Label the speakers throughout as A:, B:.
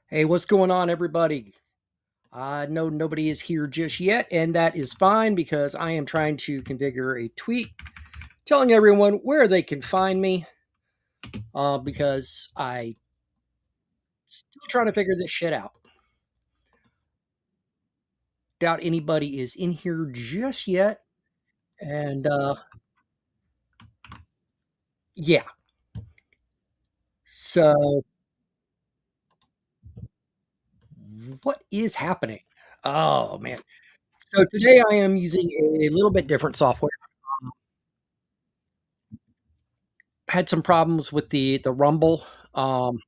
A: Hey, what's going on, everybody? I know nobody is here just yet, and that is fine because I am trying to configure a tweet telling everyone where they can find me because I still trying to figure this shit out. Doubt anybody is in here just yet, and yeah. So what is happening? Oh man! So today I am using a little bit different software. Had some problems with the Rumble. Um,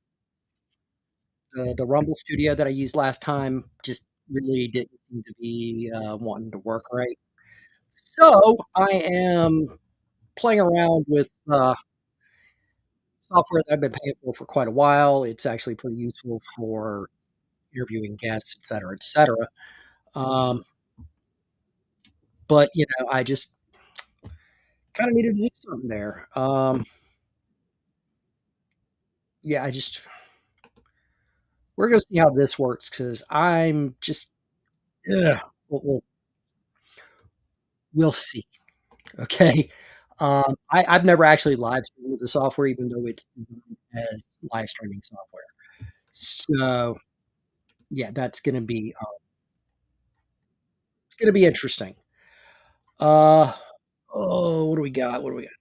A: the Rumble Studio that I used last time just really didn't seem to be, wanting to work right. So, I am playing around with, software that I've been paying for quite a while. It's actually pretty useful for interviewing guests, etcetera, etcetera. Um, but, I just kinda needed to do something there. Yeah, I just we're gonna see how this works because 'cause I'm just ugh, we'll see. Okay. I've never actually live streamed with the software, even though it's designed as live streaming software. So, yeah, that's gonna be interesting. Uh, oh, what do we got? What do we got?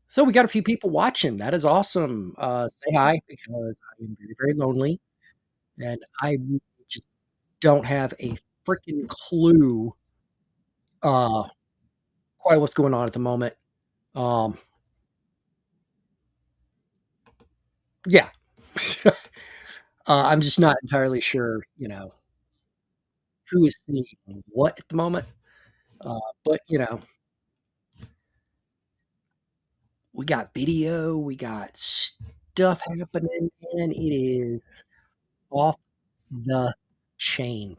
A: So we got a few people watching. That is awesome. Say hi because I am very, very lonely and I really just don't have a freaking clue, uh, quite what's going on at the moment. Um, yeah. I'm just not entirely sure, who is seeing what at the moment. But we got video, we got stuff happening, and it is off the chain.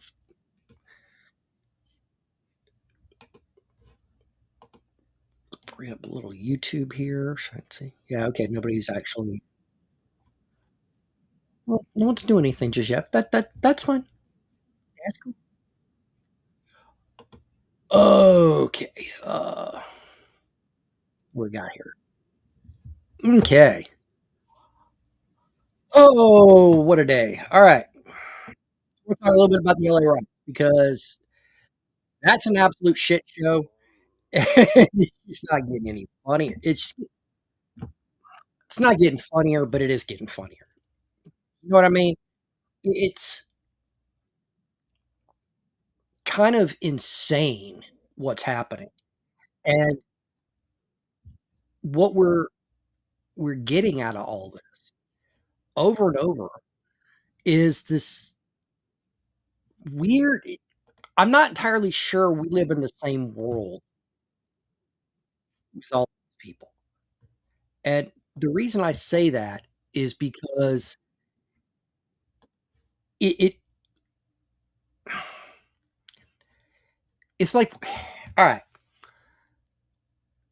A: Bring up a little YouTube here. So let's see. Yeah, okay. Nobody's actually. Well, no one's doing anything just yet. That's fine. That's cool. Okay. What we got here? Okay. Oh, what a day! All right. We'll talk a little bit about the LA Riots because that's an absolute shit show. It's just not getting any funnier. It's not getting funnier, but it is getting funnier. You know what I mean? It's kind of insane what's happening, and what we're getting out of all this over and over is this weird I'm not entirely sure we live in the same world with all these people, and the reason I say that is because it it's like alright,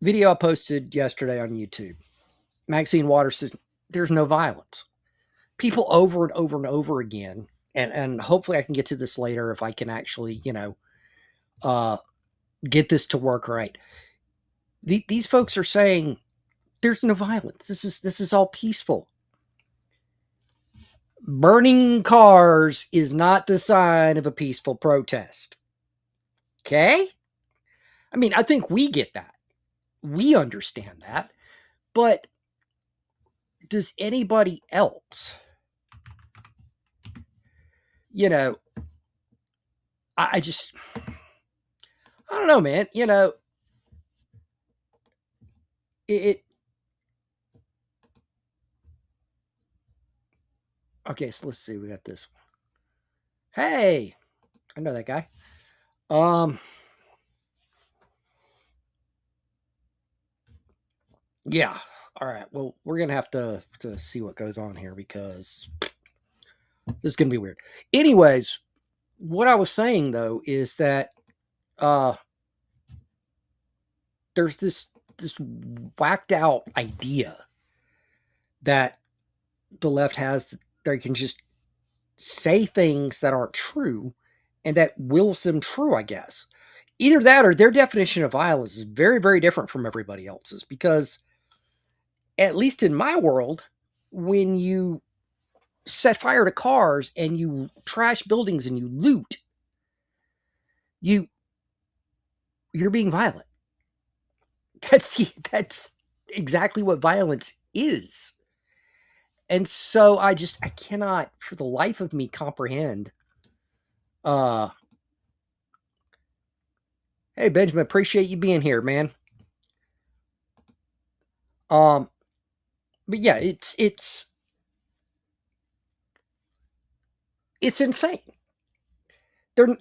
A: video I posted yesterday on YouTube. Maxine Waters says, "There's no violence." People over and over and over again, and hopefully I can get to this later if I can actually, uh, get this to work right. These folks are saying there's no violence. This is all peaceful. Burning cars is not the sign of a peaceful protest. Okay? I mean, I think we get that. We understand that. But does anybody else? You know, I just I don't know, man. It okay, so let's see. We got this. Hey, I know that guy. Um, yeah. All right. Well, we're gonna have to see what goes on here because this is gonna be weird. Anyways, what I was saying though is that uh there's this whacked out idea that the left has, they can just say things that aren't true and that wills them true, I guess. Either that or their definition of violence is very, very different from everybody else's, because at least in my world, when you set fire to cars and you trash buildings and you loot, you you're being violent. That's exactly what violence is. And so I cannot for the life of me comprehend. uh Hey Benjamin, appreciate you being here, man. um but yeah, it's insane. They're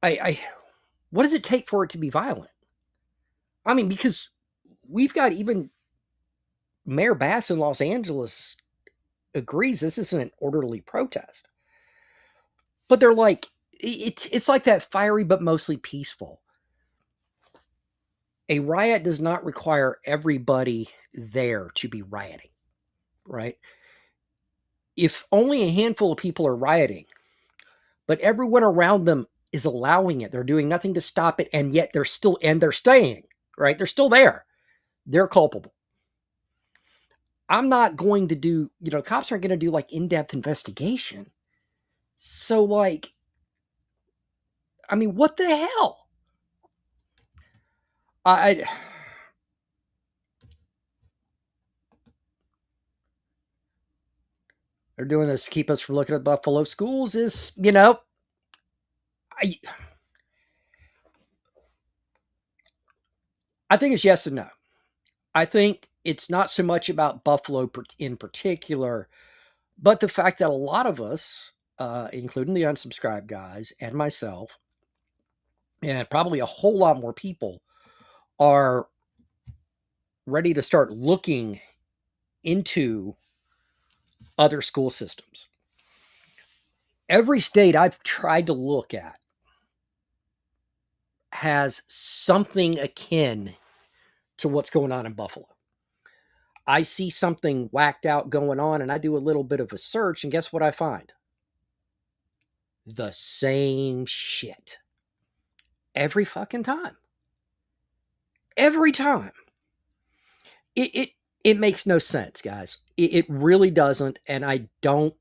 A: I what does it take for it to be violent? I mean, because we've got even Mayor Bass in Los Angeles agrees this isn't an orderly protest. But they're like, it's like that fiery but mostly peaceful. A riot does not require everybody there to be rioting, right? If only a handful of people are rioting, but everyone around them is allowing it, they're doing nothing to stop it, and yet they're staying, right? They're still there. They're culpable. I'm not going to do, cops aren't going to do like in-depth investigation. So like, I mean, what the hell? I They're doing this to keep us from looking at Buffalo schools is, I I think it's yes and no. I think it's not so much about Buffalo in particular, but the fact that a lot of us, including the unsubscribed guys and myself, and probably a whole lot more people, are ready to start looking into other school systems. Every state I've tried to look at has something akin to what's going on in Buffalo. I see something whacked out going on and I do a little bit of a search, and guess what I find? The same shit. Every fucking time. Every time. It makes no sense, guys. It really doesn't, and I don't.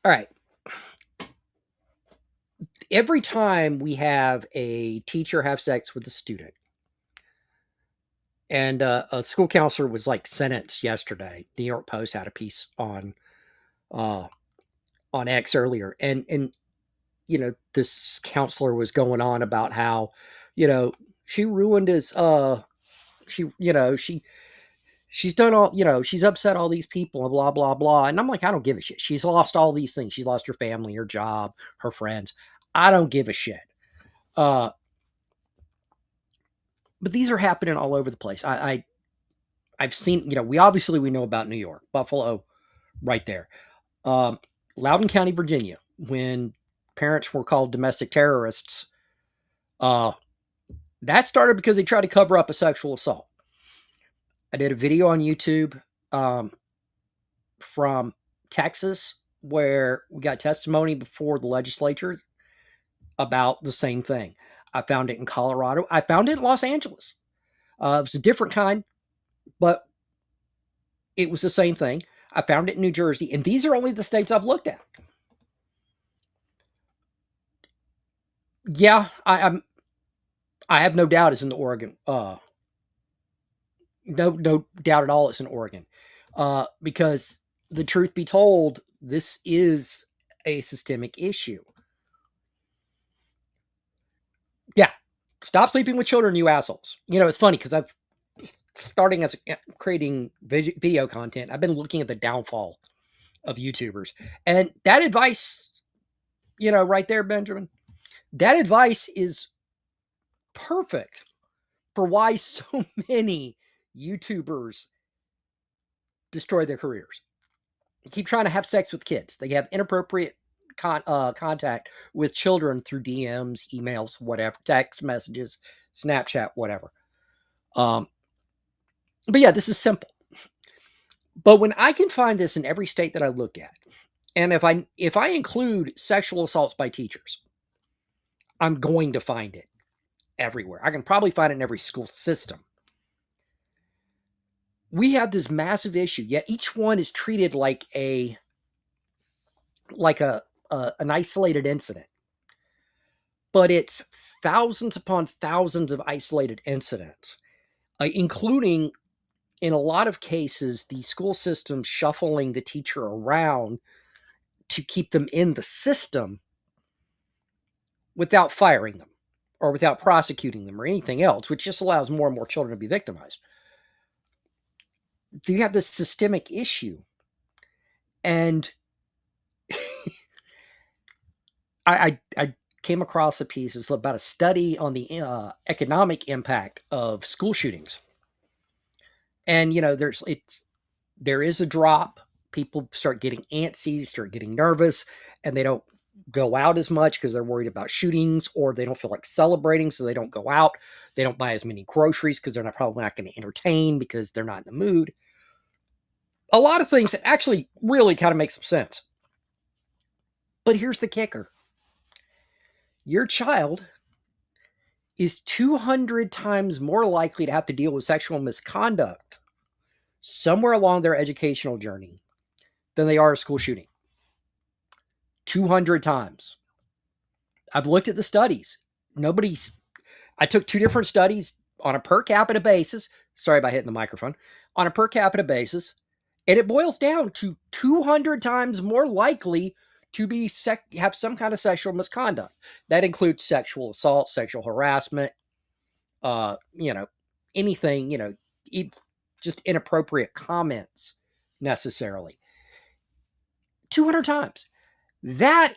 A: All right. Every time we have a teacher have sex with a student, and a school counselor was like sentenced yesterday. New York Post had a piece uh, on X earlier, and this counselor was going on about how, she ruined his she she's done all, she's upset all these people and blah blah blah. And I'm like, I don't give a shit. She's lost all these things. She lost her family, her job, her friends. I don't give a shit. Uh but these are happening all over the place. I've seen, we know about New York, Buffalo, right there. Um Loudoun County, Virginia, when parents were called domestic terrorists, uh that started because they tried to cover up a sexual assault. I did a video on YouTube from Texas where we got testimony before the legislature about the same thing. I found it in Colorado. I found it in Los Angeles. It was a different kind, but it was the same thing. I found it in New Jersey, and these are only the states I've looked at. Yeah, I have no doubt it's in the Oregon. No doubt at all it's in Oregon, because the truth be told, this is a systemic issue. Yeah, stop sleeping with children, you assholes. It's funny because I've starting as creating video content. I've been looking at the downfall of YouTubers, and that advice, right there, Benjamin. That advice is perfect for why so many YouTubers destroy their careers. They keep trying to have sex with kids. They have inappropriate contact with children through DMs, emails, whatever, text messages, Snapchat, whatever. But yeah, this is simple. But when I can find this in every state that I look at, and if I include sexual assaults by teachers, I'm going to find it everywhere. I can probably find it in every school system. We have this massive issue, yet each one is treated like an isolated incident. But it's thousands upon thousands of isolated incidents, including in a lot of cases the school system shuffling the teacher around to keep them in the system without firing them or without prosecuting them or anything else, which just allows more and more children to be victimized. You have this systemic issue. And I came across a piece. It was about a study on the economic impact of school shootings. And there is a drop. People start getting antsy, start getting nervous, and they don't go out as much because they're worried about shootings, or they don't feel like celebrating, so they don't go out. They don't buy as many groceries because they're probably not going to entertain because they're not in the mood. A lot of things that actually really kind of make some sense. But here's the kicker. Your child is 200 times more likely to have to deal with sexual misconduct somewhere along their educational journey than they are a school shooting. 200 times. I've looked at the studies. I took two different studies on a per capita basis. Sorry about hitting the microphone. On a per capita basis. And it boils down to 200 times more likely to have some kind of sexual misconduct. That includes sexual assault, sexual harassment, anything, just inappropriate comments necessarily. 200 times. That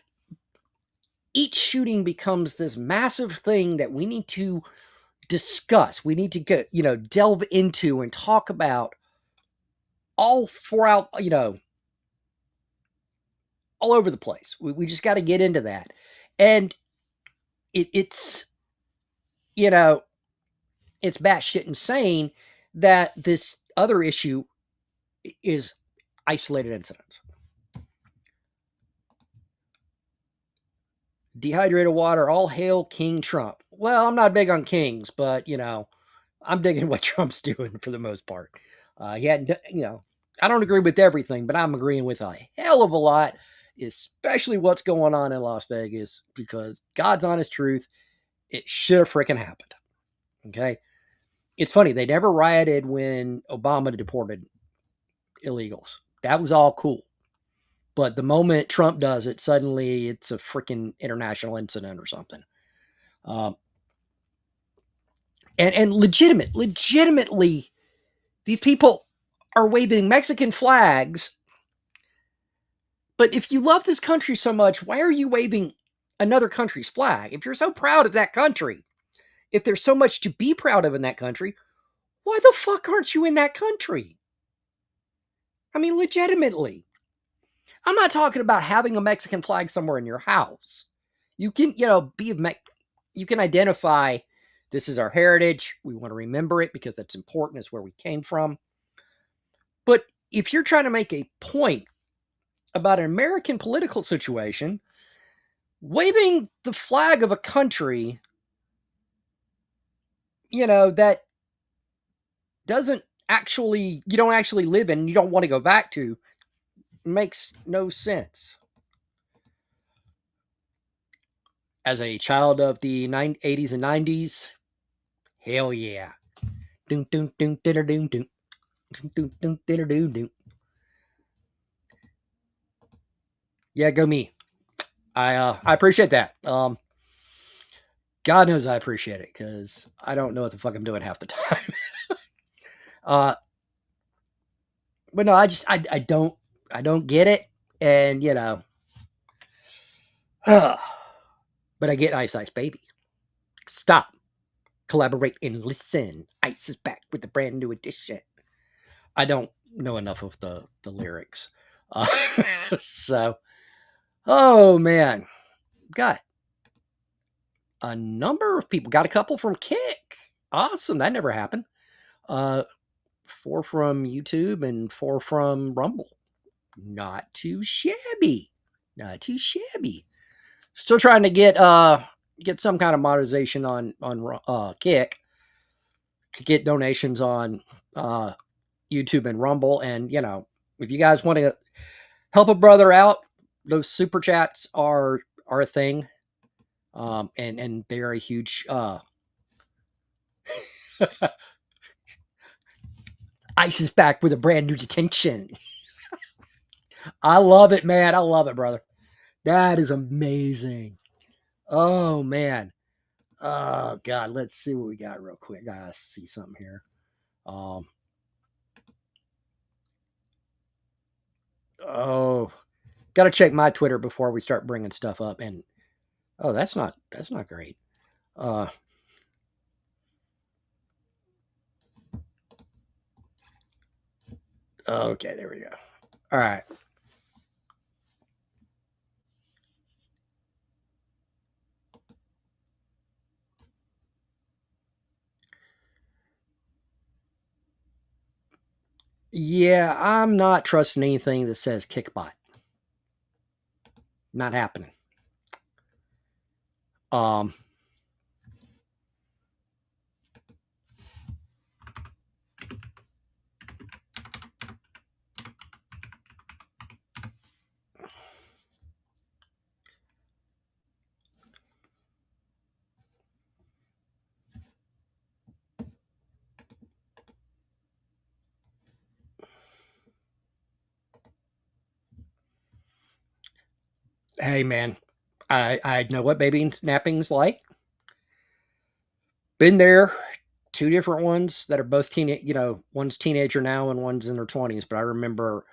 A: each shooting becomes this massive thing that we need to discuss. We need to delve into and talk about all throughout, all over the place. We just got to get into that. And it's batshit insane that this other issue is isolated incidents. Dehydrated water, all hail King Trump. Well, I'm not big on kings, but I'm digging what Trump's doing for the most part. He hadn't, I don't agree with everything, but I'm agreeing with a hell of a lot, especially what's going on in Las Vegas, because God's honest truth, it should have freaking happened. Okay. It's funny. They never rioted when Obama deported illegals. That was all cool. But the moment Trump does it, suddenly it's a freaking international incident or something. And legitimately, these people are waving Mexican flags. But if you love this country so much, why are you waving another country's flag? If you're so proud of that country, if there's so much to be proud of in that country, why the fuck aren't you in that country? I mean, legitimately. I'm not talking about having a Mexican flag somewhere in your house. You can, you can identify this is our heritage. We want to remember it because that's important. It's where we came from. But if you're trying to make a point about an American political situation, waving the flag of a country, that you don't actually live in, you don't want to go back to, makes no sense. As a child of the 80s and 90s, hell yeah. Doom, doom, doom, doom, doom, doom. Doom, doom, doom, doom, doom. Yeah, go me. I appreciate that. God knows I appreciate it because I don't know what the fuck I'm doing half the time. But no, I don't get it, and but I get Ice Ice Baby. Stop, collaborate, and listen. Ice is back with a brand new edition. I don't know enough of the lyrics, so oh man, got a number of people. Got a couple from Kick. Awesome, that never happened. 4 from YouTube and 4 from Rumble. Not too shabby. Not too shabby. Still trying to get some kind of monetization on Kick. To get donations on YouTube and Rumble. And, you know, if you guys want to help a brother out, those super chats are a thing. And they're a huge Ice is back with a brand new detention. I love it, man. I love it, brother. That is amazing. Oh man. Oh God. Let's see what we got real quick. I gotta see something here. Gotta check my Twitter before we start bringing stuff up. And that's not great. Okay, there we go. All right. Yeah, I'm not trusting anything that says Kickbot. Not happening. Hey man, I know what baby napping's like. Been there. 2 different ones that are both teenage. You know, one's teenager now and one's in their 20s. But I remember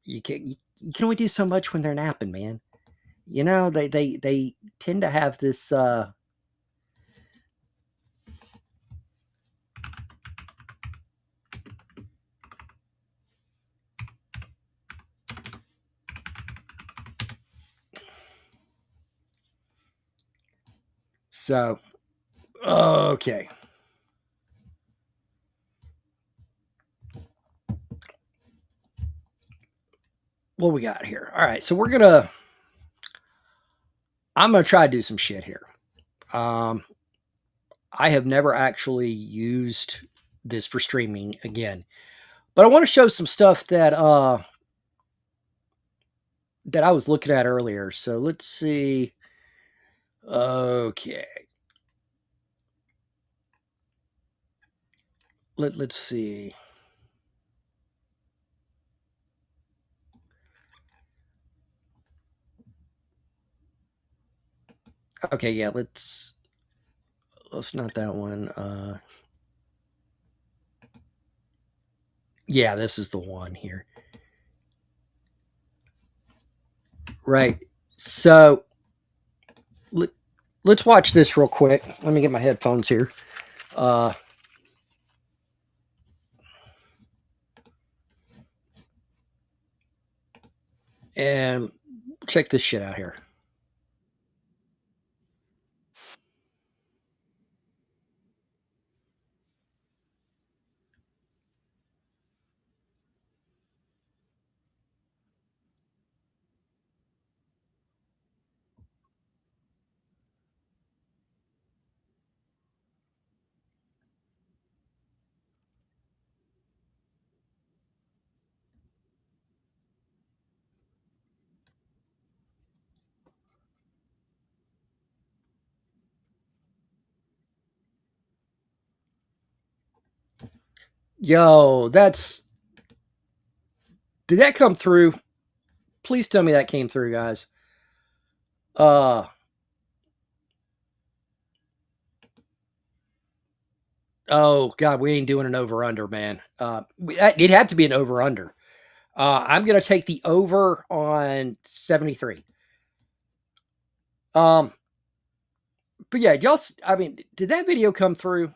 A: you can only do so much when they're napping, man. You know, they tend to have this. So okay. What we got here? All right, so I'm gonna try to do some shit here. I have never actually used this for streaming again, but I want to show some stuff that that I was looking at earlier. So let's see. Okay. Let's see. Okay, yeah, let's not that one. Yeah, this is the one here. Right. So let's watch this real quick. Let me get my headphones here. And check this shit out here. Yo, did that come through? Please tell me that came through, guys. Oh God, we ain't doing an over under, man. It had to be an over under. I'm gonna take the over on 73. But yeah, y'all. I mean, did that video come through?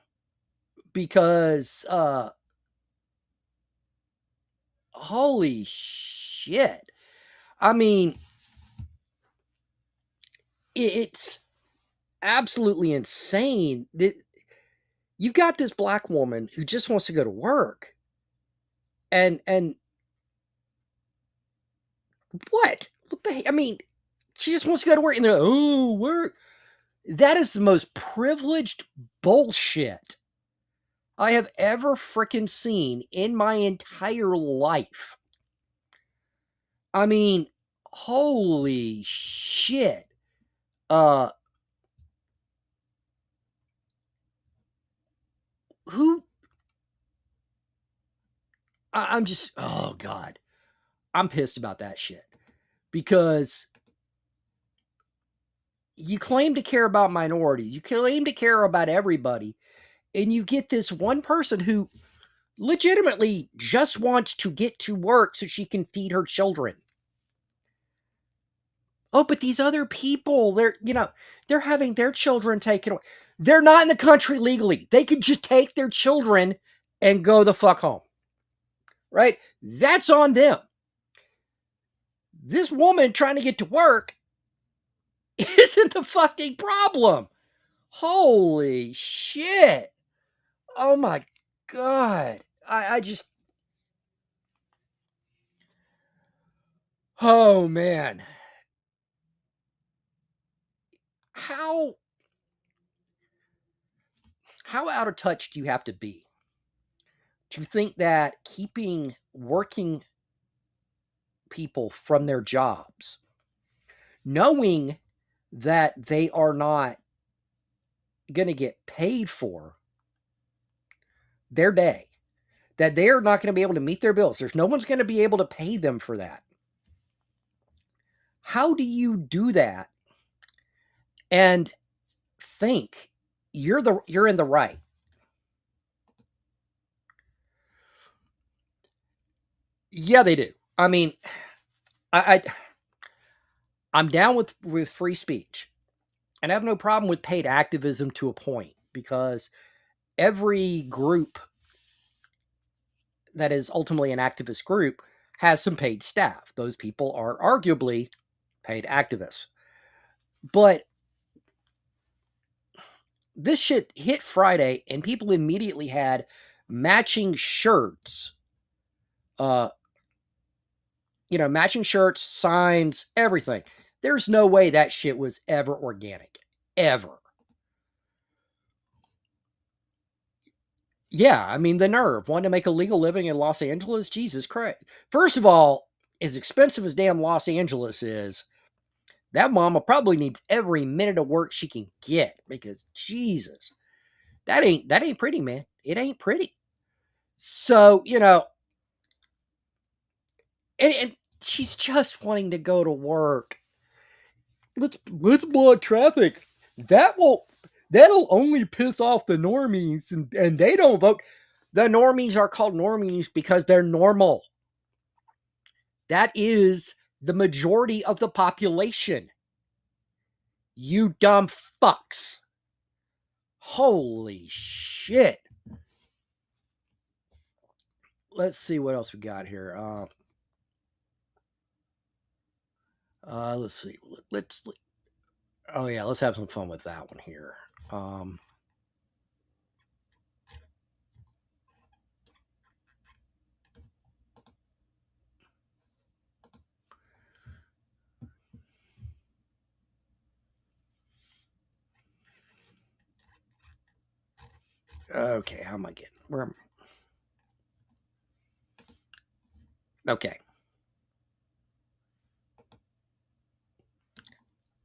A: Because holy shit! I mean, it's absolutely insane. You've got this black woman who just wants to go to work. And what? What the heck? I mean, she just wants to go to work and they're like, oh, work. That is the most privileged bullshit I have ever freaking seen in my entire life. I mean, holy shit. Uh who I'm just, oh god. I'm pissed about that shit because you claim to care about minorities. You claim to care about everybody, and you get this one person who legitimately just wants to get to work so she can feed her children. Oh, but these other people, they're having their children taken away. They're not in the country legally. They could just take their children and go the fuck home. Right? That's on them. This woman trying to get to work isn't the fucking problem. Holy shit. Oh my god. I just, oh man. How how out of touch do you have to be to think that keeping working people from their jobs, knowing that they are not going to get paid for their day, that they are not going to be able to meet their bills, there's no one's going to be able to pay them for that. How do you do that and think you're in the right? Yeah, they do. I mean, I I'm down with free speech, and I have no problem with paid activism to a point because every group that is ultimately an activist group has some paid staff. Those people are arguably paid activists. But this shit hit Friday and people immediately had matching shirts. Uh matching shirts, signs, everything. There's no way that shit was ever organic. Ever. Yeah, I mean the nerve. Wanting to make a legal living in Los Angeles? Jesus Christ. First of all, as expensive as damn Los Angeles is, that mama probably needs every minute of work she can get because Jesus, that ain't pretty, man. It ain't pretty. So, and she's just wanting to go to work. Let's block traffic. That'll only piss off the normies and they don't vote. The normies are called normies because they're normal. That is the majority of the population. You dumb fucks. Holy shit. Let's see what else we got here. Let's see. Let's. Oh yeah, let's have some fun with that one here. Okay, how am I getting? Where am Okay.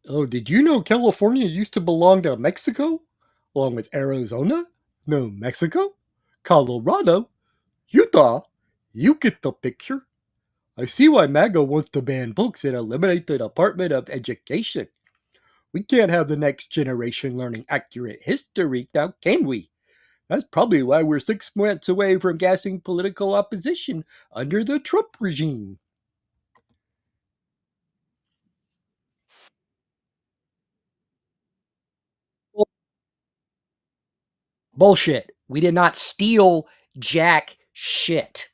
A: Oh, did you know California used to belong to Mexico? Along with Arizona? No, Mexico? Colorado? Utah? You get the picture. I see why MAGA wants to ban books and eliminate the Department of Education. We can't have the next generation learning accurate history now, can we? That's probably why we're 6 months away from gassing political opposition under the Trump regime. Bullshit. We did not steal jack shit,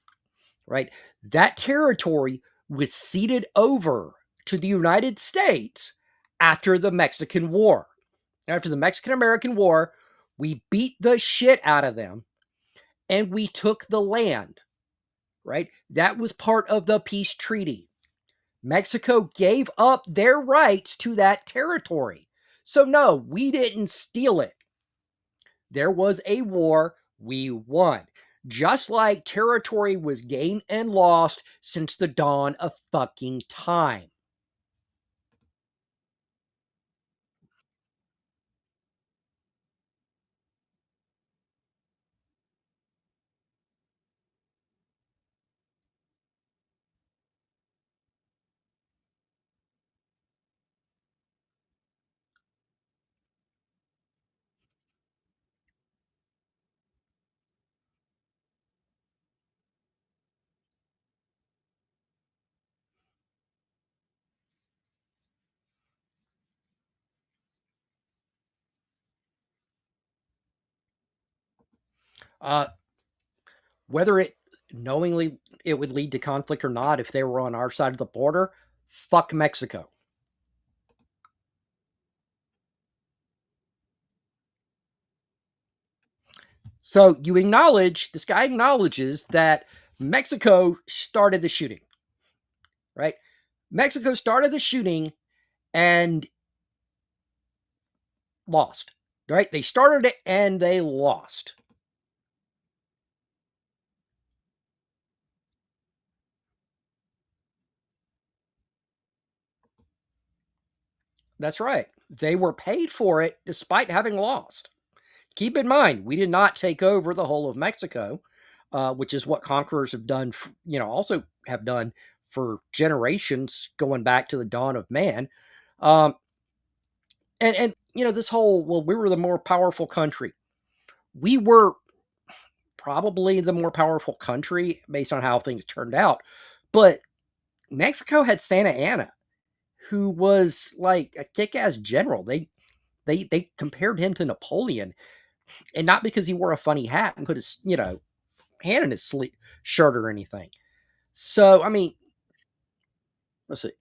A: right? That territory was ceded over to the United States after the Mexican War. After the Mexican American War, We beat the shit out of them and we took the land, right? That was part of the peace treaty. Mexico gave up their rights to that territory. So, no, we didn't steal it. There was a war, we won. Just like territory was gained and lost since the dawn of fucking time. Uh, whether it knowingly it would lead to conflict or not, if they were on our side of the border, fuck Mexico. So you acknowledge, this guy acknowledges that Mexico started the shooting, right? Mexico started the shooting and lost, right? They started it and they lost. That's right. They were paid for it despite having lost. Keep in mind, we did not take over the whole of Mexico, which is what conquerors have done, also have done for generations going back to the dawn of man. Um, this whole, well, we were the more powerful country. We were probably the more powerful country based on how things turned out. But Mexico had Santa Anna, who was like a kick-ass general. They compared him to Napoleon, and not because he wore a funny hat and put his hand in his shirt or anything. So I mean, let's see.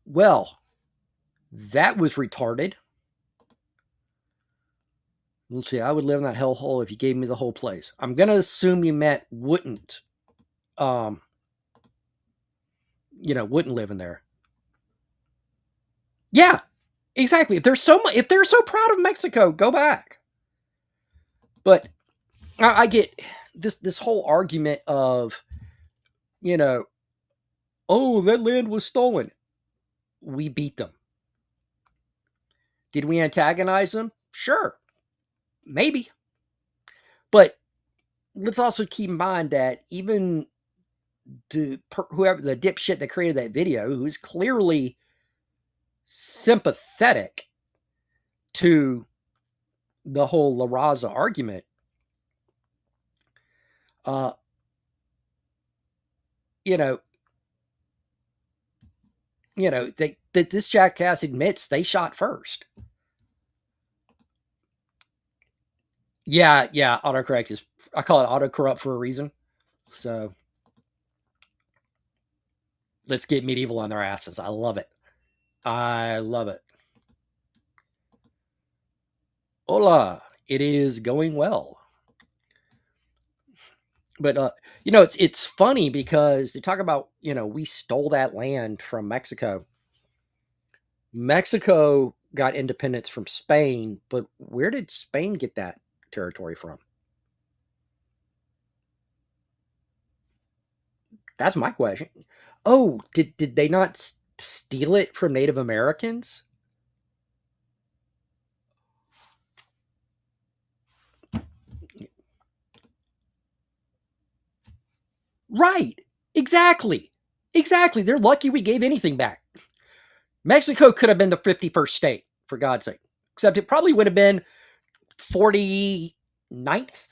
A: Well, that was retarded. Let's see. I would live in that hellhole if you gave me the whole place. I'm gonna assume you meant wouldn't. Um, wouldn't live in there. Yeah, exactly. If they're so proud of Mexico, go back. But I get this whole argument of, you know, oh, that land was stolen. We beat them. Did we antagonize them? Sure, maybe. But let's also keep in mind that even whoever the dipshit that created that video, who is clearly sympathetic to the whole La Raza argument, uh, you know, that this jackass admits they shot first. Yeah, autocorrect is, I call it autocorrupt for a reason. So let's get medieval on their asses. I love it. I love it. Hola, it is going well. But it's funny because they talk about, we stole that land from Mexico. Mexico got independence from Spain, but where did Spain get that territory from? That's my question. Oh, did they not steal it from Native Americans? Right. Exactly. Exactly. They're lucky we gave anything back. Mexico could have been the 51st state, for God's sake. Except it probably would have been 49th,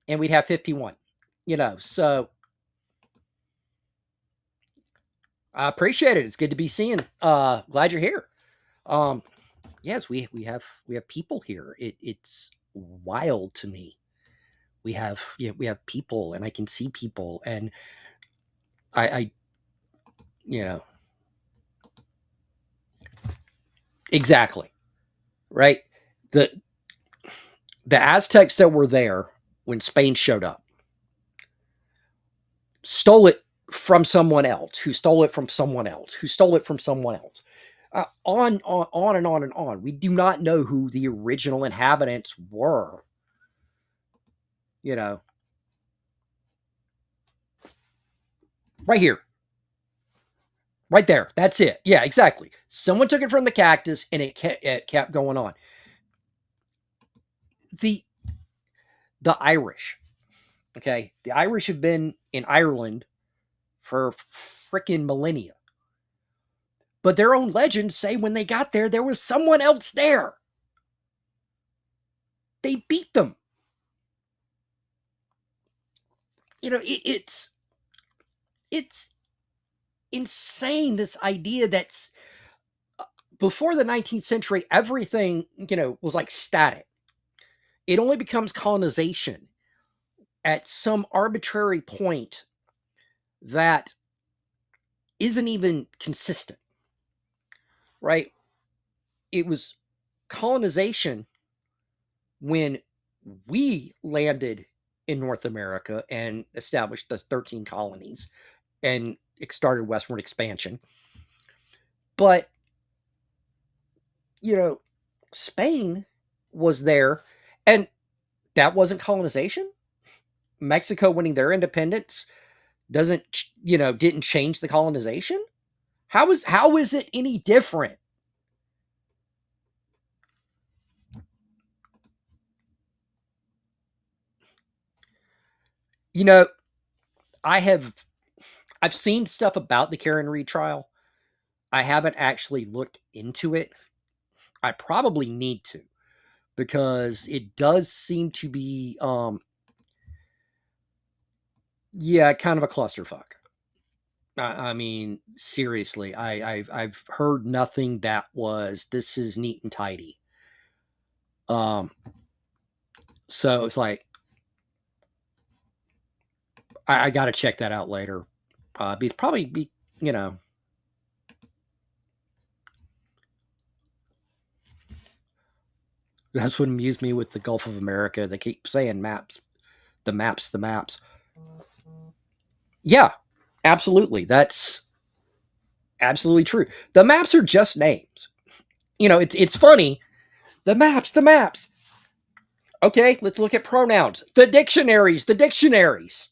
A: and we'd have 51. So I appreciate it. It's good to be seeing. Glad you're here. Um, yes, we have people here. It's wild to me. We have people, and I can see people, and I you know Exactly. Right. The the Aztecs that were there when Spain showed up stole it from someone else, who stole it from someone else, who stole it from someone else. On and on and on. We do not know who the original inhabitants were. You know, right here, right there. That's it. Yeah, exactly. Someone took it from the cactus, and it kept going on. The the Irish. Okay, the Irish have been in Ireland for freaking millennia. But their own legends say when they got there, there was someone else there. They beat them. It's insane, this idea that's before the 19th century, everything, was like static. It only becomes colonization at some arbitrary point that isn't even consistent, right? It was colonization when we landed in North America and established the 13 colonies and it started westward expansion. But, you know, Spain was there, and that wasn't colonization. Mexico winning their independence didn't change the colonization. How is it any different? You know, I have I've seen stuff about the Karen Reed trial. I haven't actually looked into it. I probably need to, because it does seem to be yeah, kind of a clusterfuck. I mean, seriously, I've heard nothing that was this is neat and tidy. Um, so it's like I got to check that out later. Probably be you know that's what amused me with the Gulf of America. They keep saying maps, the maps, the maps. Yeah, absolutely. That's absolutely true. The maps are just names. It's funny. The maps, the maps. Okay, let's look at pronouns. The dictionaries, the dictionaries.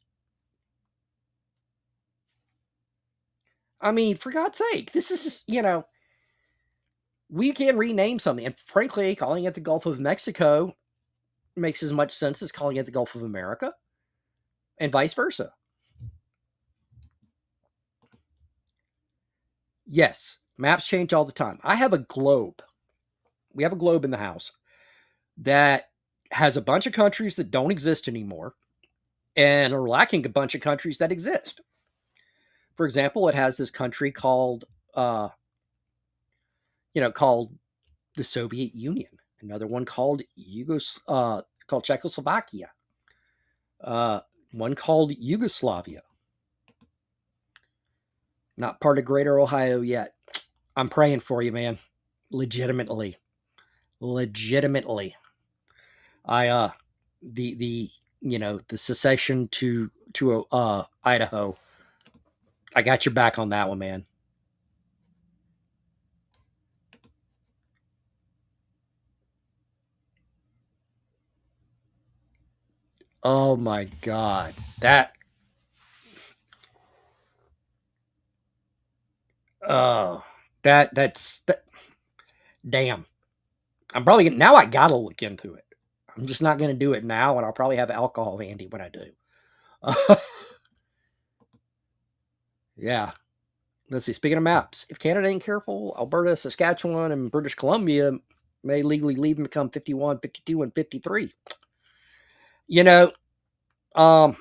A: I mean, for God's sake, this is, we can rename something. And frankly, calling it the Gulf of Mexico makes as much sense as calling it the Gulf of America, and vice versa. Yes, maps change all the time. I have a globe. We have a globe in the house that has a bunch of countries that don't exist anymore and are lacking a bunch of countries that exist. For example, it has this country uh, called the Soviet Union. Another one called Czechoslovakia. Uh, one called Yugoslavia. Not part of Greater Ohio yet. I'm praying for you, man. Legitimately, legitimately. I the secession to Idaho. I got your back on that one, man. Oh my god, uh, that damn. I'm probably now. I gotta look into it. I'm just not gonna do it now, and I'll probably have alcohol handy when I do. Yeah. Let's see. Speaking of maps, if Canada ain't careful, Alberta, Saskatchewan, and British Columbia may legally leave and become 51, 52, and 53. You know, um,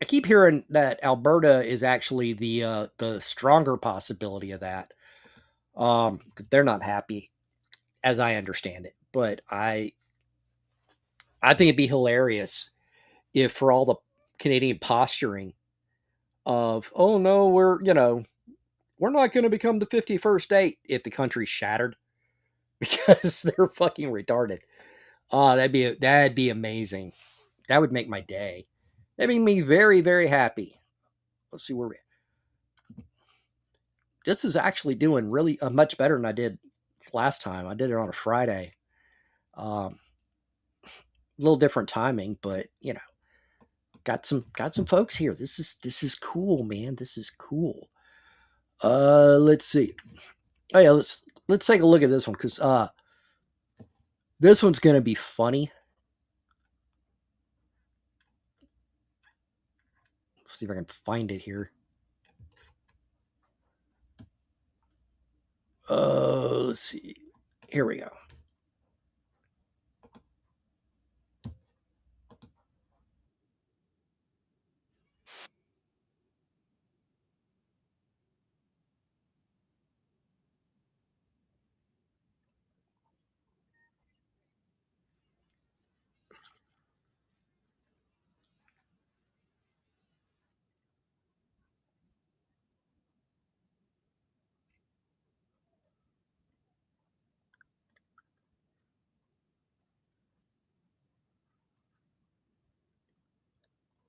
A: I keep hearing that Alberta is actually the stronger possibility of that. They're not happy, as I understand it. But I think it'd be hilarious if, for all the Canadian posturing of, oh no, we're We're not going to become the 51st state if the country's shattered because they're fucking retarded. Oh, that'd be amazing. That would make my day. That'd make me very, very happy. Let's see where we. This is actually doing really much better than I did last time. I did it on a Friday. A little different timing, but got some folks here. This is cool, man. This is cool. Let's see. Oh yeah, let's take a look at this one because this one's gonna be funny. Let's see if I can find it here. Let's see. Here we go.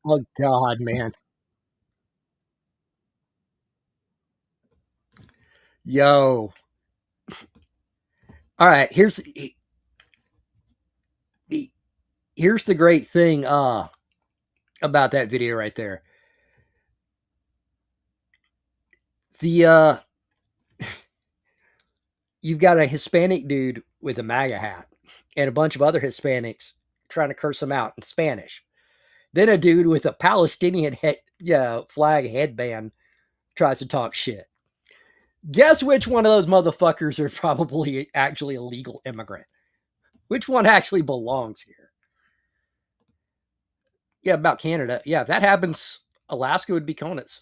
A: Oh God, man. Yo. All right. Here's the great thing about that video right there. The you've got a Hispanic dude with a MAGA hat and a bunch of other Hispanics trying to curse him out in Spanish. Then a dude with a Palestinian flag headband tries to talk shit. Guess which one of those motherfuckers are probably actually a legal immigrant? Which one actually belongs here? Yeah, about Canada. Yeah, if that happens, Alaska would be CONUS.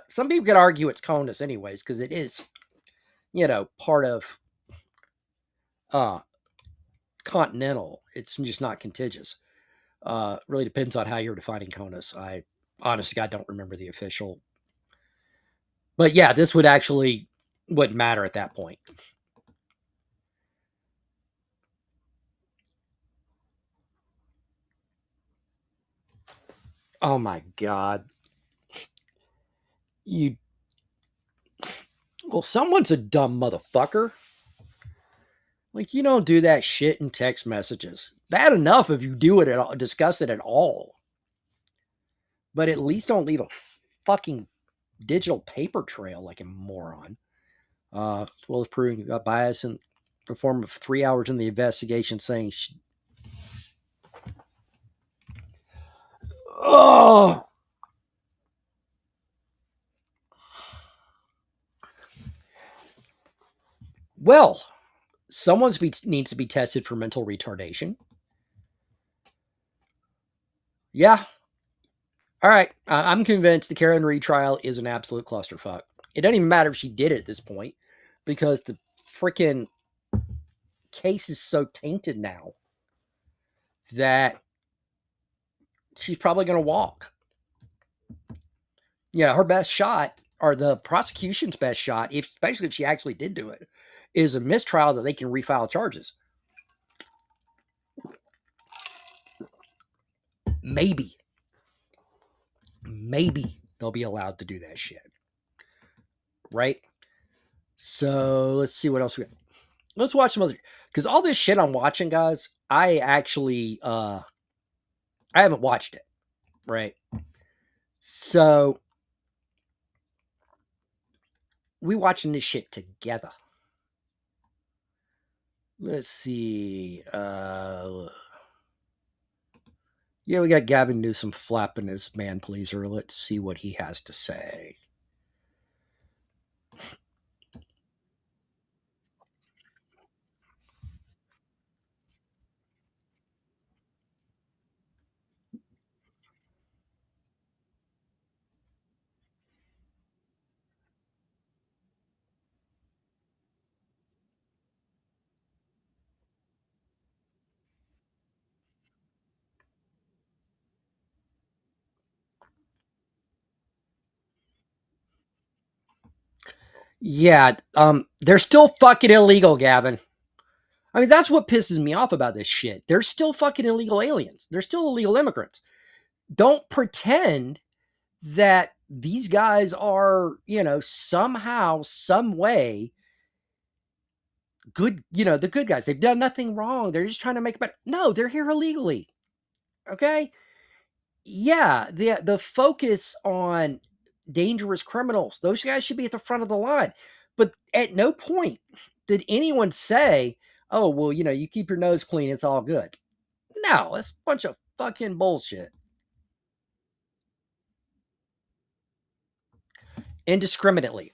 A: Some people could argue it's CONUS anyways because it is, part of uh, continental. It's just not contiguous. Really depends on how you're defining CONUS. I honestly, God, don't remember the official. But yeah, this would actually wouldn't matter at that point. Oh my God. You Well, someone's a dumb motherfucker. Like you don't do that shit in text messages. Bad enough if you do it at all, discuss it at all. But at least don't leave a fucking digital paper trail like a moron. As well as proving bias in the form of 3 hours in the investigation saying, oh, well, needs to be tested for mental retardation. Yeah. All right. I'm convinced the Karen Reed trial is an absolute clusterfuck. It doesn't even matter if she did it at this point because the freaking case is so tainted now that she's probably going to walk. Yeah, her best shot, or the prosecution's best shot, especially if she actually did do it, is a mistrial that they can refile charges. Maybe they'll be allowed to do that shit. Right? So let's see what else we got. Let's watch some other, because all this shit I'm watching, guys, I haven't watched it. Right? So we watching this shit together. Let's see. Yeah, we got Gavin Newsom flapping his man pleaser. Let's see what he has to say. Yeah, they're still fucking illegal, Gavin. I mean, that's what pisses me off about this shit. They're still fucking illegal aliens. They're still illegal immigrants. Don't pretend that these guys are, somehow, some way good, the good guys. They've done nothing wrong. They're just trying to make it better. No, they're here illegally. Okay? Yeah, the focus on dangerous criminals, those guys should be at the front of the line. But at no point did anyone say, "Oh, well, you keep your nose clean, it's all good." No, that's a bunch of fucking bullshit. Indiscriminately.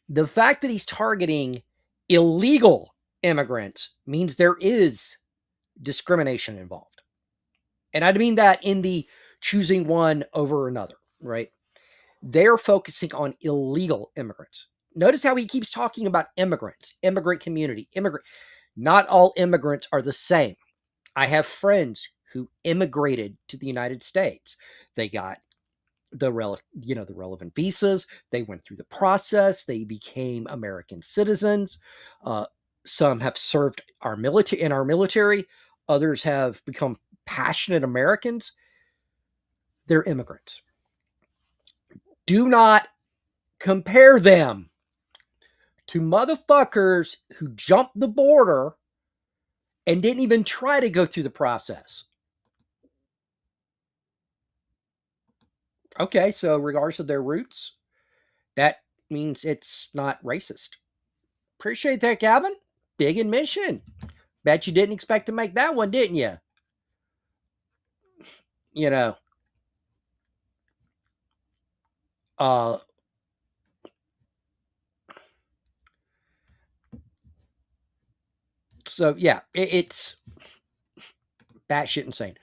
A: The fact that he's targeting illegal immigrants means there is discrimination involved. And I mean that in the choosing one over another, right? They're focusing on illegal immigrants. Notice how he keeps talking about immigrants, immigrant community, immigrant. Not all immigrants are the same. I have friends who immigrated to the United States. They got the relevant visas. They went through the process. They became American citizens. Uh, some have served in our military. Others have become passionate Americans. They're immigrants. Do not compare them to motherfuckers who jumped the border and didn't even try to go through the process. Okay, so regardless of their roots, that means it's not racist. Appreciate that, Gavin. Big admission. Bet you didn't expect to make that one, didn't you? You know, uh, so yeah, it's batshit insane.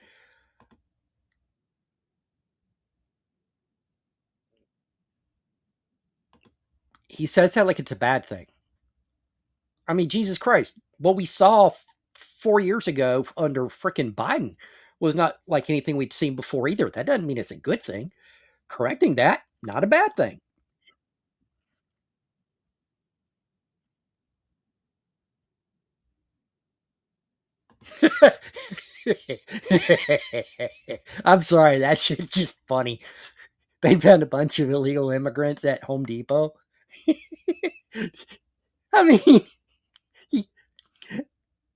A: He says that like it's a bad thing. I mean, Jesus Christ, what we saw 4 years ago under frickin' Biden was not like anything we'd seen before either. That doesn't mean it's a good thing. Correcting that, not a bad thing. I'm sorry, that shit's just funny. They found a bunch of illegal immigrants at Home Depot. I mean,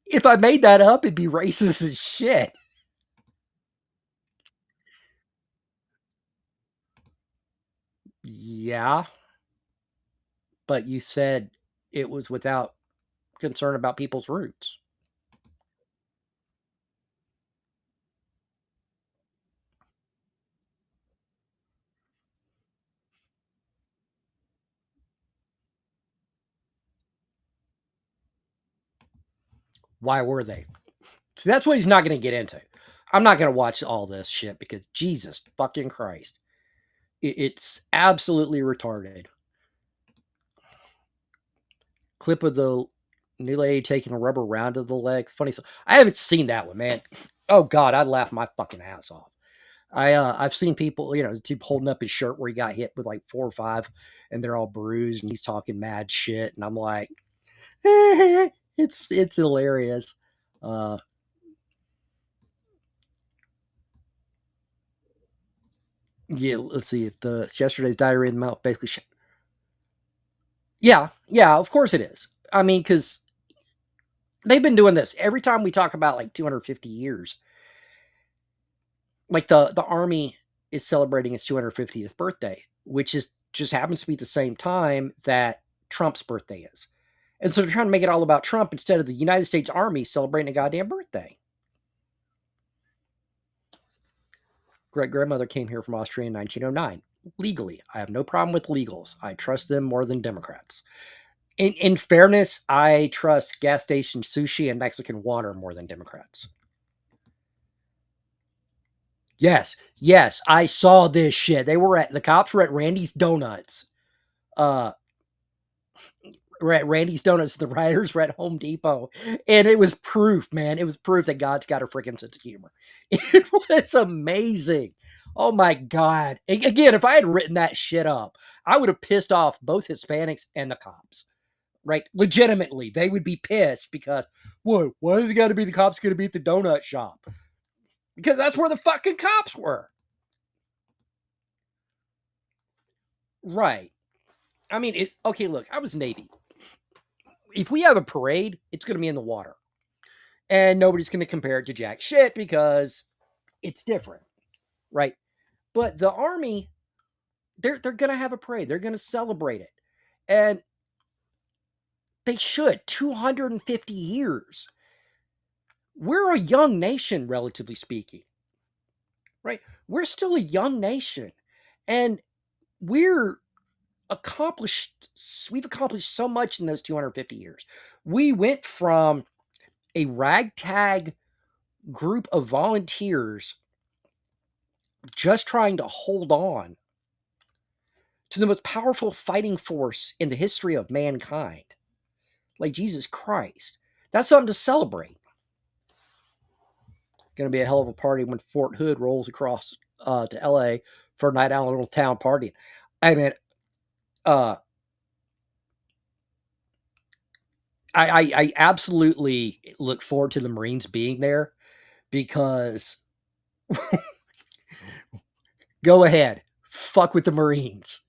A: if I made that up, it'd be racist as shit. Yeah, but you said it was without concern about people's roots. Why were they? So that's what he's not going to get into. I'm not going to watch all this shit because Jesus fucking Christ. It's absolutely retarded. Clip of the new lady taking a rubber round to the leg. Funny. I haven't seen that one, man. Oh God, I'd laugh my fucking ass off. I've seen people, dude holding up his shirt where he got hit with like 4 or 5, and they're all bruised, and he's talking mad shit, and I'm like, it's hilarious. Uh, yeah, let's see if the yesterday's diarrhea in the mouth basically. Yeah, yeah, of course it is. I mean, because they've been doing this every time we talk about like 250 years. Like the army is celebrating its 250th birthday, which is just happens to be the same time that Trump's birthday is. And so they're trying to make it all about Trump instead of the United States Army celebrating a goddamn birthday. Great grandmother came here from Austria in 1909. Legally. I have no problem with legals. I trust them more than Democrats. In fairness, I trust gas station sushi and Mexican water more than Democrats. Yes, yes, I saw this shit. The cops were at Randy's Donuts. Uh, we're at Randy's Donuts. The rioters were at Home Depot, and it was proof, man. It was proof that God's got a freaking sense of humor. It was amazing. Oh my God. Again, if I had written that shit up, I would have pissed off both Hispanics and the cops. Right? Legitimately, they would be pissed because, what? Why is it got to be the cops going to be at the donut shop? Because that's where the fucking cops were. Right. I mean, it's okay. Look, I was Navy. If we have a parade, it's going to be in the water. And nobody's going to compare it to jack shit because it's different. Right. But the Army, they're going to have a parade. They're going to celebrate it. And they should. 250 years. We're a young nation, relatively speaking. Right? We're still a young nation. And we're accomplished, we've accomplished so much in those 250 years. We went from a ragtag group of volunteers just trying to hold on to the most powerful fighting force in the history of mankind. Like Jesus Christ. That's something to celebrate. Going to be a hell of a party when Fort Hood rolls across to LA for a night out little town party. I mean, I absolutely look forward to the Marines being there because go ahead, fuck with the Marines.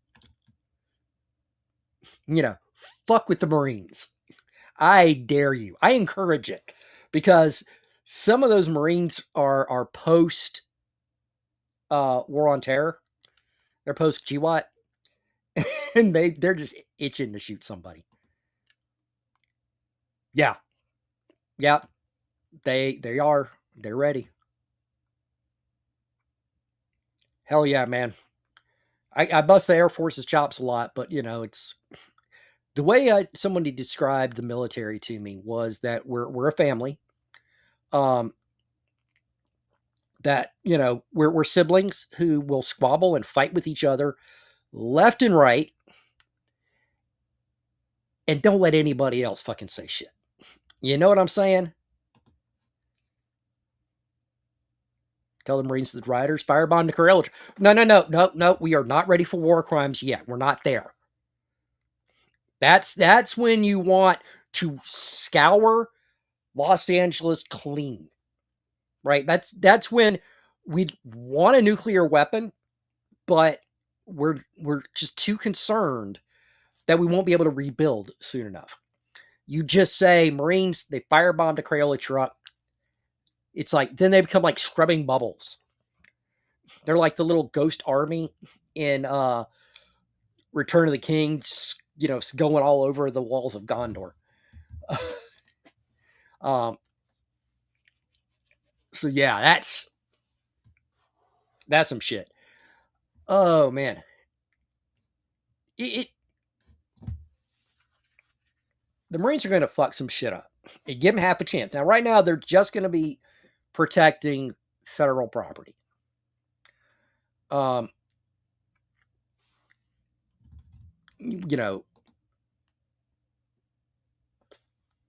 A: You know, fuck with the Marines. I dare you. I encourage it because some of those Marines are post War on Terror. They're post GWAT, and they're just itching to shoot somebody. Yeah, yeah, they are. They're ready. Hell yeah, man. I bust the Air Force's chops a lot, but it's the way somebody described the military to me was that we're a family. Um, that we're siblings who will squabble and fight with each other left and right, and don't let anybody else fucking say shit. You know what I'm saying? Tell the Marines, the rioters, firebomb the Corella. No. We are not ready for war crimes yet. We're not there. That's when you want to scour Los Angeles clean, right? That's when we want a nuclear weapon, but we're just too concerned that we won't be able to rebuild soon enough. You just say Marines, they firebombed a Crayola truck. It's like then they become like scrubbing bubbles. They're like the little ghost army in Return of the King, going all over the walls of Gondor. um, so yeah, that's some shit. Oh man, it the Marines are going to fuck some shit up. You give them half a chance. Now, right now, they're just going to be protecting federal property. Um, you know,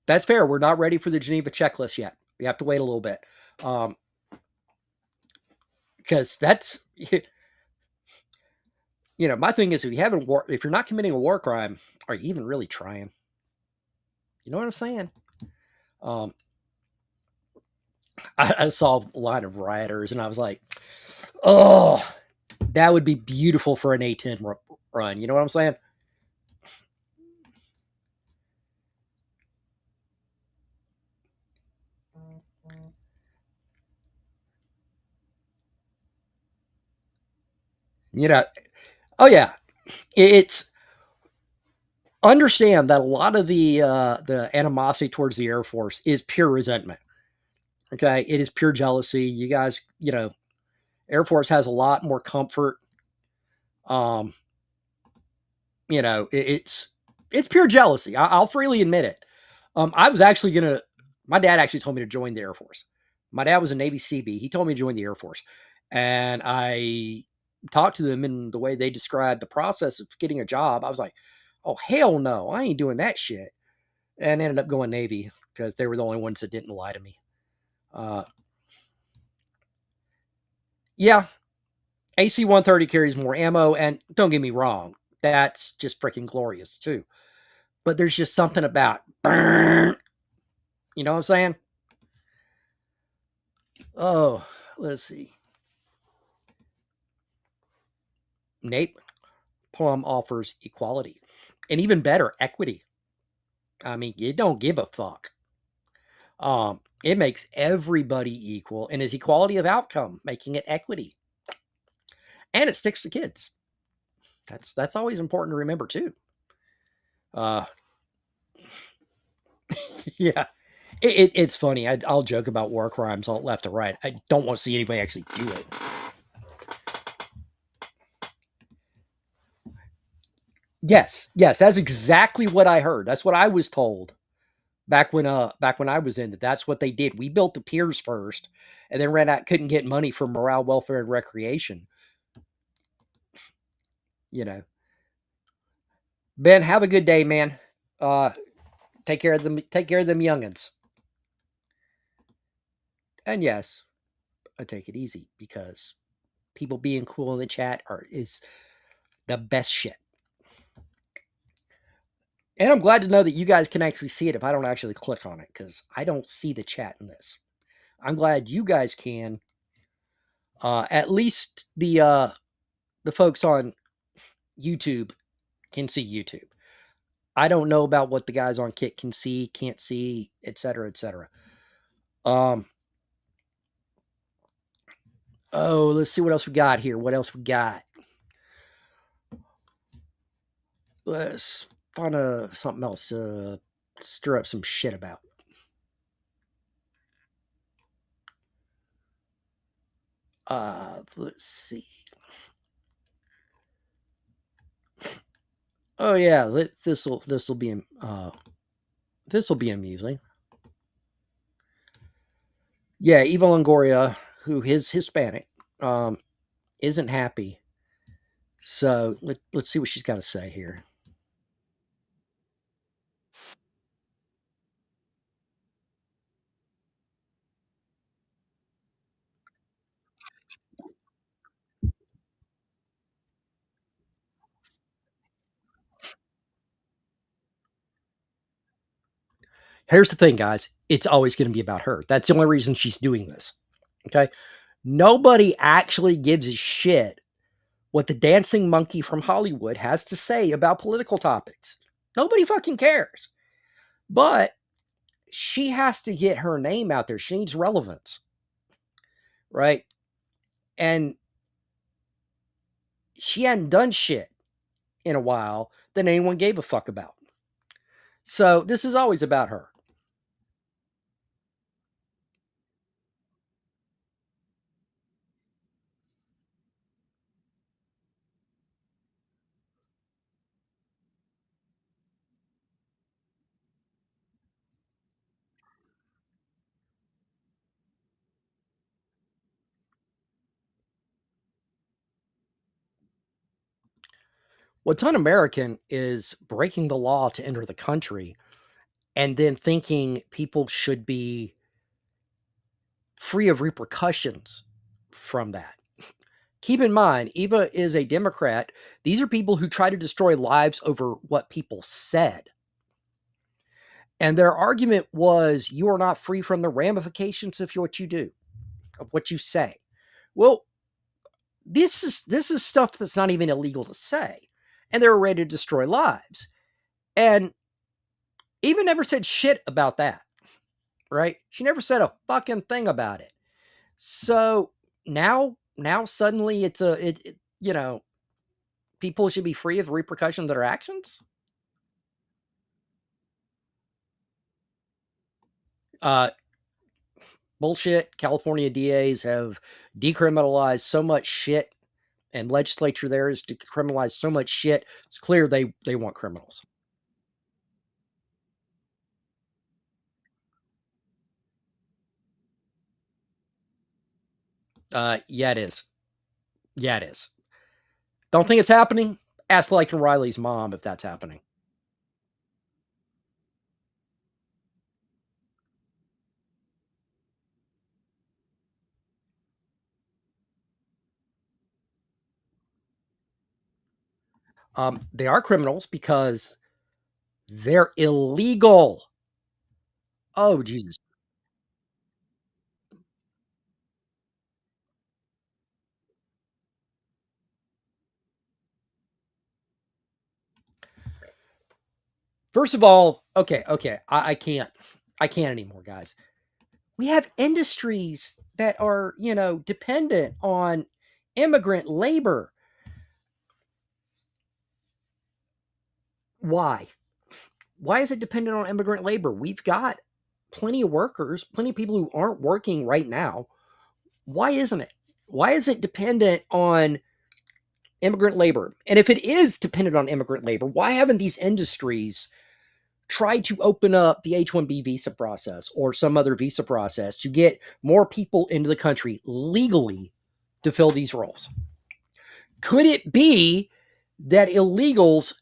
A: that's fair. We're not ready for the Geneva checklist yet. We have to wait a little bit. Because that's, my thing is if you're not committing a war crime, are you even really trying? You know what I'm saying? Um, I saw a line of rioters and I was like, oh, that would be beautiful for an A10 run. You know what I'm saying? You know, oh yeah, it's understand that a lot of the animosity towards the Air Force is pure resentment. Okay, it is pure jealousy. You guys, Air Force has a lot more comfort. Um, it's pure jealousy. I'll freely admit it. I was actually gonna. My dad actually told me to join the Air Force. My dad was a Navy CB. He told me to join the Air Force, and I talked to them in the way they described the process of getting a job. I was like, "Oh hell no, I ain't doing that shit." And ended up going Navy because they were the only ones that didn't lie to me. Uh, yeah, AC-130 carries more ammo, and don't get me wrong, that's just freaking glorious too. But there's just something about burn. You know what I'm saying? Oh, let's see. Napalm offers equality, and even better, equity. I mean, you don't give a fuck. It makes everybody equal and is equality of outcome, making it equity, and it sticks to kids. That's always important to remember too. Uh, yeah, it's funny. I'll joke about war crimes all left to right. I don't want to see anybody actually do it. Yes, that's exactly what I heard. That's what I was told back when I was in it. That's what they did. We built the piers first, and then ran out, couldn't get money for morale, welfare, and recreation. You know, Ben, have a good day, man. Uh, take care of them. Take care of them youngins. And yes, I take it easy because people being cool in the chat is the best shit. And I'm glad to know that you guys can actually see it if I don't actually click on it because I don't see the chat in this. I'm glad you guys can. At least the folks on YouTube can see YouTube. I don't know about what the guys on Kick can see, can't see, etc., etc. Um. Oh, let's see what else we got here. What else we got? Let's find something else to stir up some shit about. Let's see. Oh yeah, this will be amusing. Yeah, Eva Longoria, who is Hispanic, um, isn't happy. So let's see what she's got to say here. Here's the thing, guys. It's always going to be about her. That's the only reason she's doing this. Okay. Nobody actually gives a shit what the dancing monkey from Hollywood has to say about political topics. Nobody fucking cares. But she has to get her name out there. She needs relevance. Right. And she hadn't done shit in a while that anyone gave a fuck about. So this is always about her. What's un American is breaking the law to enter the country and then thinking people should be free of repercussions from that. Keep in mind, Eva is a Democrat. These are people who try to destroy lives over what people said. And their argument was you are not free from the ramifications of what you do, of what you say. Well, this is stuff that's not even illegal to say. And they're ready to destroy lives. And Eva never said shit about that, right? She never said a fucking thing about it. So now suddenly it you know, people should be free of the repercussions of their actions. Uh, Bullshit. California DAs have decriminalized so much shit, and legislature there is decriminalized so much shit. It's clear they want criminals. Yeah, it is. Yeah, it is. Don't think it's happening? Ask Laken Riley's mom if that's happening. They are criminals because they're illegal. Oh, Jesus. First of all, okay, I can't anymore, guys. We have industries that are, dependent on immigrant labor. Why? Why is it dependent on immigrant labor? We've got plenty of workers, plenty of people who aren't working right now. Why isn't it? Why is it dependent on immigrant labor? And if it is dependent on immigrant labor, why haven't these industries tried to open up the H-1B visa process or some other visa process to get more people into the country legally to fill these roles? Could it be that illegals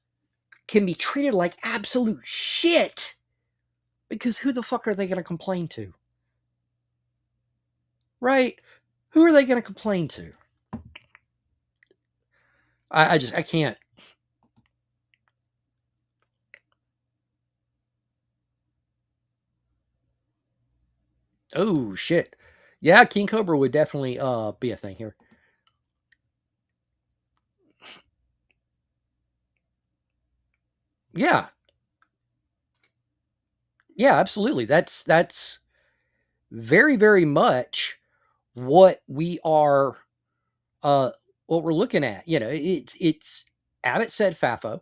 A: can be treated like absolute shit? Because who the fuck are they going to complain to? Right? Who are they going to complain to? I can't. Oh shit. Yeah, King Cobra would definitely be a thing here. Yeah. Yeah, absolutely. That's very, very much what we are what we're looking at. It's Abbott said FAFO,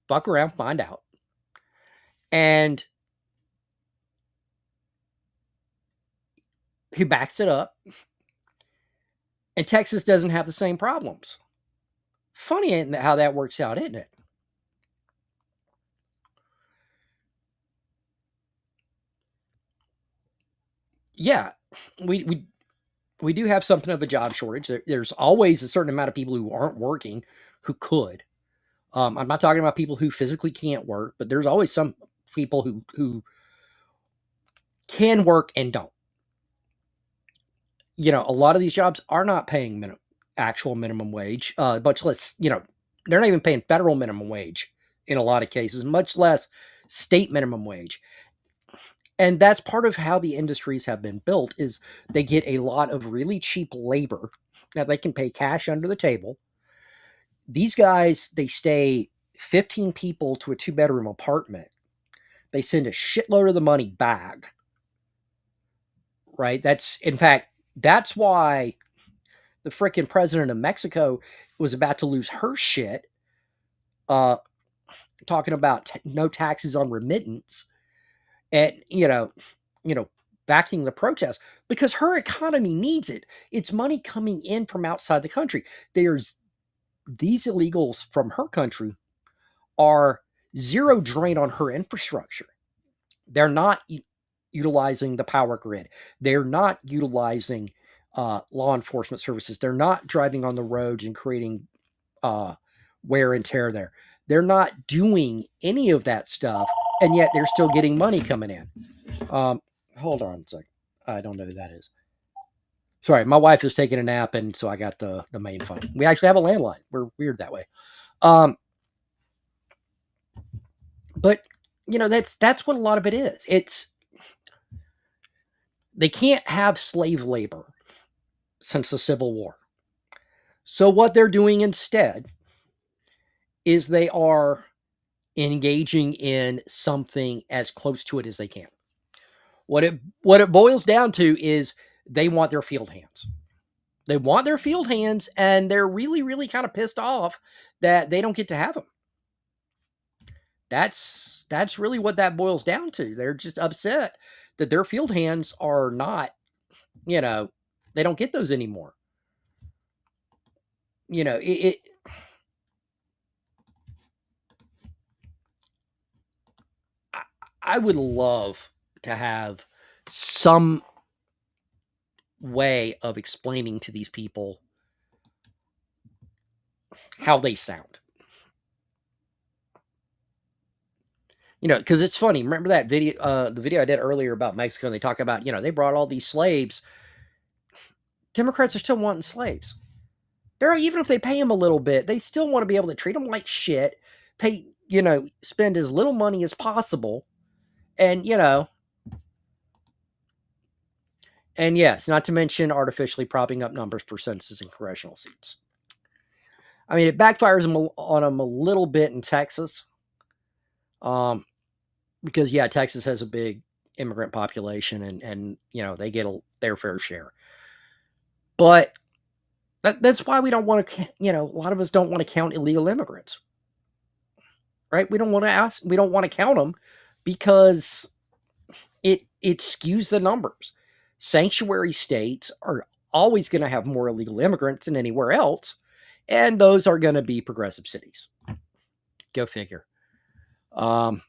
A: fuck around, find out. And he backs it up. And Texas doesn't have the same problems. Funny how that works out, isn't it? Yeah. We we we do have something of a job shortage. There's always a certain amount of people who aren't working who could. I'm not talking about people who physically can't work, but there's always some people who can work and don't. A lot of these jobs are not paying actual minimum wage, much less, they're not even paying federal minimum wage in a lot of cases, much less state minimum wage. And that's part of how the industries have been built is they get a lot of really cheap labor that they can pay cash under the table. These guys, they stay 15 people to a two-bedroom apartment. They send a shitload of the money back. Right? In fact, that's why the freaking president of Mexico was about to lose her shit, uh, talking about no taxes on remittance and, backing the protest because her economy needs it. It's money coming in from outside the country. There's these illegals from her country are zero drain on her infrastructure. They're not utilizing the power grid. They're not utilizing law enforcement services. They're not driving on the roads and creating wear and tear there. They're not doing any of that stuff, and yet they're still getting money coming in. Hold on a second. I don't know who that is. Sorry, my wife is taking a nap, and so I got the main phone. We actually have a landline. We're weird that way. Um, but that's what a lot of it is. It's they can't have slave labor since the Civil War. So what they're doing instead is they are engaging in something as close to it as they can. What it boils down to is they want their field hands. They want their field hands, and they're really, really kind of pissed off that they don't get to have them. That's really what that boils down to. They're just upset that their field hands are not, they don't get those anymore. It I would love to have some way of explaining to these people how they sound. Because it's funny. Remember that video, the video I did earlier about Mexico, and they talk about, they brought all these slaves. Democrats are still wanting slaves. They're even if they pay them a little bit, they still want to be able to treat them like shit, pay, spend as little money as possible, and and yes, not to mention artificially propping up numbers for census and congressional seats. I mean, it backfires on them a little bit in Texas, because yeah, Texas has a big immigrant population, and they get their fair share. But that's why we don't want to. A lot of us don't want to count illegal immigrants, right? We don't want to ask. We don't want to count them because it skews the numbers. Sanctuary states are always going to have more illegal immigrants than anywhere else, and those are going to be progressive cities. Go figure. Oh,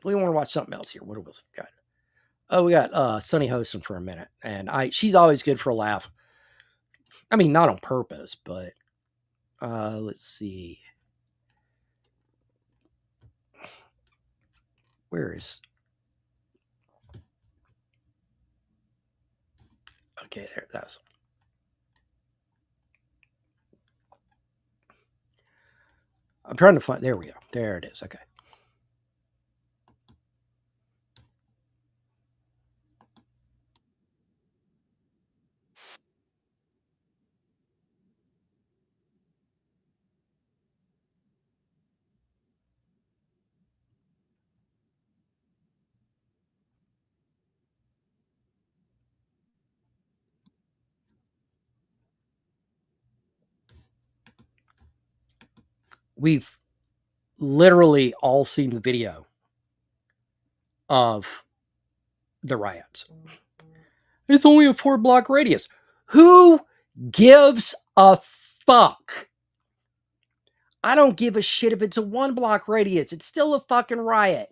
A: we want to watch something else here. What else we got? Oh, we got Sunny hosting for a minute, and she's always good for a laugh. I mean, not on purpose, but let's see. Where is? Okay, there. That's. I'm trying to find. There we go. There it is. Okay. We've literally all seen the video of the riots. It's only a 4-block radius. Who gives a fuck? I don't give a shit if it's a 1-block radius. It's still a fucking riot.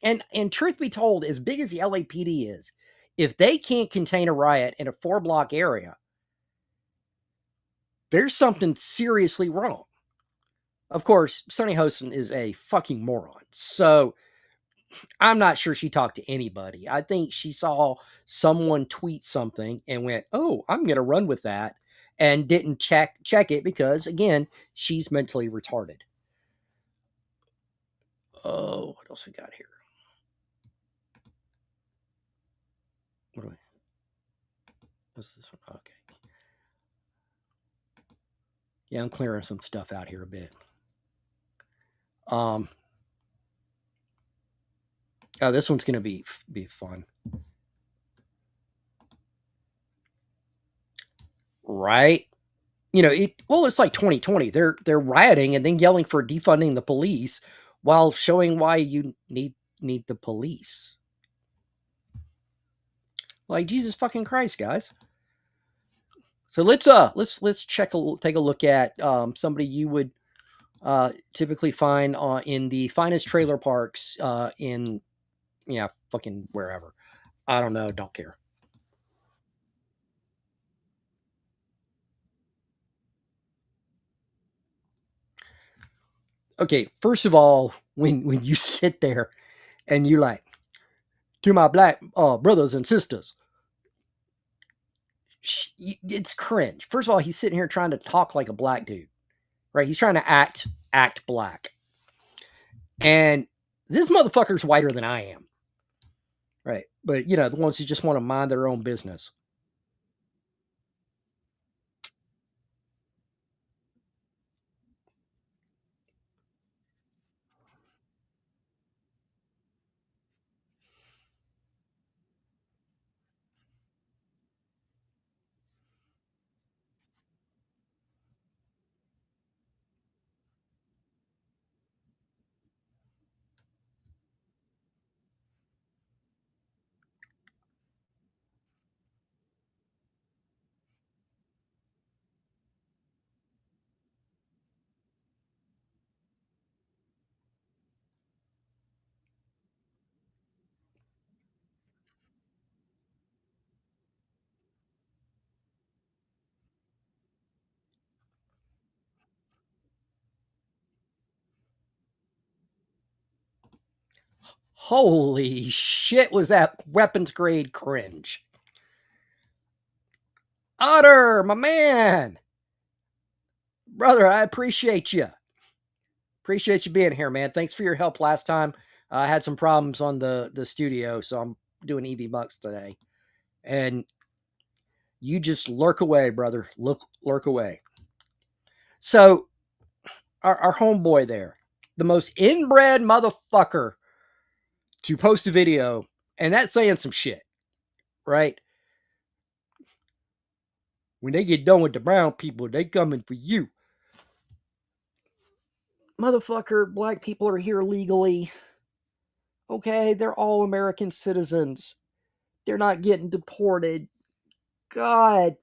A: And truth be told, as big as the LAPD is, if they can't contain a riot in a 4-block area, there's something seriously wrong. Of course, Sunny Hostin is a fucking moron. So I'm not sure she talked to anybody. I think she saw someone tweet something and went, "Oh, I'm going to run with that," and didn't check it because again, she's mentally retarded. Oh, what else we got here? What's this one? Okay. Yeah, I'm clearing some stuff out here a bit. Oh, this one's gonna be fun. Right? It's like 2020. They're rioting and then yelling for defunding the police while showing why you need the police. Like Jesus fucking Christ, guys. So let's take a look at somebody you would typically find in the finest trailer parks in fucking wherever. I don't know, don't care. Okay, first of all, when you sit there and you like, to my black brothers and sisters, it's cringe. First of all, he's sitting here trying to talk like a black dude, right? He's trying to act black, and this motherfucker's whiter than I am, right? But the ones who just want to mind their own business. Holy shit, was that weapons grade cringe. Otter, my man. Brother, I appreciate you. Appreciate you being here, man. Thanks for your help last time. I had some problems on the studio, so I'm doing EV Bucks today. And you just lurk away, brother. Lurk away. So, our homeboy there, the most inbred motherfucker to post a video, and that's saying some shit, right? When they get done with the brown people, they coming for you. Motherfucker, black people are here legally. Okay, they're all American citizens. They're not getting deported. God.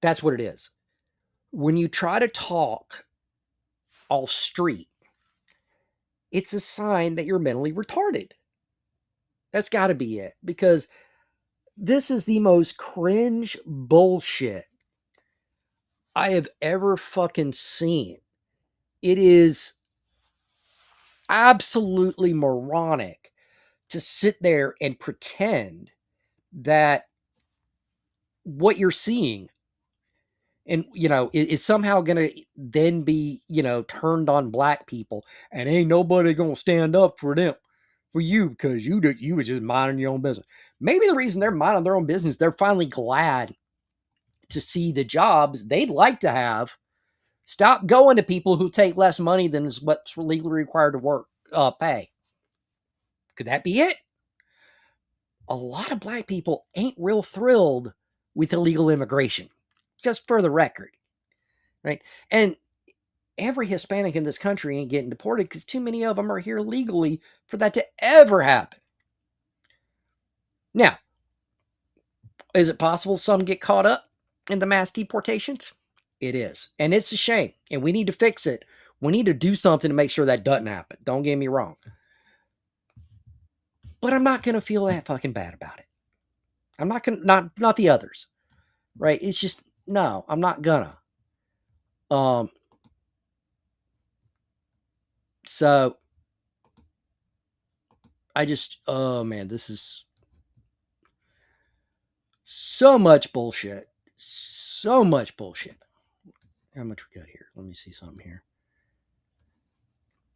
A: That's what it is. When you try to talk all street, it's a sign that you're mentally retarded. That's got to be it. Because this is the most cringe bullshit I have ever fucking seen. It is absolutely moronic to sit there and pretend that what you're seeing and is somehow gonna then be turned on black people, and ain't nobody gonna stand up for them, for you, because you was just minding your own business. Maybe the reason they're minding their own business, they're finally glad to see the jobs they'd like to have stop going to people who take less money than is what's legally required to work pay. Could that be it? A lot of black people ain't real thrilled with illegal immigration, just for the record, right? And every Hispanic in this country ain't getting deported because too many of them are here legally for that to ever happen. Now, is it possible some get caught up in the mass deportations? It is. And it's a shame. And we need to fix it. We need to do something to make sure that doesn't happen. Don't get me wrong. But I'm not going to feel that fucking bad about it. I'm not going to, not the others. Right? It's just, no, I'm not gonna. So I just, oh man, this is so much bullshit. So much bullshit. How much we got here? Let me see something here.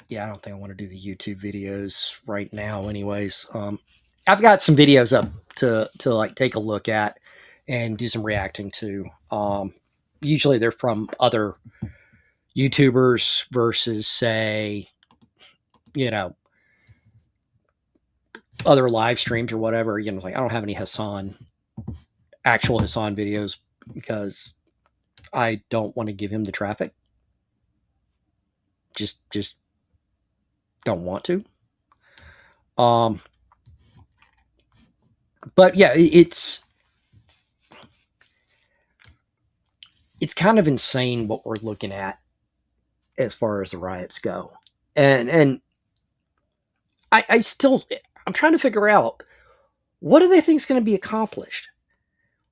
A: Yeah, I don't think I want to do the YouTube videos right now anyways. I've got some videos up to like take a look at and do some reacting to. Usually they're from other YouTubers versus, say, other live streams or whatever. Like I don't have any actual Hassan videos because I don't want to give him the traffic. Just don't want to. But yeah, it's kind of insane what we're looking at as far as the riots go. And I'm trying to figure out, what do they think is going to be accomplished?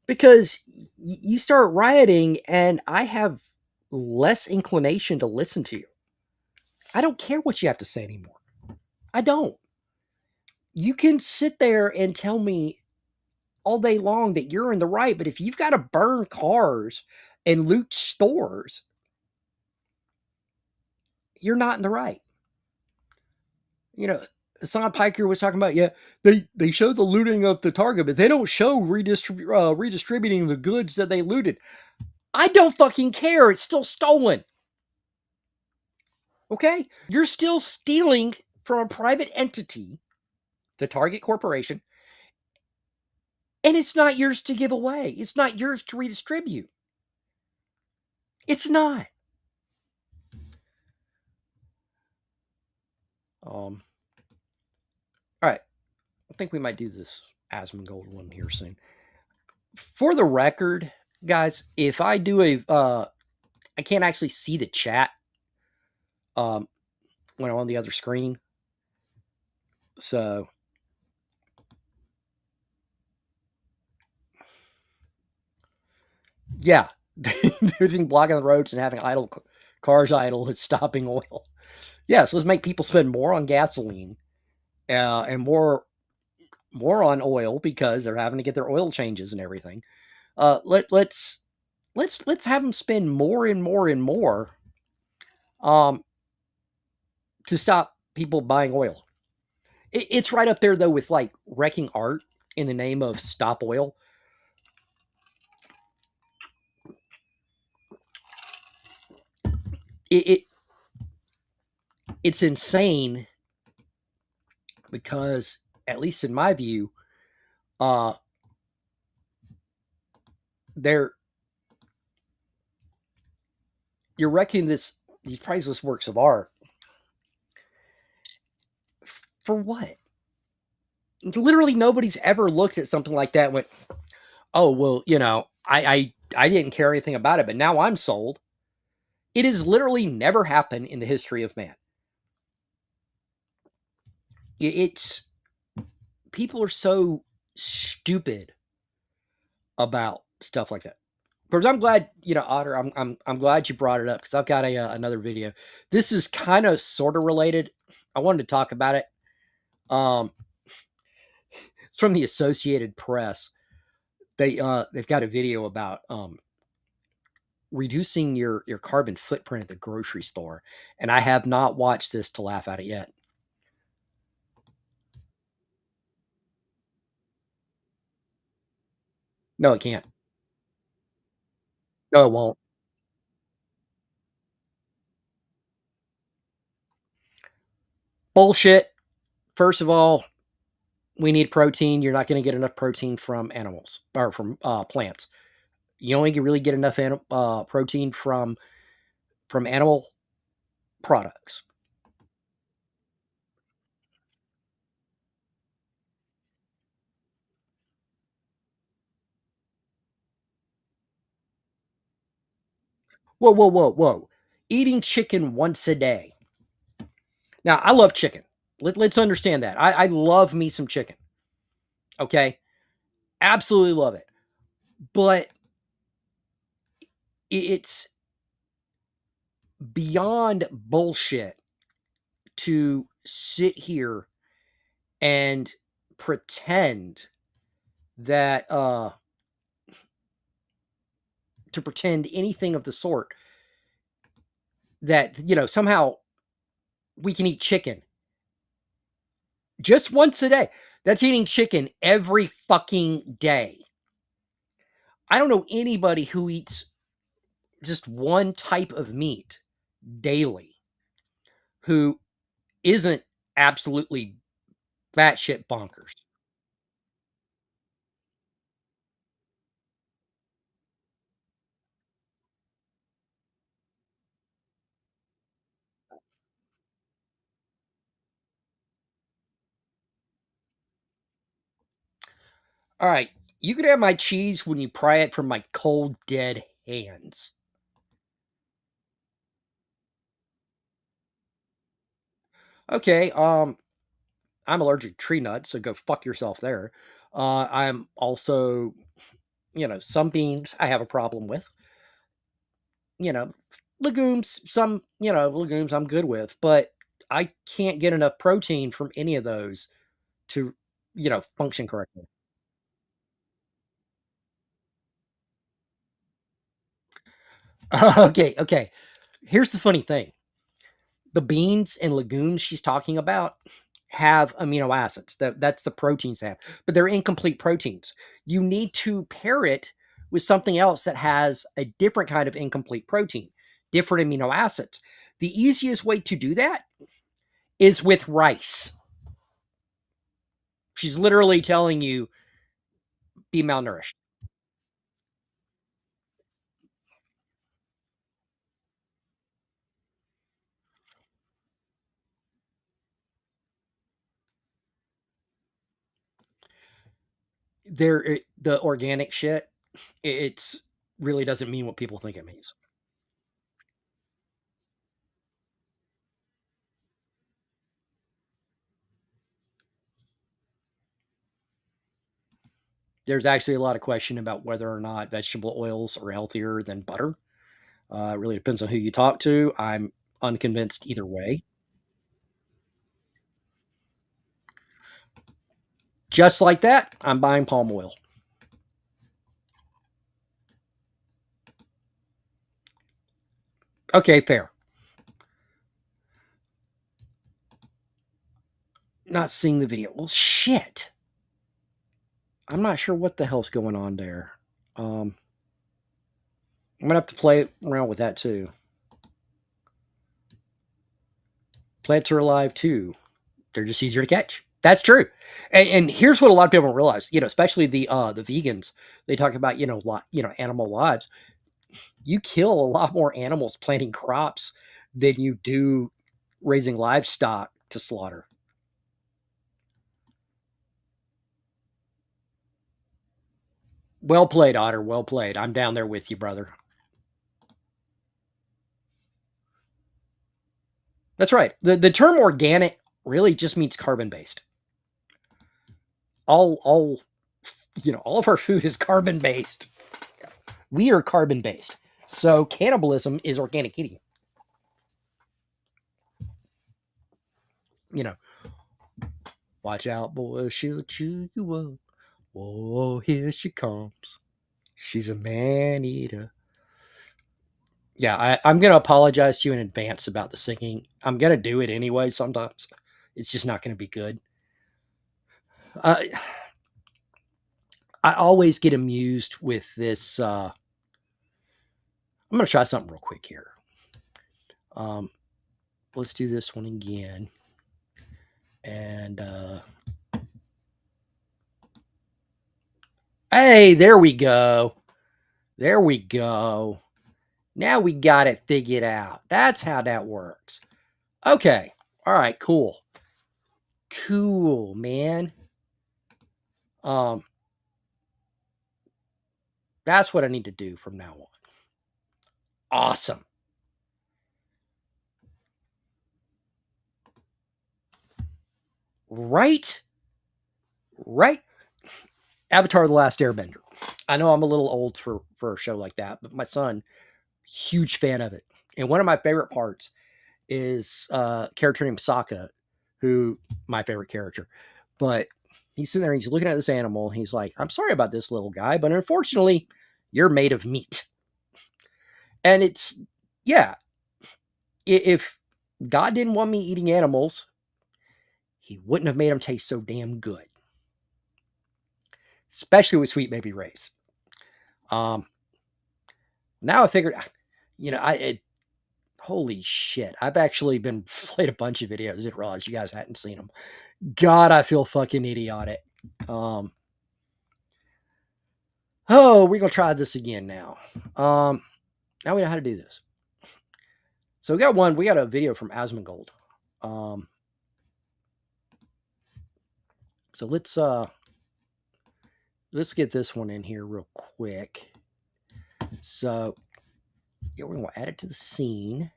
A: Because you start rioting and I have less inclination to listen to you. I don't care what you have to say anymore. I don't. You can sit there and tell me all day long that you're in the right, but if you've got to burn cars and loot stores, you're not in the right. Hassan Piker was talking about, yeah, they show the looting of the Target, but they don't show redistributing the goods that they looted. I don't fucking care. It's still stolen. Okay? You're still stealing from a private entity, the Target Corporation, and it's not yours to give away. It's not yours to redistribute. It's not. All right. I think we might do this Asmongold one here soon. For the record, guys, if I do I can't actually see the chat when I'm on the other screen. So yeah, everything blocking the roads and having idle Cars idle is stopping oil. Yes, let's make people spend more on gasoline and more on oil because they're having to get their oil changes and everything. Let's have them spend more and more and more um, to stop people buying oil. It's right up there though with like wrecking art in the name of stop oil. It, it it's insane because at least in my view, uh, they're you're wrecking these priceless works of art for what? Literally nobody's ever looked at something like that and went, "Oh, well, I didn't care anything about it, but now I'm sold." It has literally never happened in the history of man. It's people are so stupid about stuff like that. Because I'm glad, Otter. I'm glad you brought it up because I've got another video. This is kind of sort of related. I wanted to talk about it. Um, it's from the Associated Press. They've got a video about reducing your carbon footprint at the grocery store, and I have not watched this to laugh at it yet. No, it can't. No, it won't. Bullshit. First of all, we need protein. You're not going to get enough protein from animals or from plants. You only can really get enough protein from animal products. Whoa, whoa, whoa, whoa! Eating chicken once a day. Now, I love chicken. Let's understand that. I love me some chicken. Okay, absolutely love it. But it's beyond bullshit to sit here and pretend that to pretend anything of the sort that somehow we can eat chicken just once a day. That's eating chicken every fucking day. I don't know anybody who eats just one type of meat daily who isn't absolutely fat shit bonkers. All right, you can have my cheese when you pry it from my cold dead hands. Okay, I'm allergic to tree nuts, so go fuck yourself there. I'm also, some beans I have a problem with. You know, legumes, some, legumes I'm good with, but I can't get enough protein from any of those to, function correctly. Okay, okay. Here's the funny thing. The beans and legumes she's talking about have amino acids. That's the proteins they have, but they're incomplete proteins. You need to pair it with something else that has a different kind of incomplete protein, different amino acids. The easiest way to do that is with rice. She's literally telling you be malnourished. The organic shit, it's really doesn't mean what people think it means. There's actually a lot of question about whether or not vegetable oils are healthier than butter. It really depends on who you talk to. I'm unconvinced either way. Just like that, I'm buying palm oil. Okay, fair. Not seeing the video. Well, shit. I'm not sure what the hell's going on there. I'm gonna have to play around with that too. Plants are alive too. They're just easier to catch. That's true. And here's what a lot of people don't realize. Especially the vegans. They talk about animal lives. You kill a lot more animals planting crops than you do raising livestock to slaughter. Well played, Otter. Well played. I'm down there with you, brother. That's right. The term organic really just means carbon based. All of our food is carbon based. We are carbon based. So cannibalism is organic eating. You know, watch out, boy, she'll chew you up. Whoa, here she comes. She's a man eater. Yeah, I'm going to apologize to you in advance about the singing. I'm going to do it anyway sometimes. It's just not going to be good. Uh, I always get amused with this. I'm going to try something real quick here. Let's do this one again. And hey, there we go. There we go. Now we got it figured out. That's how that works. Okay. All right, cool. Cool, man. That's what I need to do from now on. Awesome. Right? Right? Avatar The Last Airbender. I know I'm a little old for a show like that, but my son, huge fan of it. And one of my favorite parts is a character named Sokka, who my favorite character. But he's sitting there, he's looking at this animal. He's like, I'm sorry about this little guy, but unfortunately, you're made of meat. And it's, yeah, if God didn't want me eating animals, he wouldn't have made them taste so damn good. Especially with Sweet Baby Ray's. Now I figured, holy shit. I've actually been played a bunch of videos. I didn't realize you guys hadn't seen them. God, I feel fucking idiotic. Oh, we're gonna try this again now. Now we know how to do this. So we got a video from Asmongold. So let's get this one in here real quick. So yeah, we're gonna add it to the scene.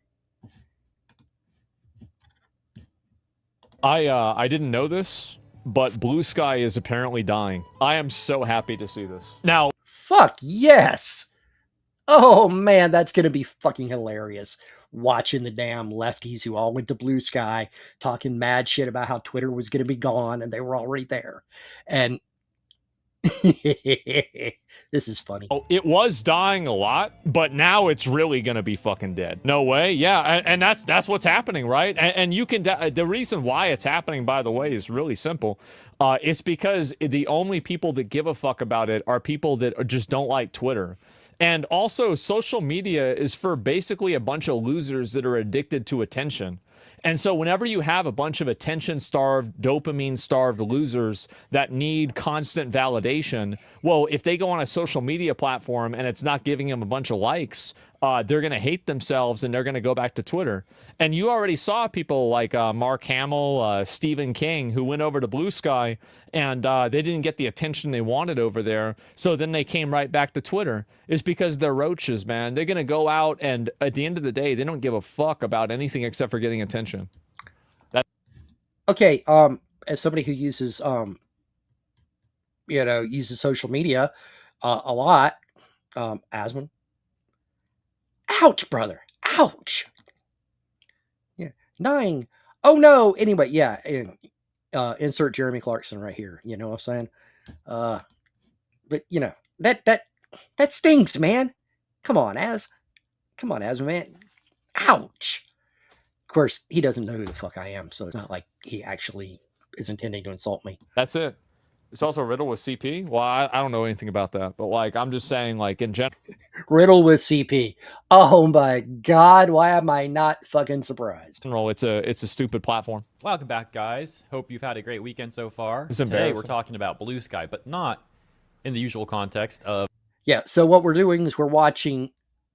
B: I didn't know this, but Blue Sky is apparently dying. I am so happy to see this. Now,
A: fuck yes. Oh man, that's gonna be fucking hilarious. Watching the damn lefties who all went to Blue Sky talking mad shit about how Twitter was gonna be gone and they were already there. And this is funny.
B: oh, it was dying a lot, but now it's really gonna be fucking dead. No way. Yeah, and that's what's happening, right? And you can the reason why it's happening, by the way, is really simple. It's because the only people that give a fuck about it are people that just don't like Twitter. And also, social media is for basically a bunch of losers that are addicted to attention. And so whenever you have a bunch of attention-starved, dopamine-starved losers that need constant validation, well, if they go on a social media platform and it's not giving them a bunch of likes, they're going to hate themselves and they're going to go back to Twitter. And you already saw people like Mark Hamill, Stephen King, who went over to Blue Sky and they didn't get the attention they wanted over there. So then they came right back to Twitter. It's because they're roaches, man. They're going to go out and at the end of the day, they don't give a fuck about anything except for getting attention.
A: Okay, as somebody who uses uses social media a lot, Asmon, Ouch, brother. Ouch. Yeah. 9. Oh no. Anyway, yeah. Insert Jeremy Clarkson right here. You know what I'm saying? But you know, that stings, man. Come on, man. Ouch. Of course, he doesn't know who the fuck I am, so it's not like he actually is intending to insult me.
B: That's it. It's also riddled with CP. Well, I don't know anything about that, but like I'm just saying, like in general.
A: Riddle with CP. Oh my god, why am I not fucking surprised?
B: It's a stupid platform.
C: Welcome back, guys. Hope you've had a great weekend so far.
B: It's
C: Today we're
B: embarrassing.
C: talking about Blue Sky, but not in the usual context of
A: Yeah, so what we're doing is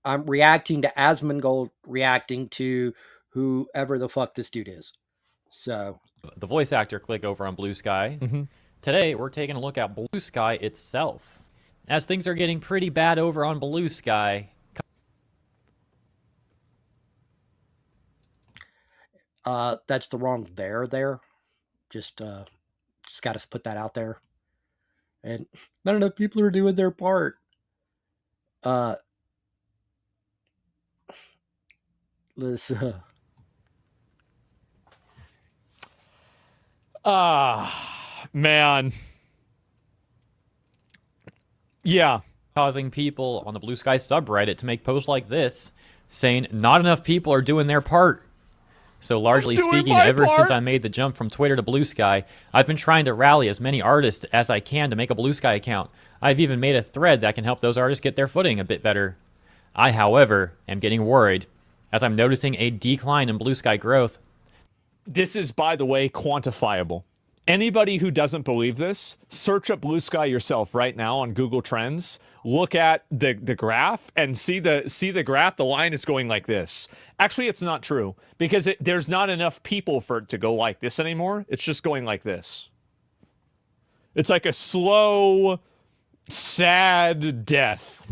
A: I'm reacting to Asmongold reacting to whoever the fuck this dude is. So
C: the voice actor click over on Blue Sky. Today we're taking a look at Blue Sky itself. As things are getting pretty bad over on Blue Sky.
A: that's the wrong there. Just got to put that out there. And not enough people are doing their part. Let's
B: Man. Yeah.
C: Causing people on the Blue Sky subreddit to make posts like this, saying not enough people are doing their part. So largely speaking, ever since I made the jump from Twitter to Blue Sky, I've been trying to rally as many artists as I can to make a Blue Sky account. I've even made a thread that can help those artists get their footing a bit better. I, however, am getting worried as I'm noticing a decline in Blue Sky growth.
B: This is, by the way, quantifiable. Anybody who doesn't believe this, search up Blue Sky yourself right now on Google Trends. Look at the graph and see the graph. The line is going like this. Actually, it's not true because there's not enough people for it to go like this anymore. It's just going like this. It's like a slow, sad death.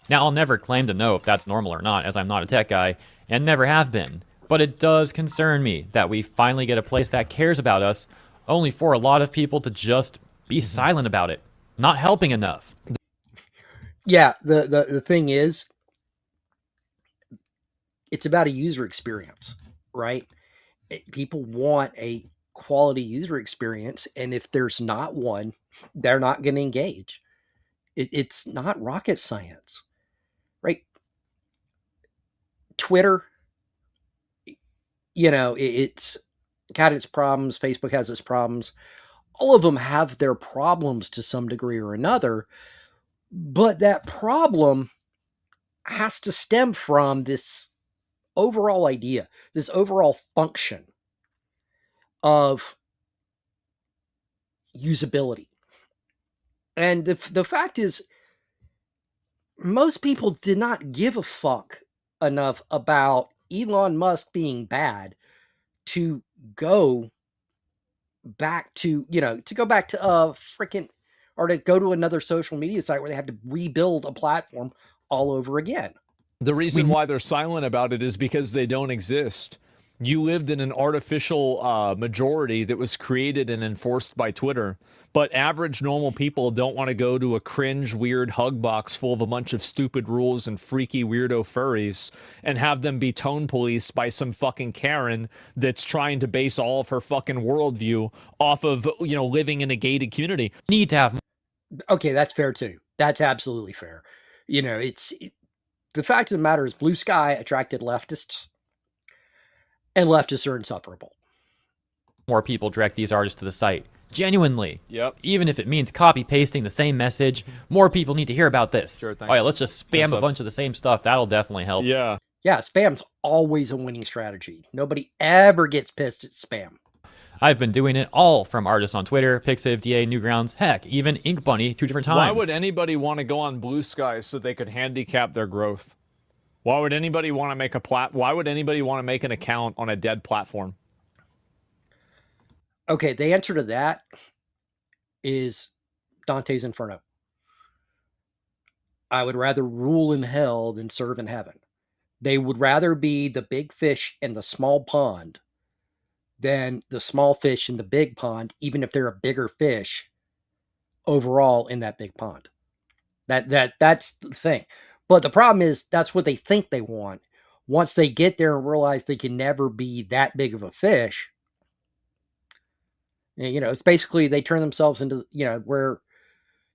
C: Now, I'll never claim to know if that's normal or not, as I'm not a tech guy and never have been. But it does concern me that we finally get a place that cares about us, only for a lot of people to just be silent about it, not helping enough.
A: Yeah, the thing is, it's about a user experience, right? People want a quality user experience, and if there's not one, they're not going to engage. It's not rocket science, right? Twitter, you know, it's got its problems. Facebook has its problems. All of them have their problems to some degree or another, but that problem has to stem from this overall idea, this overall function of usability. And the fact is, most people did not give a fuck enough about Elon Musk being bad to go back to, to go back to or to go to another social media site where they have to rebuild a platform all over again.
B: The reason why they're silent about it is because they don't exist. You lived in an artificial majority that was created and enforced by Twitter. But average normal people don't want to go to a cringe, weird hug box full of a bunch of stupid rules and freaky weirdo furries and have them be tone policed by some fucking Karen that's trying to base all of her fucking worldview off of, living in a gated community.
C: Need to have.
A: Okay, that's fair too. That's absolutely fair. The fact of the matter is Blue Sky attracted leftists, and leftists are insufferable.
C: More people direct these artists to the site. Genuinely.
B: Yep.
C: Even if it means copy pasting the same message, more people need to hear about this.
B: Sure, thanks.
C: Oh yeah, let's just spam a bunch of the same stuff. That'll definitely help.
B: Yeah.
A: Yeah, spam's always a winning strategy. Nobody ever gets pissed at spam.
C: I've been doing it all from artists on Twitter, Pixiv, DA, Newgrounds, heck, even Ink Bunny 2 different times.
B: Why would anybody want to go on Blue Sky so they could handicap their growth? Why would anybody want to make Why would anybody want to make an account on a dead platform?
A: Okay, the answer to that is Dante's Inferno. I would rather rule in hell than serve in heaven. They would rather be the big fish in the small pond than the small fish in the big pond, even if they're a bigger fish overall in that big pond. That's the thing. But the problem is that's what they think they want. Once they get there and realize they can never be that big of a fish, it's basically they turn themselves into,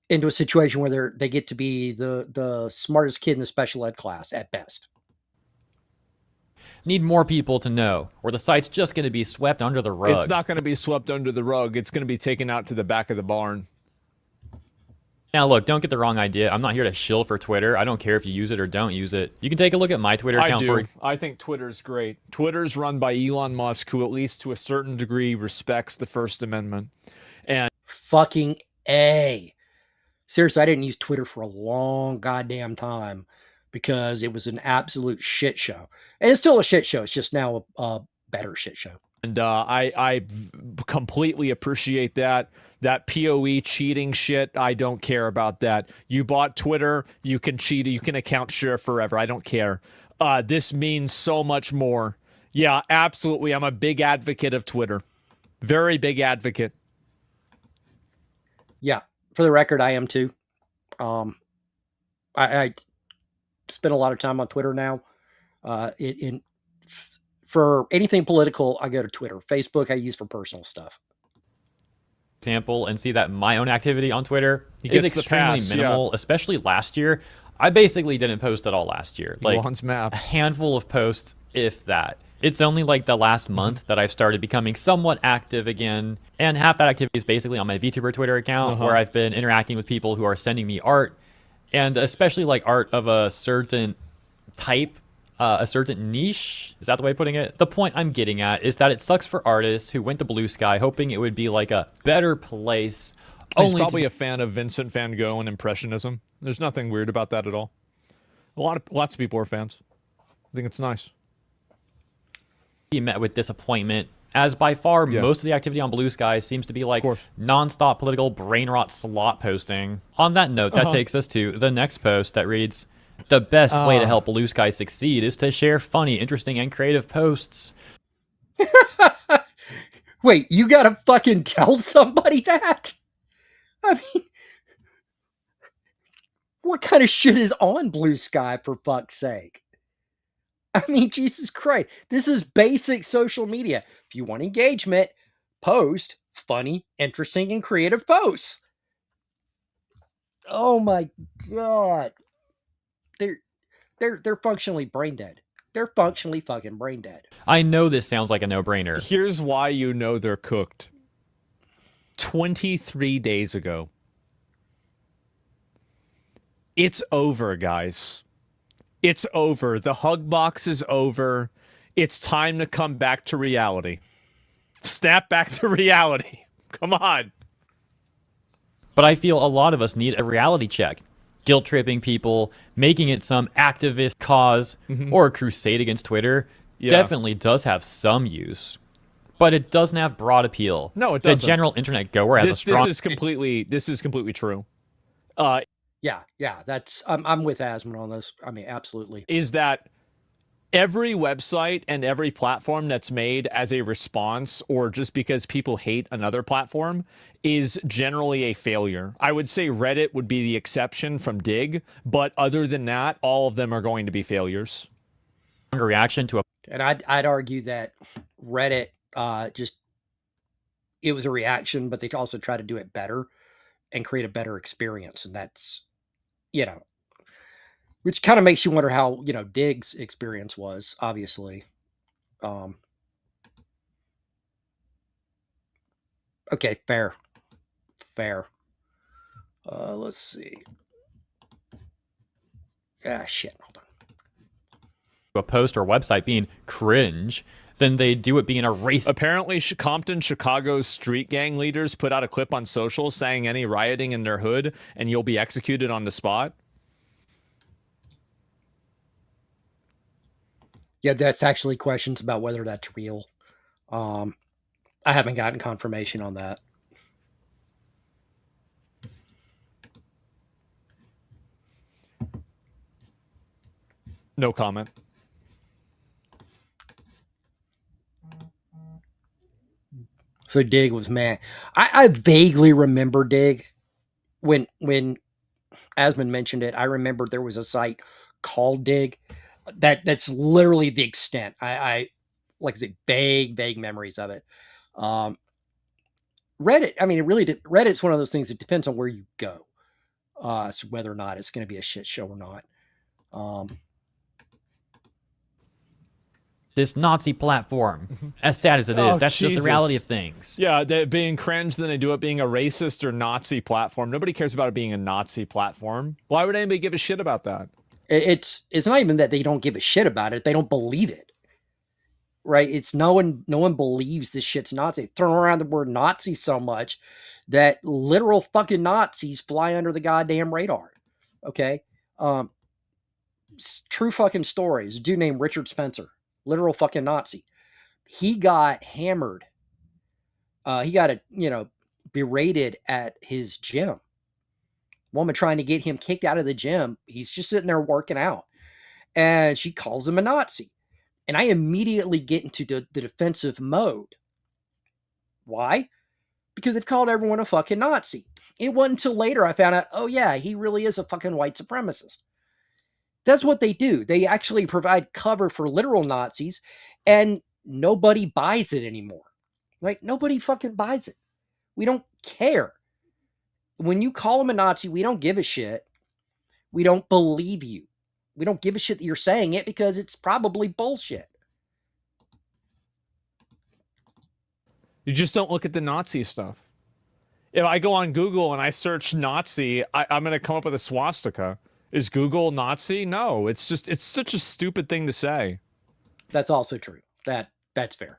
A: into a situation where they get to be the smartest kid in the special ed class at best.
C: Need more people to know, or the site's just going to be swept under the rug.
B: It's not going to be swept under the rug. It's going to be taken out to the back of the barn.
C: Now, look, don't get the wrong idea. I'm not here to shill for Twitter. I don't care if you use it or don't use it. You can take a look at my Twitter account.
B: I do. I think Twitter's great. Twitter's run by Elon Musk, who at least to a certain degree respects the First Amendment. And
A: fucking A. Seriously, I didn't use Twitter for a long goddamn time because it was an absolute shit show. And it's still a shit show. It's just now a better shit show.
B: And I completely appreciate that. That PoE cheating shit, I don't care about that. You bought Twitter, you can cheat, you can account share forever. I don't care. This means so much more. Yeah, absolutely. I'm a big advocate of Twitter. Very big advocate.
A: Yeah, for the record, I am too. I spend a lot of time on Twitter now. For anything political, I go to Twitter. Facebook, I use for personal stuff.
C: Example, and see that my own activity on Twitter is extremely minimal, especially last year. I basically didn't post at all last year. Like a handful of posts, if that. It's only like the last month that I've started becoming somewhat active again. And half that activity is basically on my VTuber Twitter account, where I've been interacting with people who are sending me art, and especially like art of a certain type, a certain niche. Is that the way of putting it? The point I'm getting at is that it sucks for artists who went to Blue Sky hoping it would be like a better place.
B: He's probably a fan of Vincent van Gogh and Impressionism. There's nothing weird about that at all. Lots of people are fans. I think it's nice.
C: He met with disappointment, as by far most of the activity on Blue Sky seems to be like nonstop political brain rot slot posting. On that note, that takes us to the next post that reads, "The best way to help Blue Sky succeed is to share funny, interesting, and creative posts."
A: Wait, you gotta fucking tell somebody that? I mean, what kind of shit is on Blue Sky, for fuck's sake? I mean, Jesus Christ. This is basic social media. If you want engagement, post funny, interesting, and creative posts. Oh my God. They're functionally brain dead. They're functionally fucking brain dead.
C: I know this sounds like a no-brainer.
B: Here's why you know they're cooked. 23 days ago. It's over, guys. It's over. The hug box is over. It's time to come back to reality. Snap back to reality. Come on.
C: But I feel a lot of us need a reality check. Guilt-tripping people, making it some activist cause, or a crusade against Twitter definitely does have some use. But it doesn't have broad appeal.
B: No, it doesn't.
C: The general internet goer has a strong...
B: This is completely true.
A: Yeah, that's I'm with Asmund on this. I mean, absolutely.
B: Is that every website and every platform that's made as a response or just because people hate another platform is generally a failure. I would say Reddit would be the exception from Dig, but other than that, all of them are going to be failures.
C: Reaction to a...
A: And I'd argue that Reddit it was a reaction, but they also try to do it better and create a better experience. And that's, which kind of makes you wonder how, Dig's experience was, obviously. Okay, fair. Let's see. Shit, hold on.
C: A post or website being cringe than they do it being a race.
B: Apparently, Compton, Chicago's street gang leaders put out a clip on social saying any rioting in their hood and you'll be executed on the spot.
A: Yeah, that's actually questions about whether that's real. I haven't gotten confirmation on that.
B: No comment.
A: So Dig was mad. I vaguely remember Dig when Asmund mentioned it. I remember there was a site called Dig that's literally the extent. I like I said, vague memories of it. Reddit, I mean, it really did. Reddit's one of those things. It depends on where you go, so whether or not it's going to be a shit show or not.
C: This Nazi platform, as sad as it is, that's just the reality of things.
B: Yeah, they're being cringe than they do it being a racist or Nazi platform. Nobody cares about it being a Nazi platform. Why would anybody give a shit about that?
A: It's not even that they don't give a shit about it. They don't believe it. Right? It's no one believes this shit's Nazi. Throwing around the word Nazi so much that literal fucking Nazis fly under the goddamn radar. Okay? True fucking stories. A dude named Richard Spencer, literal fucking Nazi. He got hammered. He got berated at his gym. Woman trying to get him kicked out of the gym. He's just sitting there working out. And she calls him a Nazi. And I immediately get into the defensive mode. Why? Because they've called everyone a fucking Nazi. It wasn't until later I found out, oh yeah, he really is a fucking white supremacist. That's what they do. They actually provide cover for literal Nazis, and nobody buys it anymore. Right? Nobody fucking buys it. We don't care. When you call him a Nazi, we don't give a shit. We don't believe you. We don't give a shit that you're saying it because it's probably bullshit.
B: You just don't look at the Nazi stuff. If I go on Google and I search Nazi, I'm going to come up with a swastika. Is Google Nazi? No, it's such a stupid thing to say.
A: That's also true. That's fair.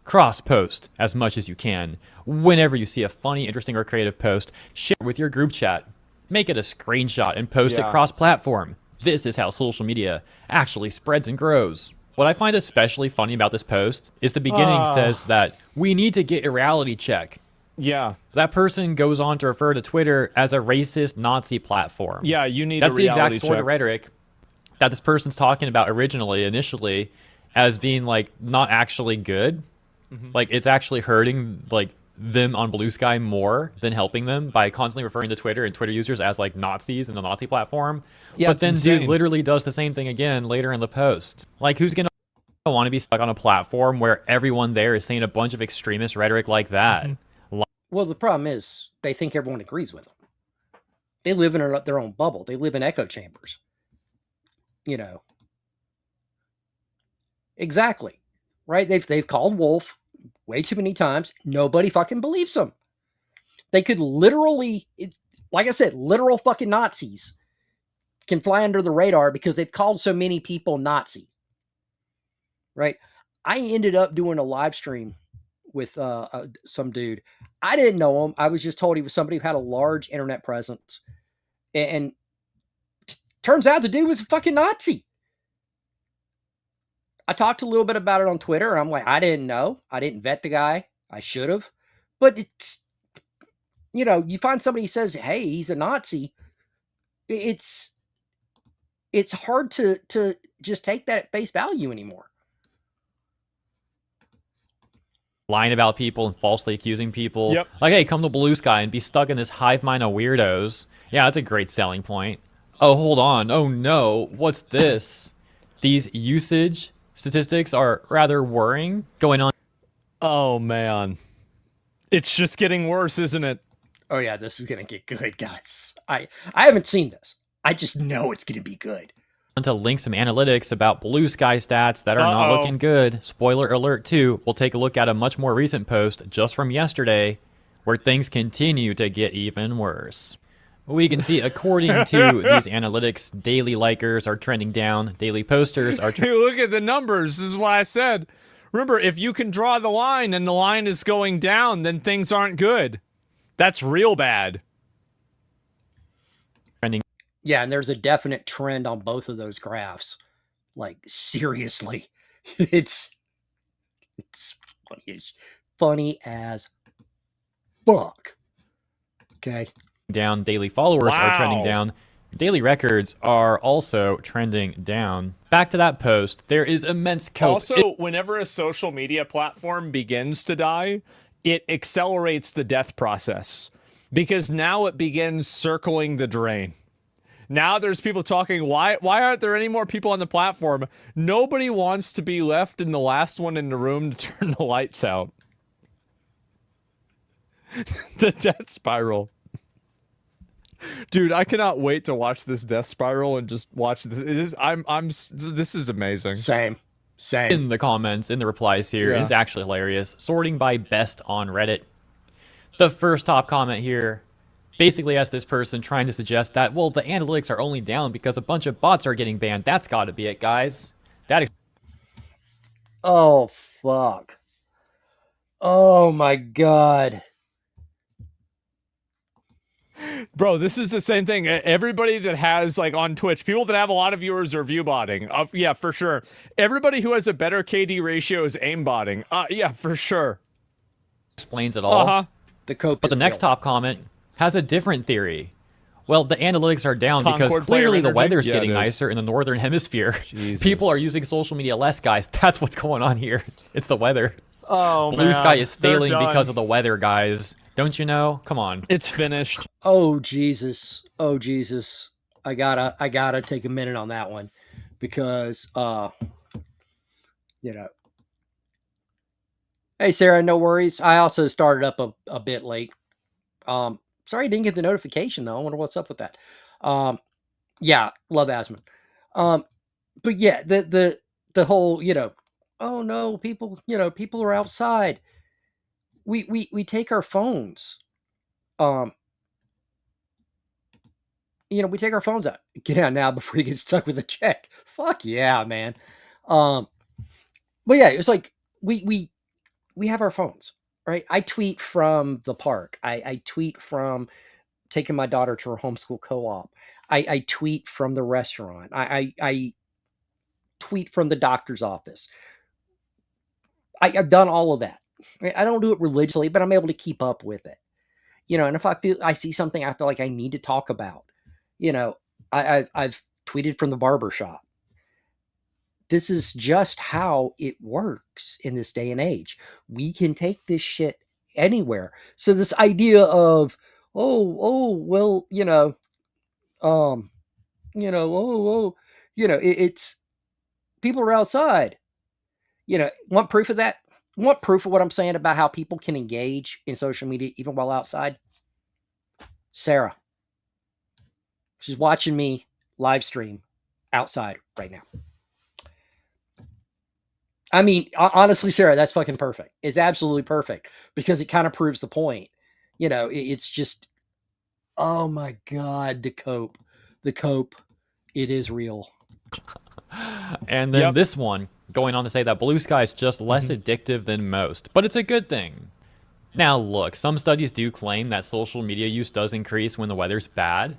C: Cross-post as much as you can. Whenever you see a funny, interesting, or creative post, share it with your group chat. Make it a screenshot and post it cross-platform. This is how social media actually spreads and grows. What I find especially funny about this post is the beginning says that we need to get a reality check.
B: Yeah.
C: That person goes on to refer to Twitter as a racist Nazi platform.
B: Yeah, you need
C: That's
B: a reality check.
C: That's the exact sort of rhetoric that this person's talking about initially, as being like not actually good. Mm-hmm. Like it's actually hurting like them on Blue Sky more than helping them by constantly referring to Twitter and Twitter users as like Nazis and a Nazi platform. Yeah, but then insane. Dude literally does the same thing again later in the post. Like who's gonna want to be stuck on a platform where everyone there is saying a bunch of extremist rhetoric like that? Mm-hmm.
A: Well, the problem is they think everyone agrees with them. They live in their own bubble. They live in echo chambers. You know. Exactly. Right? They've called wolf way too many times. Nobody fucking believes them. They could literally, like I said, literal fucking Nazis can fly under the radar because they've called so many people Nazi. Right? I ended up doing a live stream with some dude. I didn't know him. I was just told he was somebody who had a large internet presence. And turns out the dude was a fucking Nazi. I talked a little bit about it on Twitter, and I'm like, I didn't know. I didn't vet the guy. I should have. But it's, you find somebody who says, hey, he's a Nazi. It's hard to just take that at face value anymore.
C: Lying about people and falsely accusing people.
B: Yep.
C: Like, hey, come to Blue Sky and be stuck in this hive mind of weirdos. Yeah, that's a great selling point. Oh, hold on. Oh, no. What's this? These usage statistics are rather worrying going on.
B: Oh, man. It's just getting worse, isn't it?
A: Oh, yeah, this is going to get good, guys. I haven't seen this. I just know it's going to be good.
C: To link some analytics about Blue Sky stats that are not looking good. Spoiler alert, too. We'll take a look at a much more recent post just from yesterday where things continue to get even worse. We can see, according to these analytics, daily likers are trending down, daily posters are trending.
B: Look at the numbers. This is what I said. Remember, if you can draw the line and the line is going down, then things aren't good. That's real bad.
A: Yeah, and there's a definite trend on both of those graphs. Like, seriously. It's funny as fuck. Okay.
C: Down, daily followers are trending down. Daily records are also trending down. Back to that post, there is immense
B: Also, whenever a social media platform begins to die, it accelerates the death process. Because now it begins circling the drain. Now there's people talking, why aren't there any more people on the platform? Nobody wants to be left in the last one in the room to turn the lights out. The death spiral. Dude, I cannot wait to watch this death spiral and just watch this. It is this is amazing.
A: Same.
C: In the comments, in the replies here, it's actually hilarious. Sorting by best on Reddit. The first top comment here basically has this person trying to suggest that, well, the analytics are only down because a bunch of bots are getting banned. That's got to be it, guys.
A: Oh, fuck. Oh, my God.
B: Bro, this is the same thing. Everybody that has, like, on Twitch, people that have a lot of viewers are view botting. Yeah, for sure. Everybody who has a better KD ratio is aim botting. Yeah, for sure.
C: Explains it all.
A: But
C: the next top comment has a different theory. Well, the analytics are down because clearly the weather's getting nicer in the northern hemisphere. People are using social media less, guys. That's what's going on here. It's the weather.
B: Oh, man.
C: Blue Sky is failing because of the weather, guys. Don't you know? Come on.
B: It's finished.
A: Oh, Jesus. Oh, Jesus. I gotta take a minute on that one because, you know. Hey, Sarah, no worries. I also started up a bit late. Sorry I didn't get the notification, though. I wonder what's up with that. Yeah, love Asmon. But yeah, the whole, you know, oh no, people are outside. We take our phones. We take our phones out. Get out now before you get stuck with a check. Fuck yeah, man. But yeah, it's like we have our phones, right? I tweet from the park. I tweet from taking my daughter to her homeschool co-op. I tweet from the restaurant. I tweet from the doctor's office. I've done all of that. I don't do it religiously, but I'm able to keep up with it. And if I see something I feel like I need to talk about, I've tweeted from the barber shop. This is just how it works in this day and age. We can take this shit anywhere. So this idea of, it's people are outside. Want proof of that? Want proof of what I'm saying about how people can engage in social media even while outside? Sarah. She's watching me live stream outside right now. I mean, honestly, Sarah, that's fucking perfect. It's absolutely perfect because it kind of proves the point. It's just, oh my God, the cope, it is real.
C: And then this one going on to say that Blue Sky is just less addictive than most, but it's a good thing. Now, look, some studies do claim that social media use does increase when the weather's bad.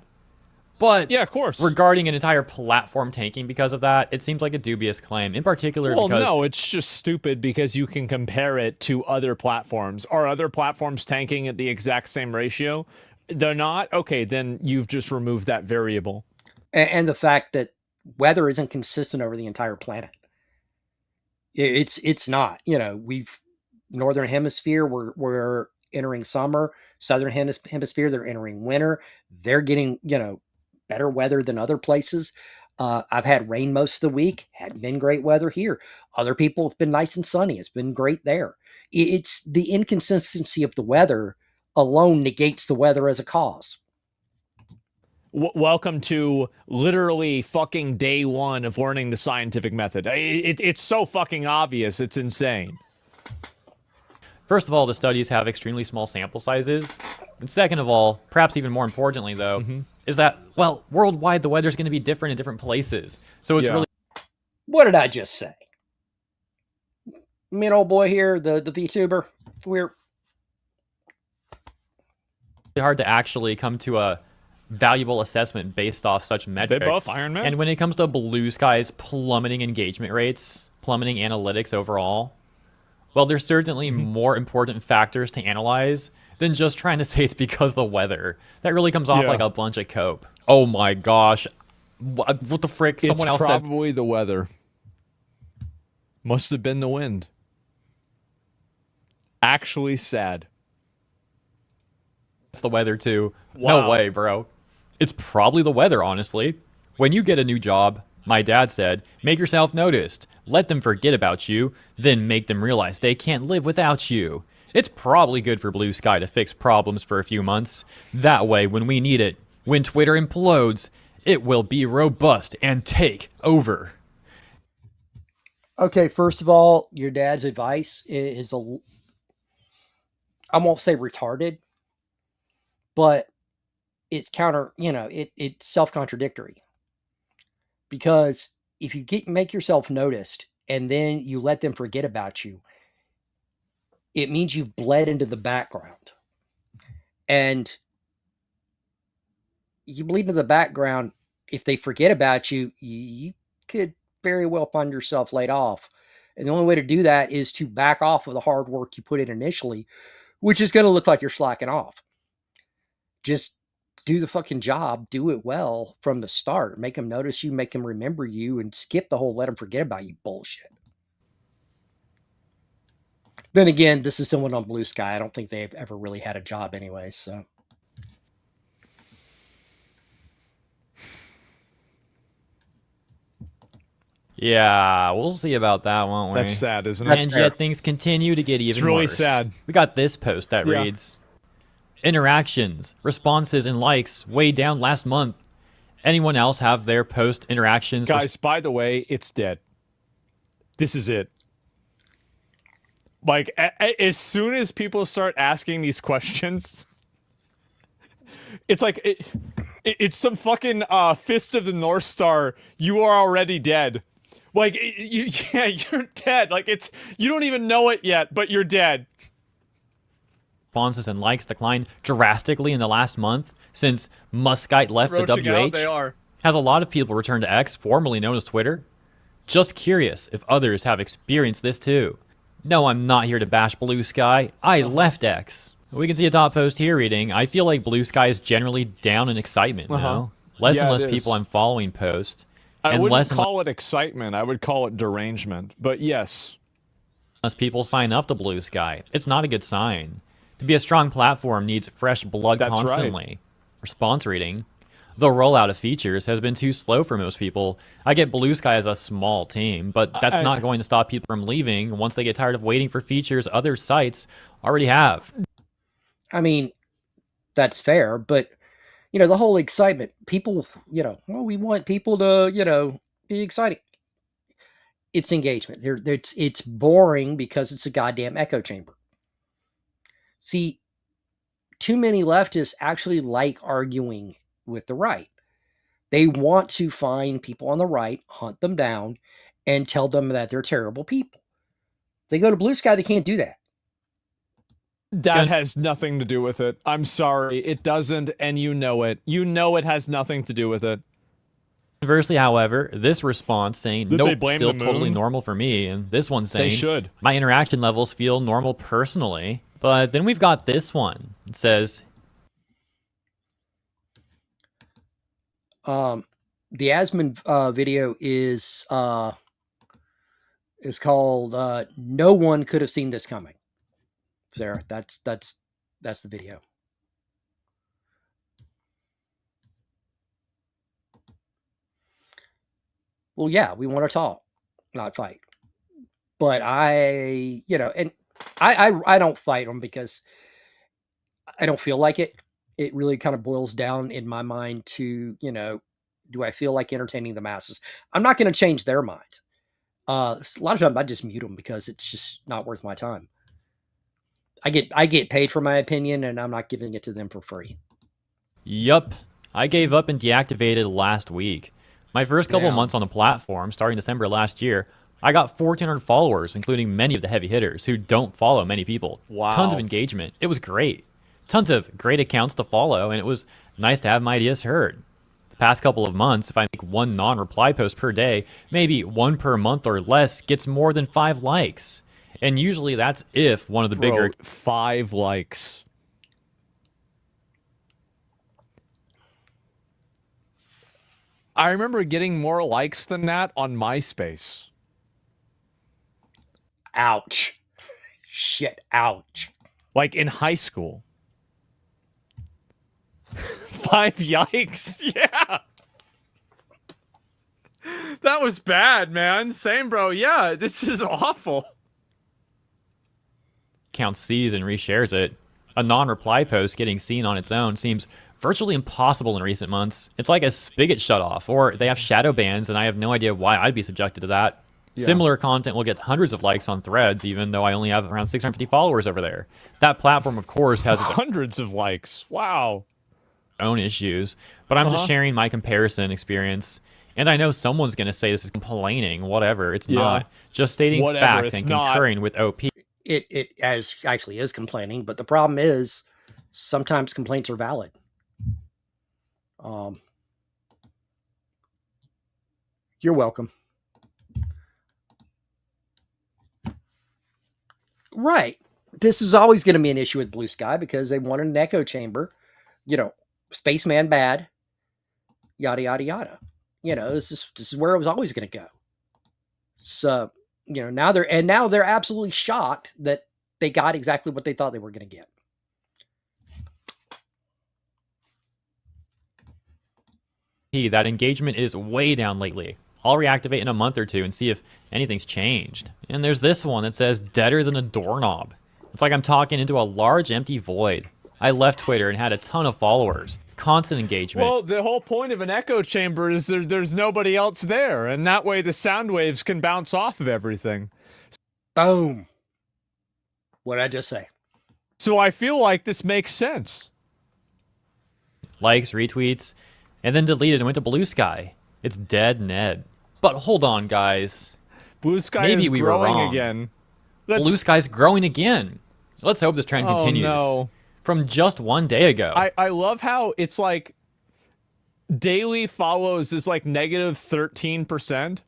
C: But
B: yeah, of course.
C: Regarding an entire platform tanking because of that, it seems like a dubious claim. In particular,
B: because no, it's just stupid because you can compare it to other platforms. Are other platforms tanking at the exact same ratio? They're not. Okay, then you've just removed that variable.
A: And the fact that weather isn't consistent over the entire planet. It's not. We've northern hemisphere. We're entering summer. Southern hemisphere, they're entering winter. They're getting better weather than other places. I've had rain most of the week. Hadn't been great weather here. Other people have been nice and sunny. It's been great there. It's the inconsistency of the weather alone negates the weather as a cause.
B: Welcome to literally fucking day one of learning the scientific method. It's so fucking obvious. It's insane.
C: First of all, the studies have extremely small sample sizes. And second of all, perhaps even more importantly, though, is that, well, worldwide, the weather's going to be different in different places. So it's really...
A: What did I just say? Me and old boy here, the VTuber, we're...
C: hard to actually come to a valuable assessment based off such metrics.
B: They both Iron Man.
C: And when it comes to Blue Sky's plummeting engagement rates, plummeting analytics overall, well, there's certainly more important factors to analyze than just trying to say it's because of the weather. That really comes off like a bunch of cope. Oh my gosh. What the frick? Someone else said...
B: It's probably the weather. Must have been the wind. Actually sad.
C: It's the weather too. Wow. No way, bro. It's probably the weather, honestly. When you get a new job, my dad said, make yourself noticed. Let them forget about you, then make them realize they can't live without you. It's probably good for Blue Sky to fix problems for a few months. That way, when we need it, when Twitter implodes, it will be robust and take over.
A: Okay, first of all, your dad's advice is I won't say retarded, but it's it's self-contradictory. Because if you make yourself noticed and then you let them forget about you, it means you've bled into the background. And you bleed into the background, if they forget about you, you could very well find yourself laid off. And the only way to do that is to back off of the hard work you put in initially, which is going to look like you're slacking off. Just do the fucking job, do it well from the start, make them notice you, make them remember you, and skip the whole let them forget about you bullshit. Then again, this is someone on Blue Sky. I don't think they've ever really had a job anyway, so.
C: Yeah, we'll see about that, won't we?
B: That's sad, isn't
C: And
B: it?
C: yet things continue to get even
B: It's really
C: worse.
B: sad.
C: We got this post that reads, interactions, responses, and likes way down last month. Anyone else have their post interactions?
B: Guys, by the way, it's dead. This is it. Like, as soon as people start asking these questions, it's like, it's some fucking Fist of the North Star. You are already dead. Like, you're dead. Like, you don't even know it yet, but you're dead.
C: Responses and likes declined drastically in the last month since Muskite left the WH.
B: They are.
C: Has a lot of people returned to X, formerly known as Twitter? Just curious if others have experienced this too. No, I'm not here to bash Blue Sky. I left X. We can see a top post here reading, I feel like Blue Sky is generally down in excitement now. Less and less people I'm following post.
B: I wouldn't call it excitement. I would call it derangement. But yes.
C: Less people sign up to Blue Sky. It's not a good sign. To be a strong platform needs fresh blood constantly. Right. Response reading. The rollout of features has been too slow for most people. I get Blue Sky as a small team, but that's not going to stop people from leaving once they get tired of waiting for features other sites already have.
A: I mean, that's fair, but, the whole excitement, people, we want people to, be excited. It's engagement. It's boring because it's a goddamn echo chamber. See, too many leftists actually like arguing with the right. They want to find people on the right, hunt them down, and tell them that they're terrible people. If they go to Blue Sky, they can't do that.
B: That has nothing to do with it. I'm sorry. It doesn't, and you know it. You know it has nothing to do with it.
C: Conversely, however, this response saying, nope, still totally normal for me, and this one saying, my interaction levels feel normal personally. But then we've got this one. It says,
A: the Asmon video is called "No One Could Have Seen This Coming." Sarah, that's the video. Well, yeah, we want to talk, not fight. But I don't fight them because I don't feel like it. It really kind of boils down in my mind to, do I feel like entertaining the masses? I'm not going to change their mind. A lot of times I just mute them because it's just not worth my time. I get paid for my opinion, and I'm not giving it to them for free.
C: Yup. I gave up and deactivated last week. My first couple months on the platform, starting December last year, I got 1,400 followers, including many of the heavy hitters who don't follow many people. Wow. Tons of engagement. It was great. Tons of great accounts to follow, and it was nice to have my ideas heard. The past couple of months, if I make one non-reply post per day, maybe one per month or less gets more than 5 likes. And usually that's if one of the bigger...
B: 5 likes. I remember getting more likes than that on MySpace.
A: Ouch. Shit, ouch.
B: Like in high school. 5 yikes. Yeah. That was bad, man. Same, bro. Yeah, this is awful.
C: Account sees and reshares it. A non-reply post getting seen on its own seems virtually impossible in recent months. It's like a spigot shut off, or they have shadow bans, and I have no idea why I'd be subjected to that. Yeah. Similar content will get hundreds of likes on Threads, even though I only have around 650 followers over there. That platform, of course, has its
B: hundreds of likes. Wow.
C: Own issues, but I'm just sharing my comparison experience. And I know someone's going to say this is complaining, whatever. It's not. Just stating facts and concurring with OP.
A: It as actually is complaining, but the problem is sometimes complaints are valid. You're welcome. Right. This is always going to be an issue with Blue Sky because they wanted an echo chamber. You know, spaceman bad. Yada yada yada. You know, this is where it was always going to go. So, you know, now they're absolutely shocked that they got exactly what they thought they were going to get.
C: That engagement is way down lately. I'll reactivate in a month or two and see if anything's changed. And there's this one that says deader than a doorknob. It's like I'm talking into a large empty void. I left Twitter and had a ton of followers. Constant engagement.
B: Well, the whole point of an echo chamber is there's nobody else there, and that way the sound waves can bounce off of everything.
A: Boom. What did I just say?
B: So I feel like this makes sense.
C: Likes, retweets, and then deleted and went to Blue Sky. It's dead Ned. But hold on, guys.
B: Blue Sky is growing again.
C: Blue Sky's growing again. Let's hope this trend continues.
B: No.
C: From just one day ago.
B: I love how it's like daily follows is like negative 13%,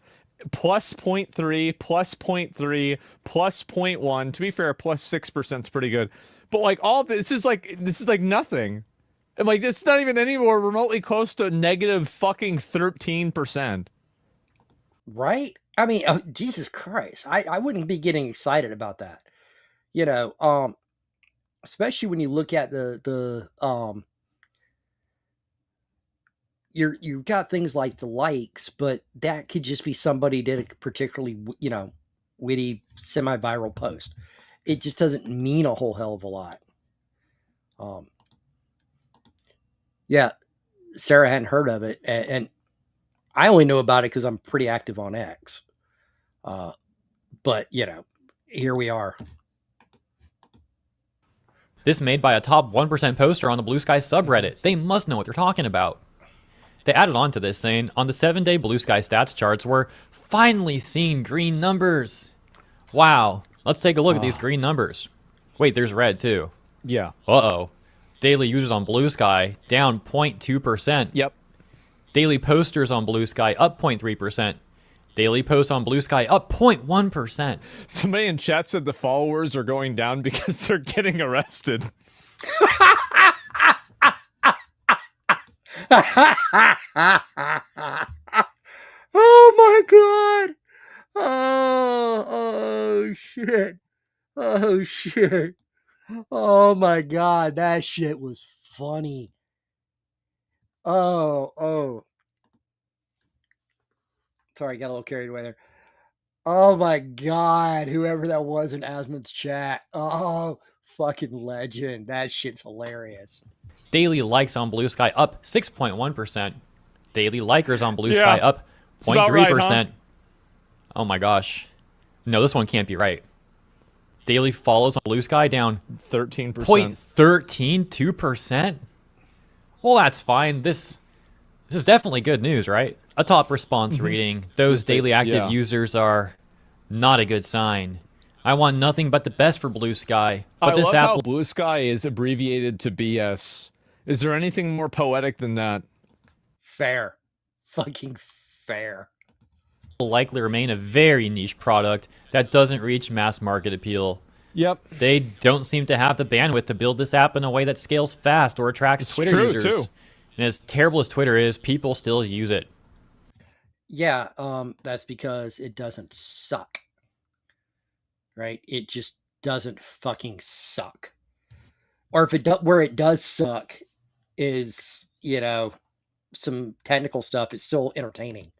B: plus 0.3, plus 0.3, plus 0.1. To be fair, plus 6% is pretty good. But like all this is like nothing. And like it's not even anywhere remotely close to negative fucking 13%.
A: Right? I mean, oh, Jesus Christ. I wouldn't be getting excited about that. You know, especially when you look at you've got things like the likes, but that could just be somebody did a particularly, you know, witty semi-viral post. It just doesn't mean a whole hell of a lot. Yeah, Sarah hadn't heard of it, and I only know about it because I'm pretty active on X. But you know, here we are.
C: This made by a top 1% poster on the Blue Sky subreddit. They must know what they're talking about. They added on to this saying, on the 7-day Blue Sky stats charts, we're finally seeing green numbers. Wow. Let's take a look at these green numbers. Wait, there's red too.
B: Yeah.
C: Uh-oh. Daily users on Blue Sky down 0.2%.
B: Yep.
C: Daily posters on Blue Sky up 0.3%. Daily posts on Blue Sky up 0.1%.
B: Somebody in chat said the followers are going down because they're getting arrested.
A: Oh my God. Oh shit. Oh shit. Oh my God. That shit was funny. Oh. Sorry, got a little carried away there. Oh my God. Whoever that was in Asmon's chat. Oh, fucking legend. That shit's hilarious.
C: Daily likes on Blue Sky up 6.1%. Daily likers on Blue Sky up 0.3%. Right, huh? Oh my gosh. No, this one can't be right. Daily follows on Blue Sky down
B: 13%.
C: 0.132%? Well, that's fine. This is definitely good news, right? A top response reading. Those daily active users are not a good sign. I want nothing but the best for Blue Sky. But
B: I love how Blue Sky is abbreviated to BS. Is there anything more poetic than that?
A: Fair. Fucking fair.
C: Will likely remain a very niche product that doesn't reach mass market appeal.
B: Yep.
C: They don't seem to have the bandwidth to build this app in a way that scales fast or attracts Twitter users. Too. And as terrible as Twitter is, people still use it.
A: Yeah, that's because it doesn't suck. Right? It just doesn't fucking suck. Or if it where it does suck is you know, some technical stuff, it's still entertaining.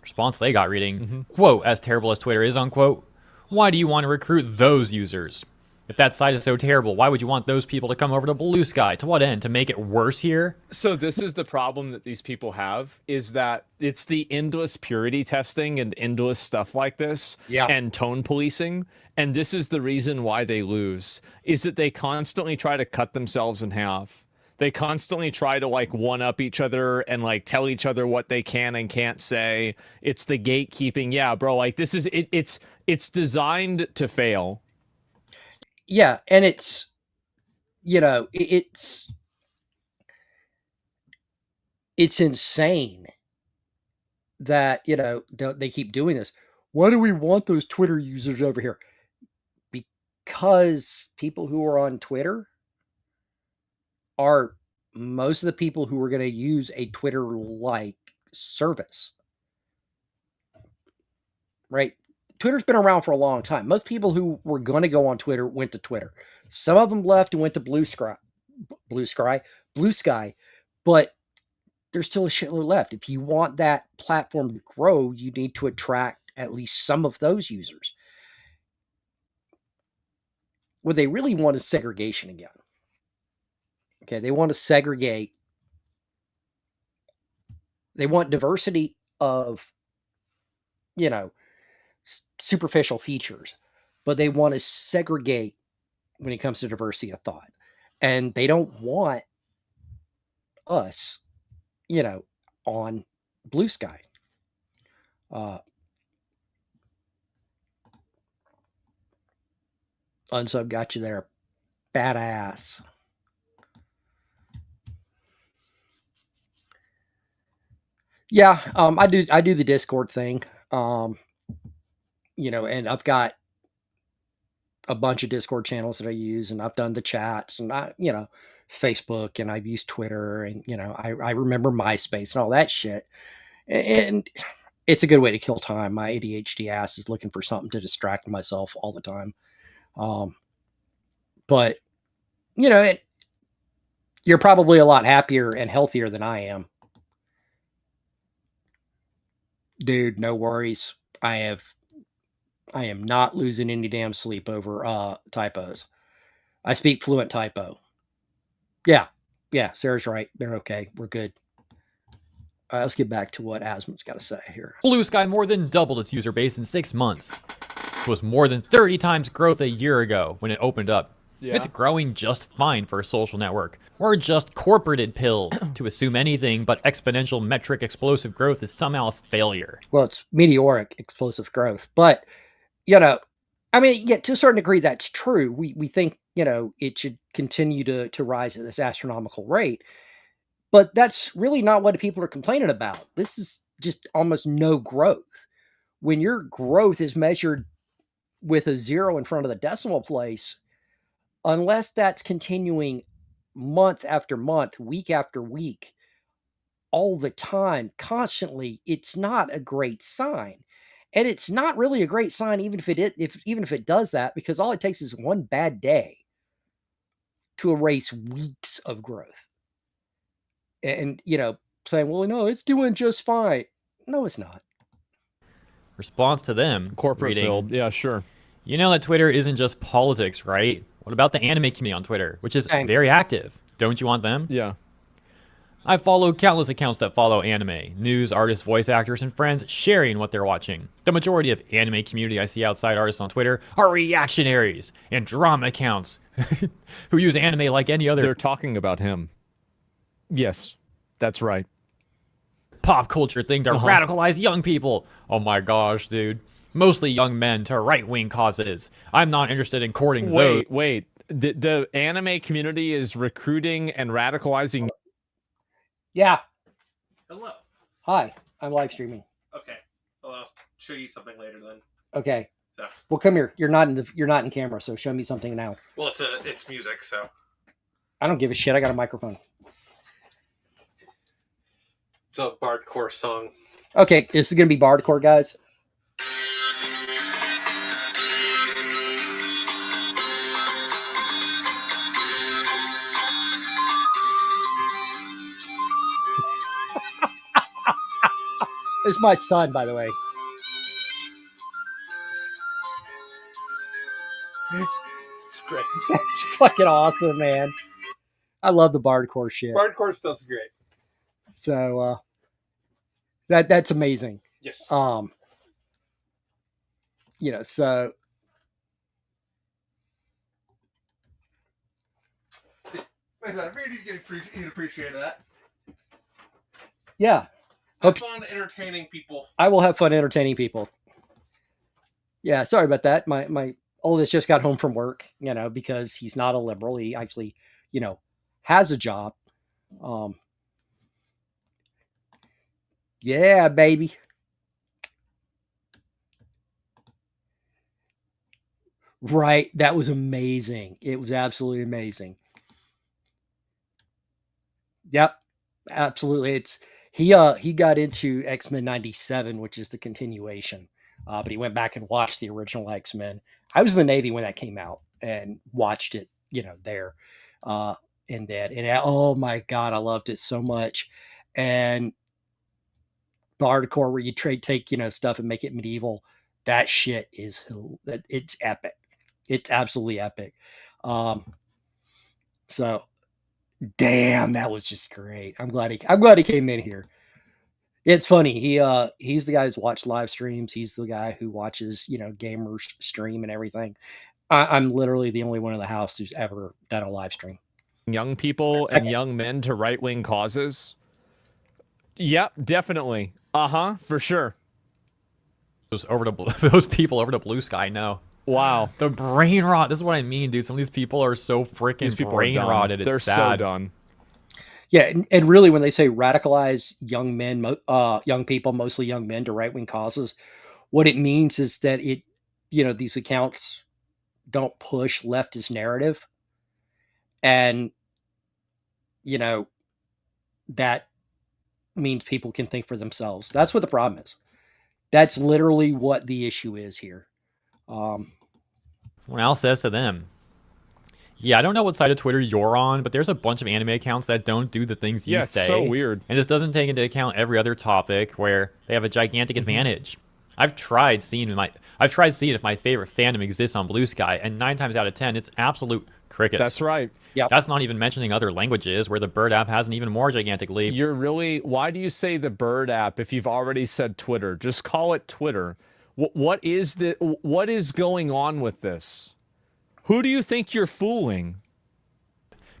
C: Response they got reading, quote, as terrible as Twitter is, unquote, why do you want to recruit those users? If that site is so terrible, why would you want those people to come over to Blue Sky? To what end? To make it worse here?
B: So this is the problem that these people have, is that it's the endless purity testing and endless stuff like this, and tone policing. And this is the reason why they lose, is that they constantly try to cut themselves in half. They constantly try to like one up each other and like tell each other what they can and can't say. It's the gatekeeping. Yeah, bro, like this is it's designed to fail.
A: Yeah, and it's, you know, it's insane that, you know, they keep doing this. Why do we want those Twitter users over here? Because people who are on Twitter are most of the people who are going to use a Twitter-like service, right? Twitter's been around for a long time. Most people who were going to go on Twitter went to Twitter. Some of them left and went to Blue Sky, but there's still a shitload left. If you want that platform to grow, you need to attract at least some of those users. What they really want is segregation again. Okay, they want to segregate. They want diversity of, you know, superficial features, but they want to segregate when it comes to diversity of thought. And they don't want us, you know, on Blue Sky. Unsub got you there. Badass. Yeah, I do the Discord thing. You know, and I've got a bunch of Discord channels that I use, and I've done the chats, and you know, Facebook, and I've used Twitter, and you know, I remember MySpace and all that shit. And it's a good way to kill time. My ADHD ass is looking for something to distract myself all the time. But you know, you're probably a lot happier and healthier than I am. Dude, no worries. I am not losing any damn sleep over typos. I speak fluent typo. Yeah. Sarah's right. They're okay. We're good. Let's get back to what Asmon's got to say here.
C: Blue Sky more than doubled its user base in 6 months. It was more than 30 times growth a year ago when it opened up. Yeah. It's growing just fine for a social network. We're just corporated pill to assume anything but exponential metric explosive growth is somehow a failure.
A: Well, it's meteoric explosive growth. But, you know, I mean, yeah, to a certain degree, that's true. We think, you know, it should continue to rise at this astronomical rate. But that's really not what people are complaining about. This is just almost no growth. When your growth is measured with a zero in front of the decimal place, unless that's continuing month after month, week after week, all the time, constantly, it's not a great sign. And it's not really a great sign, even if it does that, because all it takes is one bad day to erase weeks of growth. And you know, saying, well, no, it's doing just fine. No, it's not.
C: Response to them.
B: Corporate filled. Yeah, sure.
C: You know that Twitter isn't just politics, right? What about the anime community on Twitter, which is very active? Don't you want them?
B: Yeah.
C: I follow countless accounts that follow anime, news, artists, voice actors, and friends sharing what they're watching. The majority of anime community I see outside artists on Twitter are reactionaries and drama accounts who use anime like any other.
B: They're talking about him. Yes, that's right.
C: Pop culture thing to radicalize young people. Oh my gosh, dude. Mostly young men to right-wing causes. I'm not interested in courting those.
B: Wait. The anime community is recruiting and radicalizing.
A: Yeah.
D: Hello.
A: Hi, I'm live streaming.
D: Okay. Well, I'll show you something later then.
A: Okay.
D: So.
A: Well, come here. You're not in camera, so show me something now.
D: Well, it's music, so.
A: I don't give a shit. I got a microphone.
D: It's a bardcore song.
A: Okay, this is gonna be bardcore, guys. It's my son, by the way.
D: It's great.
A: That's fucking awesome, man. I love the bardcore shit.
D: Bardcore stuff's great.
A: So that's amazing.
D: Yes.
A: You know, so
D: Like I said, I figured you'd appreciate that.
A: yeah,
D: Have fun entertaining people.
A: I will have fun entertaining people. Yeah, sorry about that. My oldest just got home from work, you know, because he's not a liberal. He actually, you know, has a job. Yeah, baby. Right. That was amazing. It was absolutely amazing. Yep. Absolutely. He got into X-Men 97, which is the continuation. But he went back and watched the original X-Men. I was in the Navy when that came out and watched it, you know, there. In that. And oh my God, I loved it so much. And hardcore where you take, you know, stuff and make it medieval. That shit is it's epic. It's absolutely epic. So damn, that was just great. I'm glad he came in here. It's funny. He's the guy who's watched live streams. He's the guy who watches, you know, gamers stream and everything. I'm literally the only one in the house who's ever done a live stream.
B: Young people and young men to right-wing causes. Yep, definitely. For sure.
C: Those people over to Blue Sky, no.
B: Wow.
C: The brain rot. This is what I mean, dude. Some of these people are so freaking brain rotted.
B: They're
C: sad.
B: so done.
A: Yeah, and really, when they say radicalize young men, young people, mostly young men, to right wing causes, what it means is that it, you know, these accounts don't push leftist narrative, and you know that means people can think for themselves. That's what the problem is. That's literally what the issue is here.
C: Someone else says to them, yeah, I don't know what side of Twitter you're on, but there's a bunch of anime accounts that don't do the things you say.
B: Yeah, it's so weird.
C: And this doesn't take into account every other topic where they have a gigantic advantage. I've tried seeing if my favorite fandom exists on Blue Sky, and 9 times out of 10, it's absolute crickets.
B: That's right.
A: Yeah,
C: That's not even mentioning other languages where the Bird app has an even more gigantic lead.
B: Why do you say the Bird app if you've already said Twitter? Just call it Twitter. What is going on with this? Who do you think you're fooling?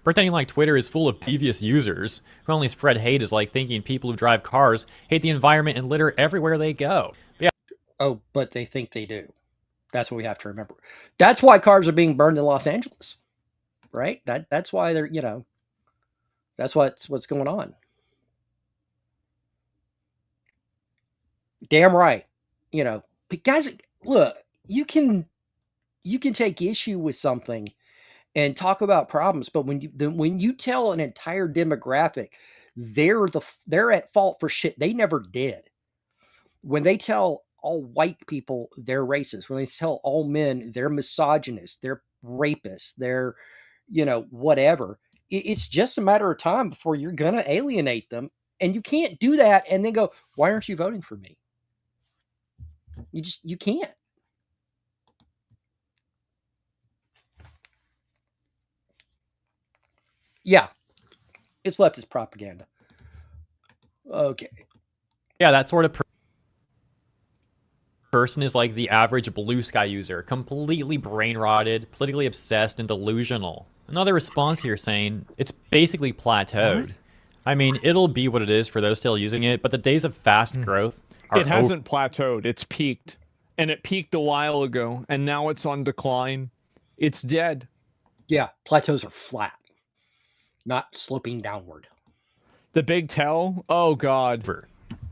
C: Pretending like Twitter is full of devious users who only spread hate is like thinking people who drive cars hate the environment and litter everywhere they go. But yeah.
A: Oh, but they think they do. That's what we have to remember. That's why cars are being burned in Los Angeles, right? That's why they're, you know, that's what's going on. Damn right. You know, but guys, look, you can take issue with something and talk about problems, but when you tell an entire demographic they're at fault for shit they never did, when they tell all white people they're racist, when they tell all men they're misogynists, they're rapists, they're, you know, whatever, it's just a matter of time before you're gonna alienate them, and you can't do that and then go, why aren't you voting for me? You can't. Yeah, it's leftist propaganda. Okay.
C: Yeah, that sort of person is like the average Blue Sky user, completely brain rotted, politically obsessed, and delusional. Another response here saying it's basically plateaued. What? I mean, it'll be what it is for those still using it, but the days of fast growth are
B: It hasn't plateaued. It's peaked. And it peaked a while ago, and now it's on decline. It's dead.
A: Yeah, plateaus are flat, not sloping downward.
B: The Big Tell? Oh, God.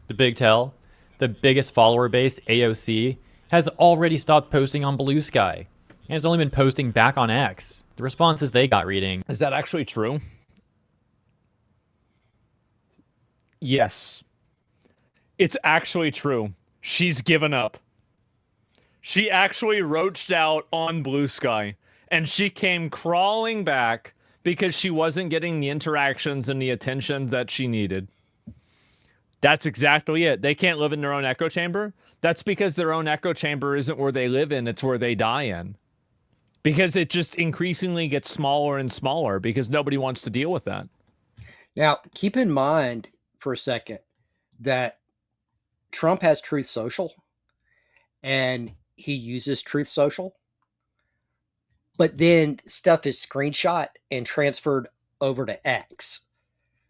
C: The Big Tell, the biggest follower base, AOC, has already stopped posting on Blue Sky, and has only been posting back on X. The responses they got reading.
B: Is that actually true? Yes. It's actually true. She's given up. She actually roached out on Blue Sky, and she came crawling back because she wasn't getting the interactions and the attention that she needed. That's exactly it. They can't live in their own echo chamber. That's because their own echo chamber isn't where they live in, it's where they die in. Because it just increasingly gets smaller and smaller because nobody wants to deal with that.
A: Now, keep in mind for a second that Trump has Truth Social and he uses Truth Social, but then stuff is screenshot and transferred over to X.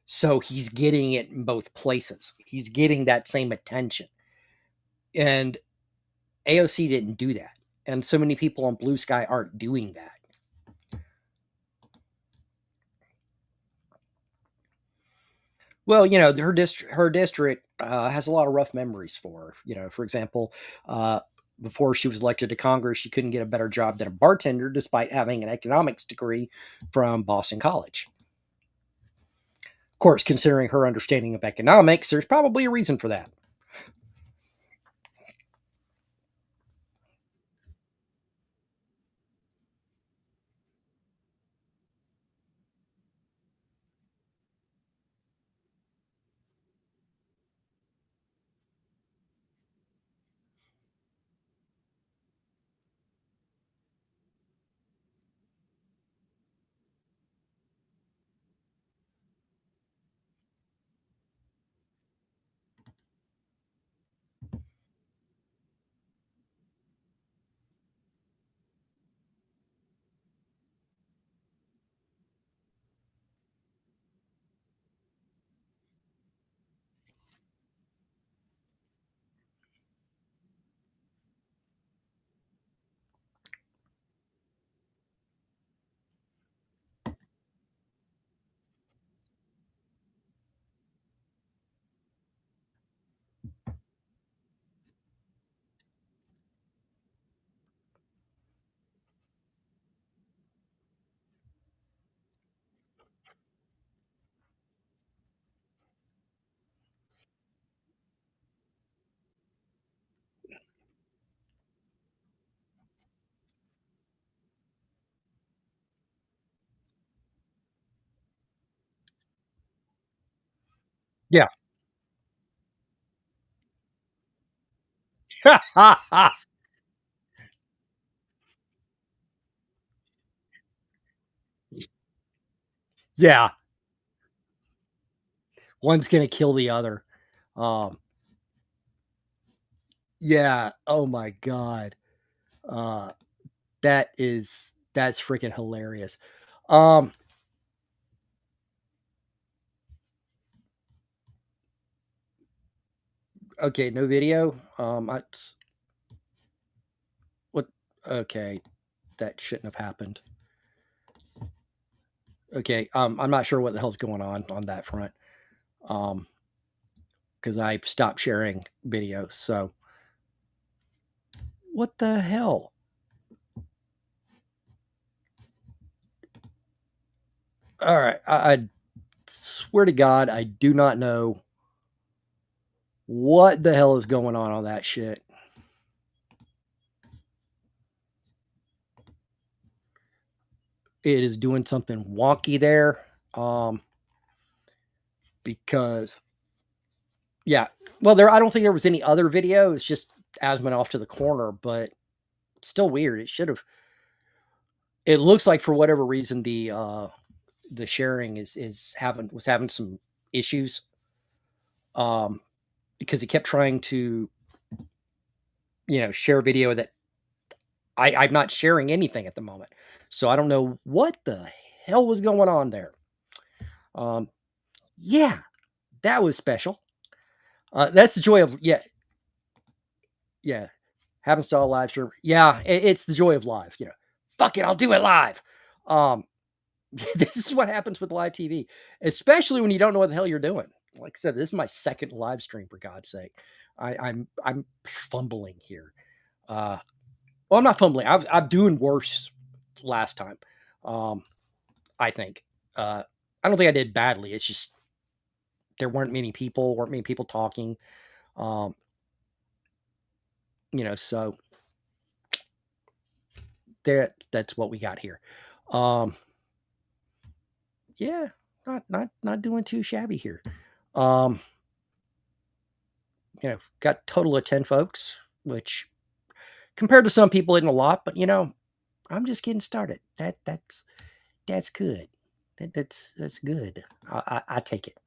A: So he's getting it in both places. He's getting that same attention. And AOC didn't do that. And so many people on Blue Sky aren't doing that. Well, you know, her district has a lot of rough memories for her. You know, for example, before she was elected to Congress, she couldn't get a better job than a bartender despite having an economics degree from Boston College. Of course, considering her understanding of economics, there's probably a reason for that. Yeah. Yeah. One's going to kill the other. Um, yeah. Oh my God. Uh, that's freaking hilarious. Um, okay. No video. What? Okay. That shouldn't have happened. Okay. I'm not sure what the hell's going on that front. Because I stopped sharing videos. So what the hell? All right. I swear to God, I do not know what the hell is going on that shit. It is doing something wonky there. Because yeah, well, I don't think there was any other video. It's just as went off to the corner, but it's still weird. It should have. It looks like for whatever reason the sharing was having some issues. Because he kept trying to, share video that I'm not sharing anything at the moment. So I don't know what the hell was going on there. Yeah, that was special. That's the joy of yeah. Happens to all live stream. Yeah, it's the joy of live. Fuck it, I'll do it live. Um, this is what happens with live TV, especially when you don't know what the hell you're doing. Like I said, this is my second live stream for God's sake. I'm fumbling here. Well, I'm not fumbling. I'm doing worse last time. I think. I don't think I did badly. It's just there weren't many people talking. Um, so that's what we got here. Um, yeah, not doing too shabby here. Um, you know, got a total of 10 folks, which compared to some people isn't a lot, but you know, I'm just getting started. That's good. That's good. I take it.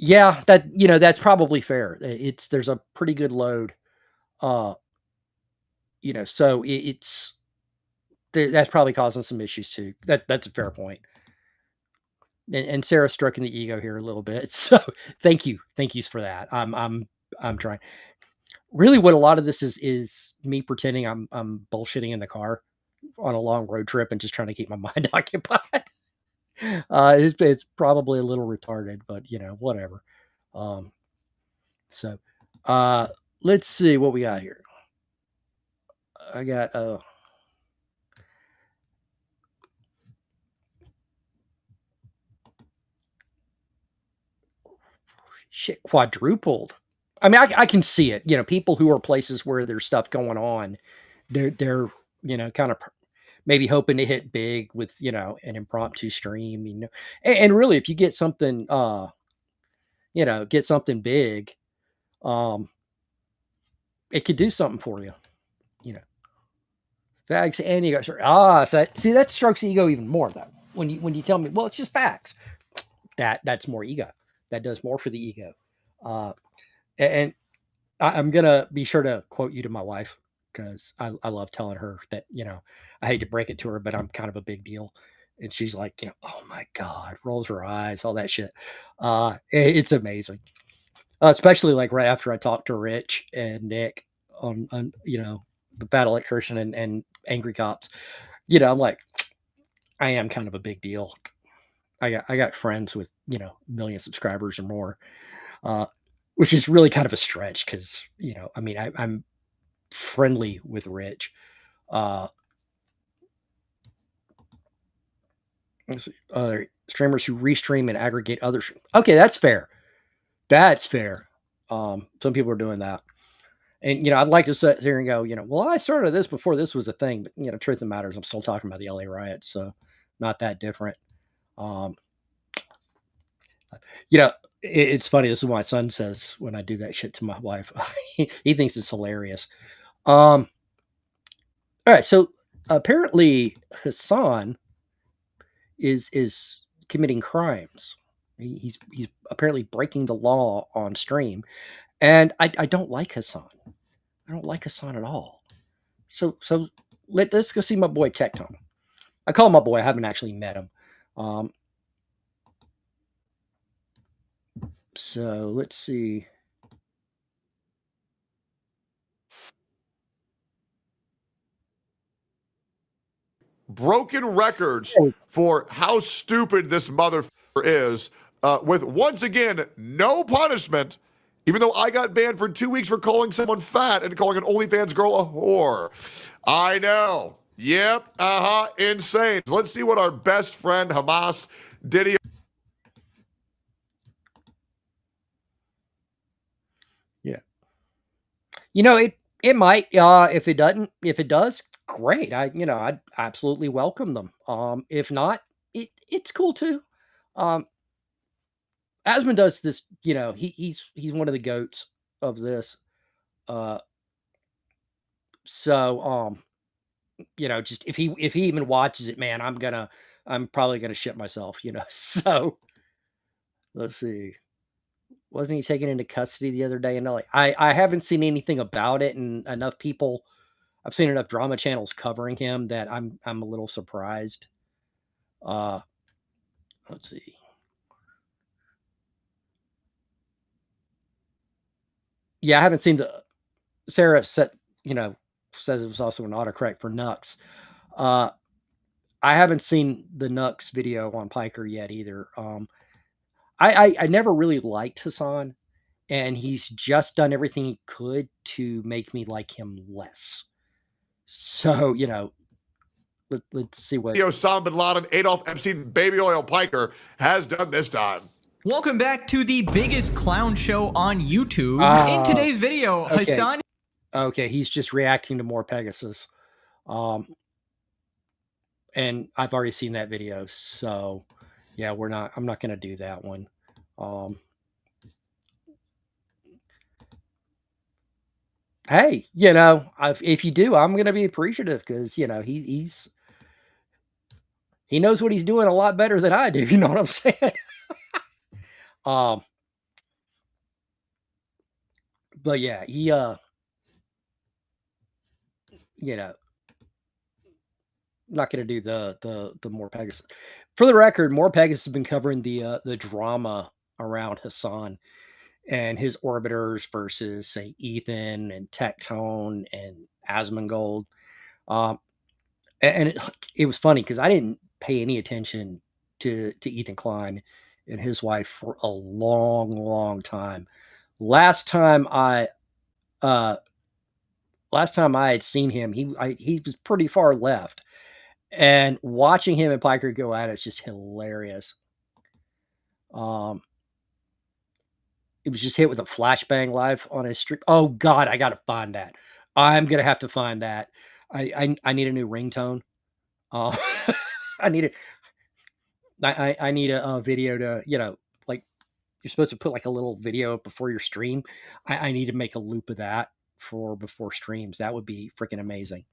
A: Yeah, that you know, that's probably fair. There's a pretty good load. Uh, you know, so that's probably causing some issues too. That's a fair point. And Sarah's stroking the ego here a little bit. So thank yous for that. I'm trying. Really, what a lot of this is me pretending I'm bullshitting in the car on a long road trip and just trying to keep my mind occupied. It's probably a little retarded, but you know, whatever. So let's see what we got here. I got shit quadrupled. I mean, I can see it. You know, people who are places where there's stuff going on, they're you know, kind of maybe hoping to hit big with, you know, an impromptu stream, you know. And really, if you get something you know, get something big, it could do something for you, you know. Facts and ego. So that strokes ego even more though. When you tell me, well, it's just facts. That's more ego. That does more for the ego. And I'm gonna be sure to quote you to my wife because I love telling her that, you know, I hate to break it to her, but I'm kind of a big deal. And she's like, you know, oh my God, rolls her eyes, all that shit. It's amazing. Especially like right after I talked to Rich and Nick on you know, the Battle at Kirshen and Angry Cops. You know, I'm like, I am kind of a big deal. I got friends with, you know, 1 million subscribers or more. Which is really kind of a stretch because, you know, I mean, I'm friendly with Rich. Let's see, streamers who restream and aggregate other. Okay, that's fair. That's fair. Some people are doing that. And, you know, I'd like to sit here and go, you know, well, I started this before this was a thing, but, you know, truth of the matter is I'm still talking about the LA riots, so not that different. You know, it's funny. This is what my son says when I do that shit to my wife. He thinks it's hilarious. All right. So apparently Hassan is committing crimes. He's apparently breaking the law on stream. And I don't like Hassan. I don't like Hassan at all. So let's go see my boy Tecton. I call him my boy. I haven't actually met him. So let's see.
E: Broken records for how stupid this motherfucker is, with once again no punishment, even though I got banned for 2 weeks for calling someone fat and calling an OnlyFans girl a whore. I know. Yep. Insane. So let's see what our best friend Hamas did.
A: Yeah. You know, it might, if it does, great. I'd absolutely welcome them. If not, it's cool too. Asmund does this, you know, he's one of the goats of this. So you know, just if he even watches it, man, I'm probably gonna shit myself, you know. So let's see. Wasn't he taken into custody the other day in LA? I haven't seen anything about it, and enough people. I've seen enough drama channels covering him that I'm a little surprised. Let's see. Yeah, I haven't seen Sarah said, you know, says it was also an autocorrect for Nux. I haven't seen the Nux video on Piker yet either. I never really liked Hassan, and he's just done everything he could to make me like him less. So, you know, let's see what
E: Osama bin Laden, Adolf Epstein, Baby Oil Piker has done this time.
F: Welcome back to the biggest clown show on YouTube. In today's video,
A: okay.
F: Hassan...
A: Okay, he's just reacting to more Pegasus. And I've already seen that video, so yeah, I'm not gonna do that one. Hey, if you do, I'm gonna be appreciative because he knows what he's doing a lot better than I do. You know what I'm saying? um, but yeah, he not gonna do the more Pegasus. For the record, more Pegasus has been covering the drama around Hassan and his orbiters versus say Ethan and Tectone and Asmongold. Um, and it was funny because I didn't pay any attention to Ethan Klein and his wife for a long, long time. Last time I had seen him, he was pretty far left, and watching him and Piker go at it is just hilarious. It was just hit with a flashbang live on his stream. Oh God, I gotta find that. I'm gonna have to find that. I need a new ringtone. Uh, I need I need a video to like you're supposed to put like a little video before your stream. I need to make a loop of that for before streams. That would be freaking amazing.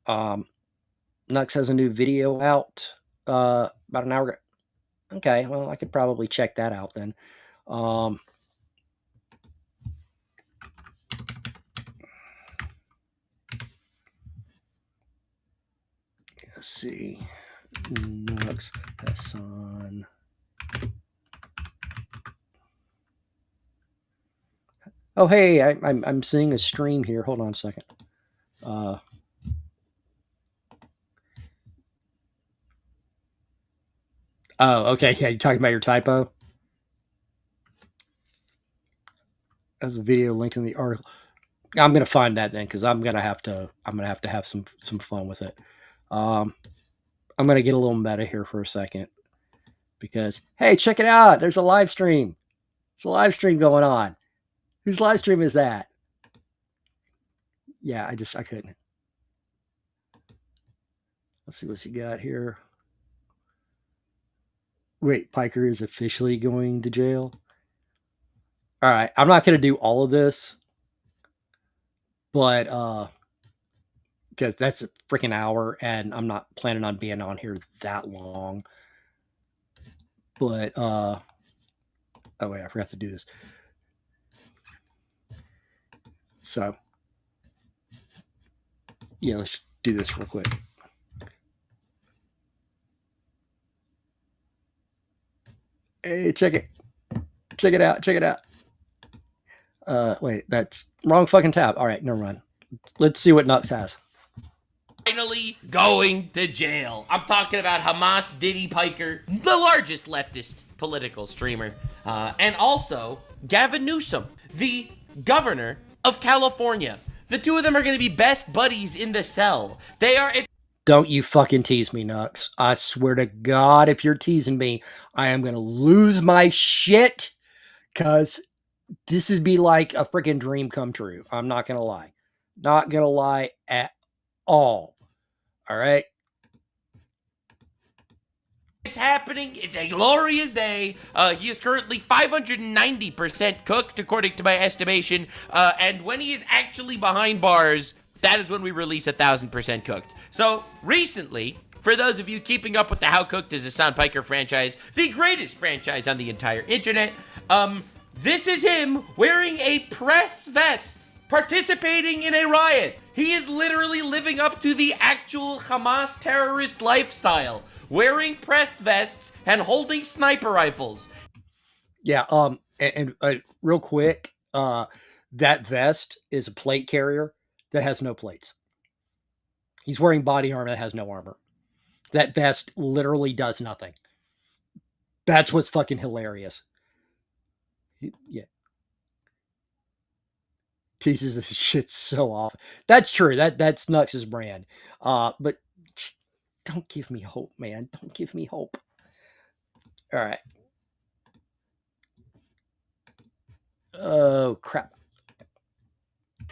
A: Nux has a new video out about an hour ago. Okay, well I could probably check that out then. Let's see. Nux Hassan. Oh hey, I'm seeing a stream here. Hold on a second. Oh, okay. Yeah, you're talking about your typo? There's a video linked in the article. I'm gonna find that then because I'm gonna have to have some fun with it. I'm gonna get a little meta here for a second because hey, check it out. There's a live stream. It's a live stream going on. Whose live stream is that? Yeah, I couldn't. Let's see what you got here. Wait, Piker is officially going to jail. All right, I'm not gonna do all of this, but because that's a freaking hour, and I'm not planning on being on here that long. But oh wait, I forgot to do this. So yeah, let's do this real quick. Hey, check it out. Check it out. Wait, that's wrong fucking tab. All right, never mind. Let's see what Nux has.
F: Finally going to jail. I'm talking about Hamas Diddy Piker, the largest leftist political streamer, and also Gavin Newsom, the governor of California. The two of them are going to be best buddies in the cell. They are...
A: Don't you fucking tease me, Nux. I swear to God, if you're teasing me, I am going to lose my shit because this would be like a freaking dream come true. I'm not going to lie. Not going to lie at all. All right?
F: It's happening. It's a glorious day. He is currently 590% cooked, according to my estimation. And when he is actually behind bars, that is when we release 1,000% cooked. So recently, for those of you keeping up with the How Cooked is Hassan Piker franchise, the greatest franchise on the entire internet, this is him wearing a press vest, participating in a riot. He is literally living up to the actual Hamas terrorist lifestyle, wearing pressed vests and holding sniper rifles.
A: Yeah, and real quick, that vest is a plate carrier that has no plates. He's wearing body armor that has no armor. That vest literally does nothing. That's what's fucking hilarious. Yeah. Teases this shit so off. That's true. That's Nux's brand. But just don't give me hope, man. Don't give me hope. All right. Oh, crap.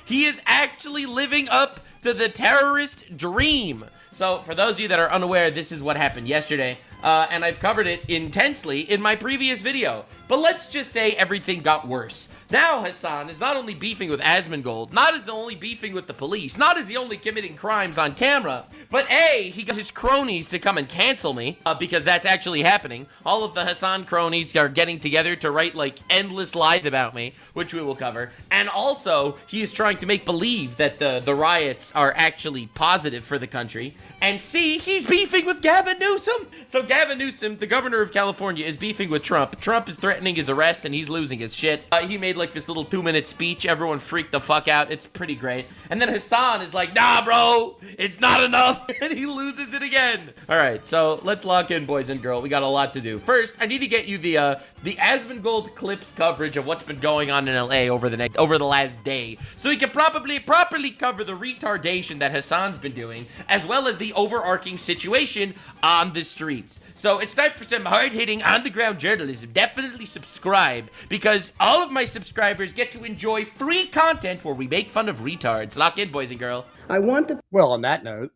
F: He is actually living up to the terrorist dream. So for those of you that are unaware, this is what happened yesterday, and I've covered it intensely in my previous video. But let's just say everything got worse. Now Hassan is not only beefing with Asmongold, not is only beefing with the police, not is he only committing crimes on camera, but he got his cronies to come and cancel me, because that's actually happening. All of the Hassan cronies are getting together to write like endless lies about me, which we will cover. And also, he is trying to make believe that the riots are actually positive for the country. And he's beefing with Gavin Newsom. So Gavin Newsom, the governor of California, is beefing with Trump. Trump is threatening his arrest and he's losing his shit. He made like this little 2-minute speech. Everyone freaked the fuck out. It's pretty great. And then Hassan is like, nah, bro, it's not enough. And he loses it again. All right, so let's lock in, boys and girls. We got a lot to do. First, I need to get you the Asmongold clips coverage of what's been going on in LA over the last day, so we can properly cover the retardation that Hassan's been doing, as well as the overarching situation on the streets. So it's time for some hard-hitting, on-the-ground journalism. Definitely subscribe, because all of my subscribers get to enjoy free content where we make fun of retards. Lock in, boys and girls.
A: Well, on that note,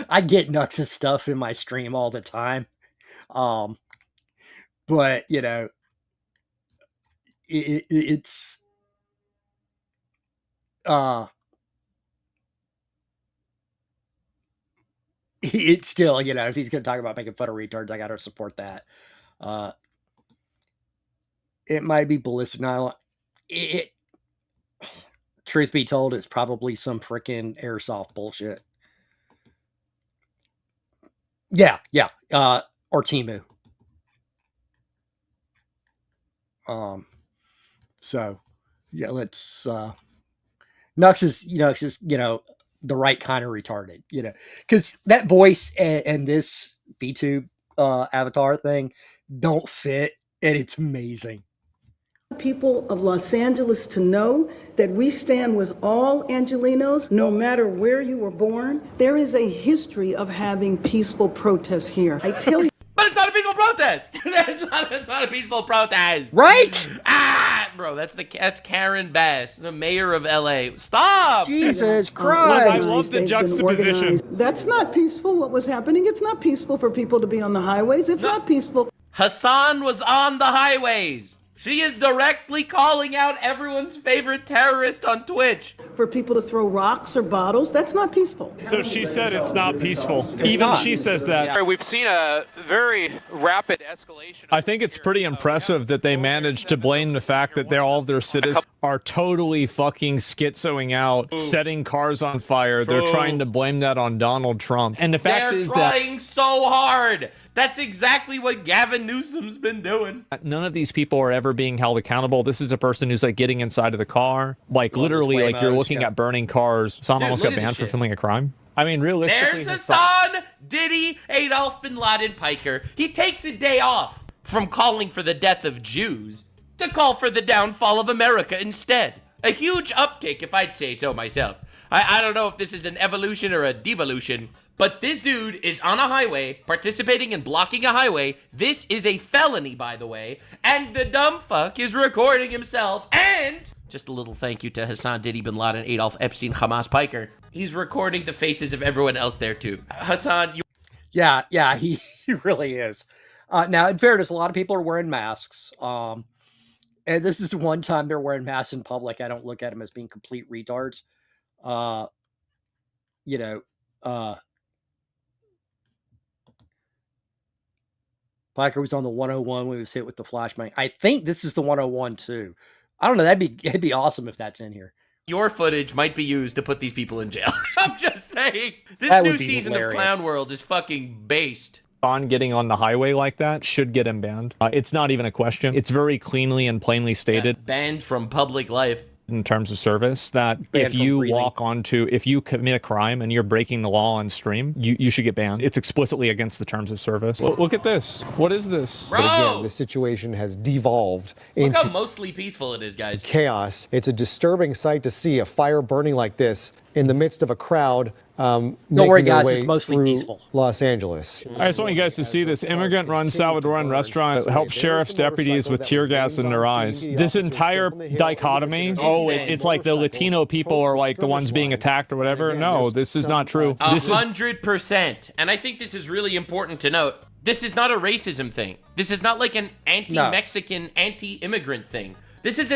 A: I get Nux' stuff in my stream all the time. But, you know, it's still, you know, if he's going to talk about making fun of retards, I got to support that. It might be ballistic. Truth be told, it's probably some freaking airsoft bullshit. Yeah. Or Timu. So yeah, let's, Nux is, you know, the right kind of retarded, you know, because that voice and this VTube avatar thing don't fit, and it's amazing.
G: People of Los Angeles to know that we stand with all Angelenos, no matter where you were born. There is a history of having peaceful protests here. I tell you.
F: But it's not a peaceful protest. It's not a peaceful protest.
A: Right?
F: Bro, that's Karen Bass, the mayor of LA. Stop!
A: Jesus Christ.
B: I love the juxtaposition.
G: That's not peaceful, what was happening. It's not peaceful for people to be on the highways. It's not peaceful.
F: Hassan was on the highways. She is directly calling out everyone's favorite terrorist on Twitch.
G: For people to throw rocks or bottles, that's not peaceful.
B: So she said it's not peaceful. Even she says that.
H: We've seen a very rapid escalation.
B: I think it's pretty impressive that they managed to blame the fact that all of their citizens are totally fucking schizoing out, setting cars on fire. They're trying to blame that on Donald Trump. And the fact is that
F: they're trying so hard. That's exactly what Gavin Newsom's been doing.
B: None of these people are ever being held accountable. This is a person who's like getting inside of the car, like literally, like you're looking at burning cars. Hassan almost got banned for filming a crime. I mean, realistically,
F: there's Hassan Diddy Adolf Bin Laden Piker. He takes a day off from calling for the death of Jews to call for the downfall of America instead. A huge uptick, if I'd say so myself. I don't know if this is an evolution or a devolution, but this dude is on a highway, participating in blocking a highway. This is a felony, by the way. And the dumb fuck is recording himself. And just a little thank you to Hassan Diddy Bin Laden, Adolf Epstein, Hamas Piker. He's recording the faces of everyone else there, too. Hassan, you...
A: Yeah, he really is. Now, in fairness, a lot of people are wearing masks. And this is the one time they're wearing masks in public. I don't look at them as being complete retards. Piker was on the 101 when he was hit with the flashbang. I think this is the 101 too. I don't know. It'd be awesome if that's in here.
F: Your footage might be used to put these people in jail. I'm just saying. This new season of Clown World is fucking based.
B: On getting on the highway like that should get him banned. It's not even a question. It's very cleanly and plainly stated.
F: Banned from public life.
B: In terms of service, that if you if you commit a crime and you're breaking the law on stream, you should get banned. It's explicitly against the terms of service. Look at this. What is this?
F: Bro!
I: But again, the situation has devolved into
F: Look how mostly peaceful it is, guys.
I: Chaos. It's a disturbing sight to see a fire burning like this in the midst of a crowd
A: Don't worry,
I: making their
A: guys,
I: way
A: it's mostly
I: through
A: peaceful.
I: Los Angeles.
B: I just want you guys to see this immigrant-run Salvadoran restaurant that helps sheriff's deputies with tear gas in their eyes. This entire dichotomy, it's like the Latino people are like the ones being attacked or whatever. No, this is not true.
F: 100%. And I think this is really important to note. This is not a racism thing. This is not like an anti-Mexican, anti-immigrant thing. This is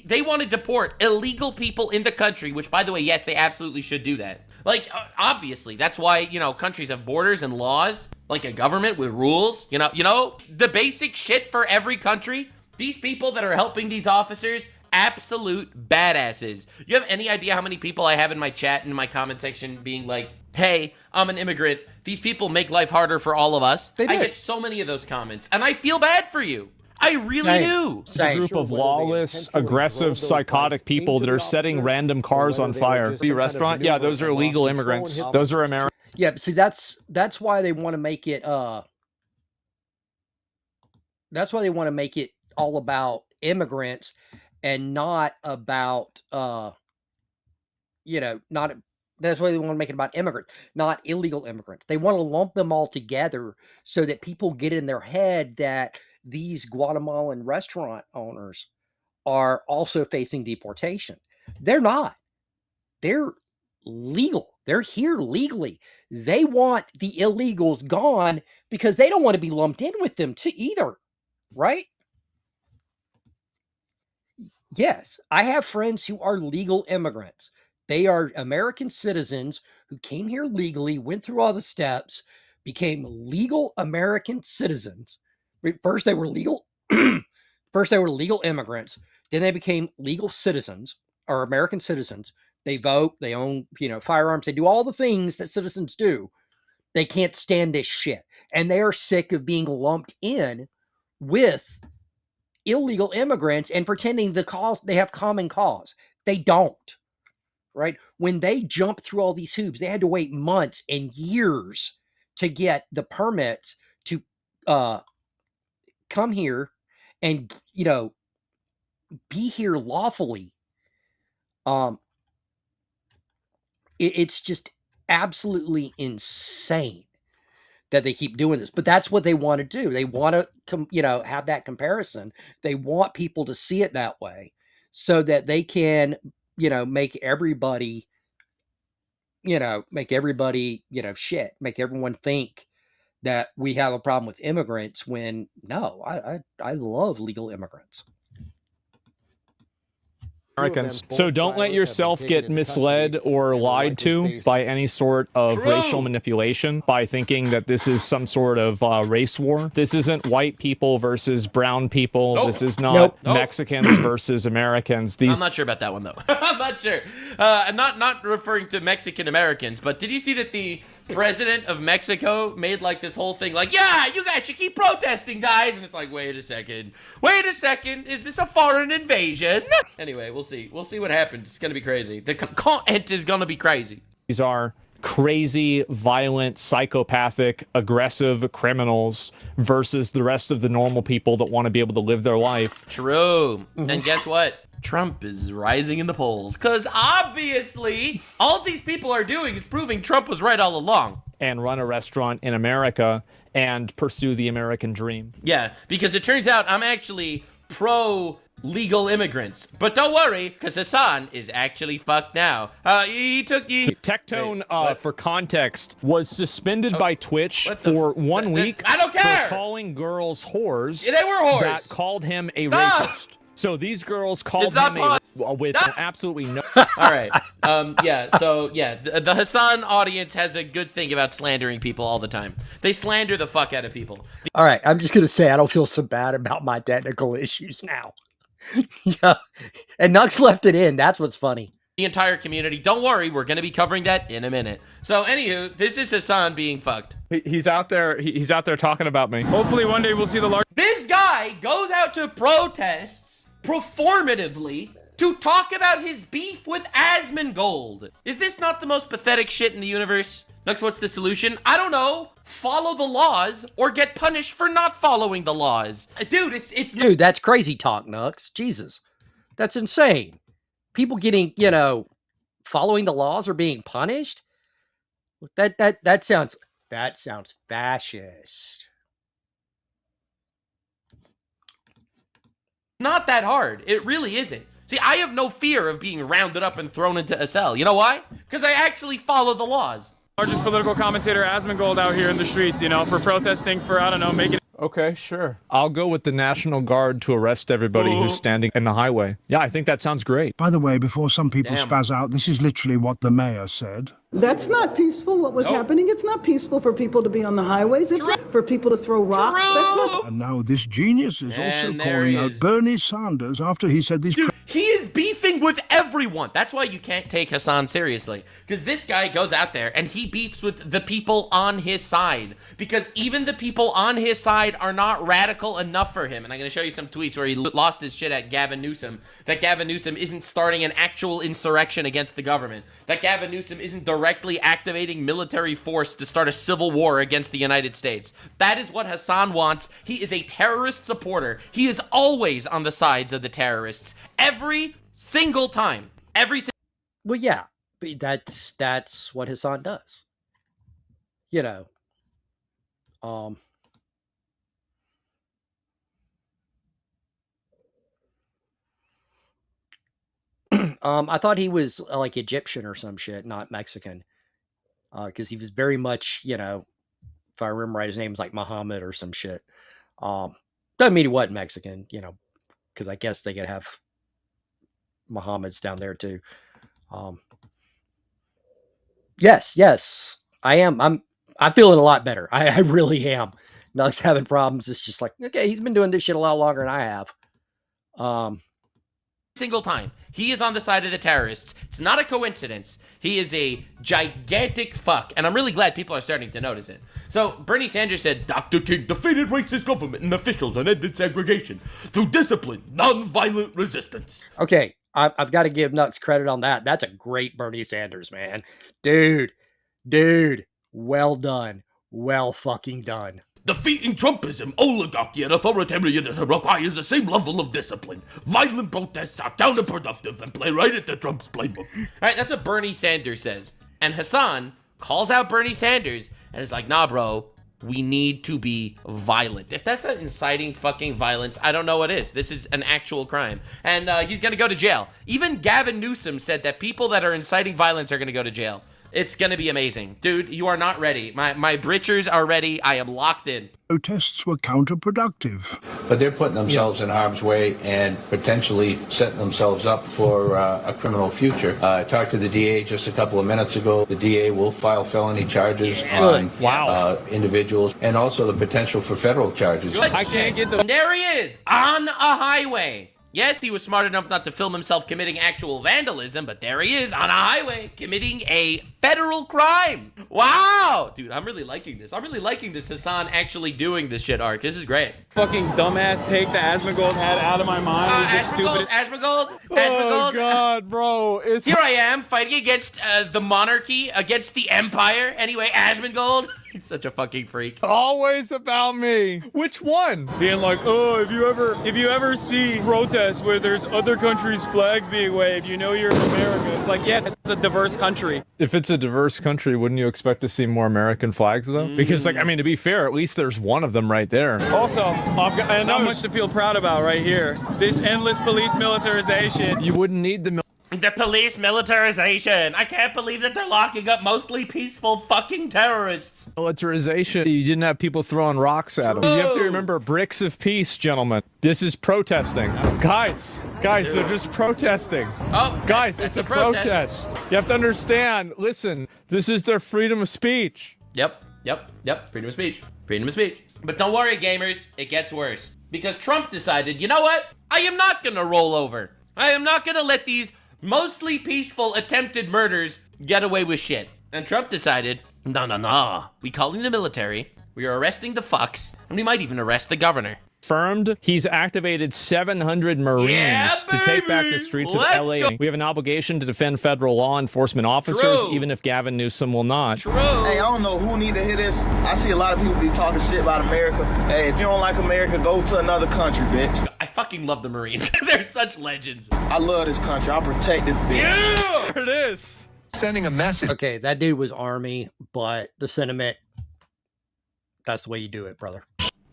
F: they want to deport illegal people in the country, which, by the way, yes, they absolutely should do that. Like, obviously, that's why, you know, countries have borders and laws, like a government with rules, you know, the basic shit for every country. These people that are helping these officers, absolute badasses. You have any idea how many people I have in my chat and in my comment section being like, hey, I'm an immigrant. These people make life harder for all of us. I get so many of those comments, and I feel bad for you. I really do.
B: It's a group of lawless, aggressive, psychotic people that are setting random cars on fire. The restaurant, yeah, those are illegal immigrants. Those are Americans.
A: Yeah, see, that's why they want to make it. That's why they want to make it all about immigrants and not about you know, not. That's why they want to make it about immigrants, not illegal immigrants. They want to lump them all together so that people get in their head that these Guatemalan restaurant owners are also facing deportation. They're not. They're legal. They're here legally. They want the illegals gone because they don't want to be lumped in with them too either, right? Yes, I have friends who are legal immigrants. They are American citizens who came here legally, went through all the steps, became legal American citizens. First, they were legal. First, they were legal immigrants. Then they became legal citizens or American citizens. They vote. They own, you know, firearms. They do all the things that citizens do. They can't stand this shit, and they are sick of being lumped in with illegal immigrants and pretending they have common cause. They don't. Right? When they jumped through all these hoops, they had to wait months and years to get the permits to come here and, you know, be here lawfully. It's just absolutely insane that they keep doing this, but that's what they want to do. They want to, you know, have that comparison. They want people to see it that way so that they can, you know, make everybody, you know, shit, make everyone think that we have a problem with immigrants when no, I love legal immigrants.
B: Americans. So don't let yourself get misled or lied to by any sort of racial manipulation by thinking that this is some sort of race war. This isn't white people versus brown people. This is not Mexicans versus Americans.
F: I'm not sure about that one, though. I'm not sure. I'm not referring to Mexican Americans, but did you see that the president of Mexico made like this whole thing like, yeah, you guys should keep protesting, guys, and it's like, wait a second, is this a foreign invasion? Anyway, we'll see what happens. It's gonna be crazy. The content is gonna be crazy.
B: These are crazy, violent, psychopathic, aggressive criminals versus the rest of the normal people that want to be able to live their life.
F: True. And guess what? Trump is rising in the polls because obviously all these people are doing is proving Trump was right all along.
B: And run a restaurant in America and pursue the American dream.
F: Yeah, because it turns out I'm actually pro legal immigrants. But don't worry, because Hassan is actually fucked now.
B: Tectone, for context, was suspended by Twitch for 1 week.
F: I don't care!
B: For calling girls whores.
F: Yeah, they were whores.
B: That called him a racist. So these girls called him with absolutely no.
F: All right. The Hassan audience has a good thing about slandering people all the time. They slander the fuck out of people.
A: All right. I'm just going to say I don't feel so bad about my technical issues now. Yeah. And Nux left it in. That's what's funny.
F: The entire community. Don't worry. We're going to be covering that in a minute. So, anywho, this is Hassan being fucked.
B: He's out there. He's out there talking about me. Hopefully one day we'll see the large.
F: This guy goes out to protests performatively to talk about his beef with Asmongold. Is this not the most pathetic shit in the universe? Nux, what's the solution? I don't know. Follow the laws or get punished for not following the laws. Dude,
A: Dude, that's crazy talk, Nux. Jesus. That's insane. People getting, you know, following the laws or being punished? That sounds fascist.
F: Not that hard. It really isn't. See, I have no fear of being rounded up and thrown into a cell. You know why? Because I actually follow the laws.
J: Largest political commentator Asmongold out here in the streets, you know, for protesting, for, I don't know, making...
B: Okay, sure. I'll go with the National Guard to arrest everybody who's standing in the highway. Yeah, I think that sounds great.
K: By the way, before some people spaz out, this is literally what the mayor said.
G: That's not peaceful, what was happening. It's not peaceful for people to be on the highways. It's not for people to throw rocks. That's not...
K: And now this genius is also calling out Bernie Sanders after he said these...
F: Dude, he is beefing with everyone. That's why you can't take Hassan seriously. Because this guy goes out there and he beefs with the people on his side. Because even the people on his side are not radical enough for him. And I'm going to show you some tweets where he lost his shit at Gavin Newsom. That Gavin Newsom isn't starting an actual insurrection against the government. That Gavin Newsom isn't directly activating military force to start a civil war against the United States. That is what Hassan wants. He is a terrorist supporter. He is always on the sides of the terrorists. Every single time.
A: Well, yeah, but that's what Hassan does. You know. I thought he was like Egyptian or some shit, not Mexican. Because he was very much, you know, if I remember right, his name was like Muhammad or some shit. Doesn't mean he wasn't Mexican, you know, because I guess they could have Muhammads down there too. Yes, I am. I'm feeling a lot better. I really am. Nug's having problems. It's just like, okay, he's been doing this shit a lot longer than I have.
F: Single time. He is on the side of the terrorists. It's not a coincidence. He is a gigantic fuck. And I'm really glad people are starting to notice it. So, Bernie Sanders said, Dr. King defeated racist government and officials and ended segregation through discipline, non-violent resistance.
A: Okay, I've got to give Nux credit on that. That's a great Bernie Sanders, man. Dude, well done. Well fucking done.
F: Defeating Trumpism, oligarchy, and authoritarianism requires the same level of discipline. Violent protests are counterproductive and play right into Trump's playbook. All right, that's what Bernie Sanders says. And Hassan calls out Bernie Sanders and is like, nah, bro, we need to be violent. If that's not inciting fucking violence, I don't know what is. This is an actual crime. And he's going to go to jail. Even Gavin Newsom said that people that are inciting violence are going to go to jail. It's going to be amazing. Dude, you are not ready. My britchers are ready. I am locked in.
K: Protests were counterproductive.
L: But they're putting themselves in harm's way and potentially setting themselves up for a criminal future. I talked to the DA just a couple of minutes ago. The DA will file felony charges on individuals and also the potential for federal charges.
F: I can't get them. There he is on a highway. Yes, he was smart enough not to film himself committing actual vandalism, but there he is on a highway committing a federal crime. Wow! Dude, I'm really liking this. I'm really liking this Hassan actually doing this shit, Ark. This is great.
J: Fucking dumbass take that Asmongold had out of my mind.
F: Asmongold?
B: Oh, God, bro.
F: Here I am fighting against the monarchy, against the empire. Anyway, Asmongold. He's such a fucking freak.
B: Always about me. Which one?
J: Being like, oh, if you ever see protests where there's other countries' flags being waved, you know you're in America. It's like, yeah, it's a diverse country.
B: If it's a diverse country, wouldn't you expect to see more American flags, though? Because, like, I mean, to be fair, at least there's one of them right there.
J: Also, I've got not much to feel proud about right here. This endless police militarization.
B: You wouldn't need the
F: police militarization. I can't believe that they're locking up mostly peaceful fucking terrorists.
B: Militarization. You didn't have people throwing rocks at them. You have to remember bricks of peace, gentlemen. This is protesting. Guys, they're just protesting.
F: Oh,
B: guys, it's a protest. You have to understand. Listen, this is their freedom of speech.
F: Yep. Freedom of speech. Freedom of speech. But don't worry, gamers. It gets worse. Because Trump decided, you know what? I am not gonna roll over. I am not gonna let these mostly peaceful attempted murders get away with shit. And Trump decided, no. We calling the military, we are arresting the fucks, and we might even arrest the governor.
B: Confirmed, he's activated 700 Marines to take back the streets of LA. Go. We have an obligation to defend federal law enforcement officers, even if Gavin Newsom will not.
M: Hey, I don't know who need to hear this. I see a lot of people be talking shit about America. Hey, if you don't like America, go to another country, bitch.
F: I fucking love the Marines. They're such legends.
M: I love this country. I'll protect this bitch.
F: Yeah!
B: There it is.
N: Sending a message.
A: Okay, that dude was army, but the sentiment, that's the way you do it, brother.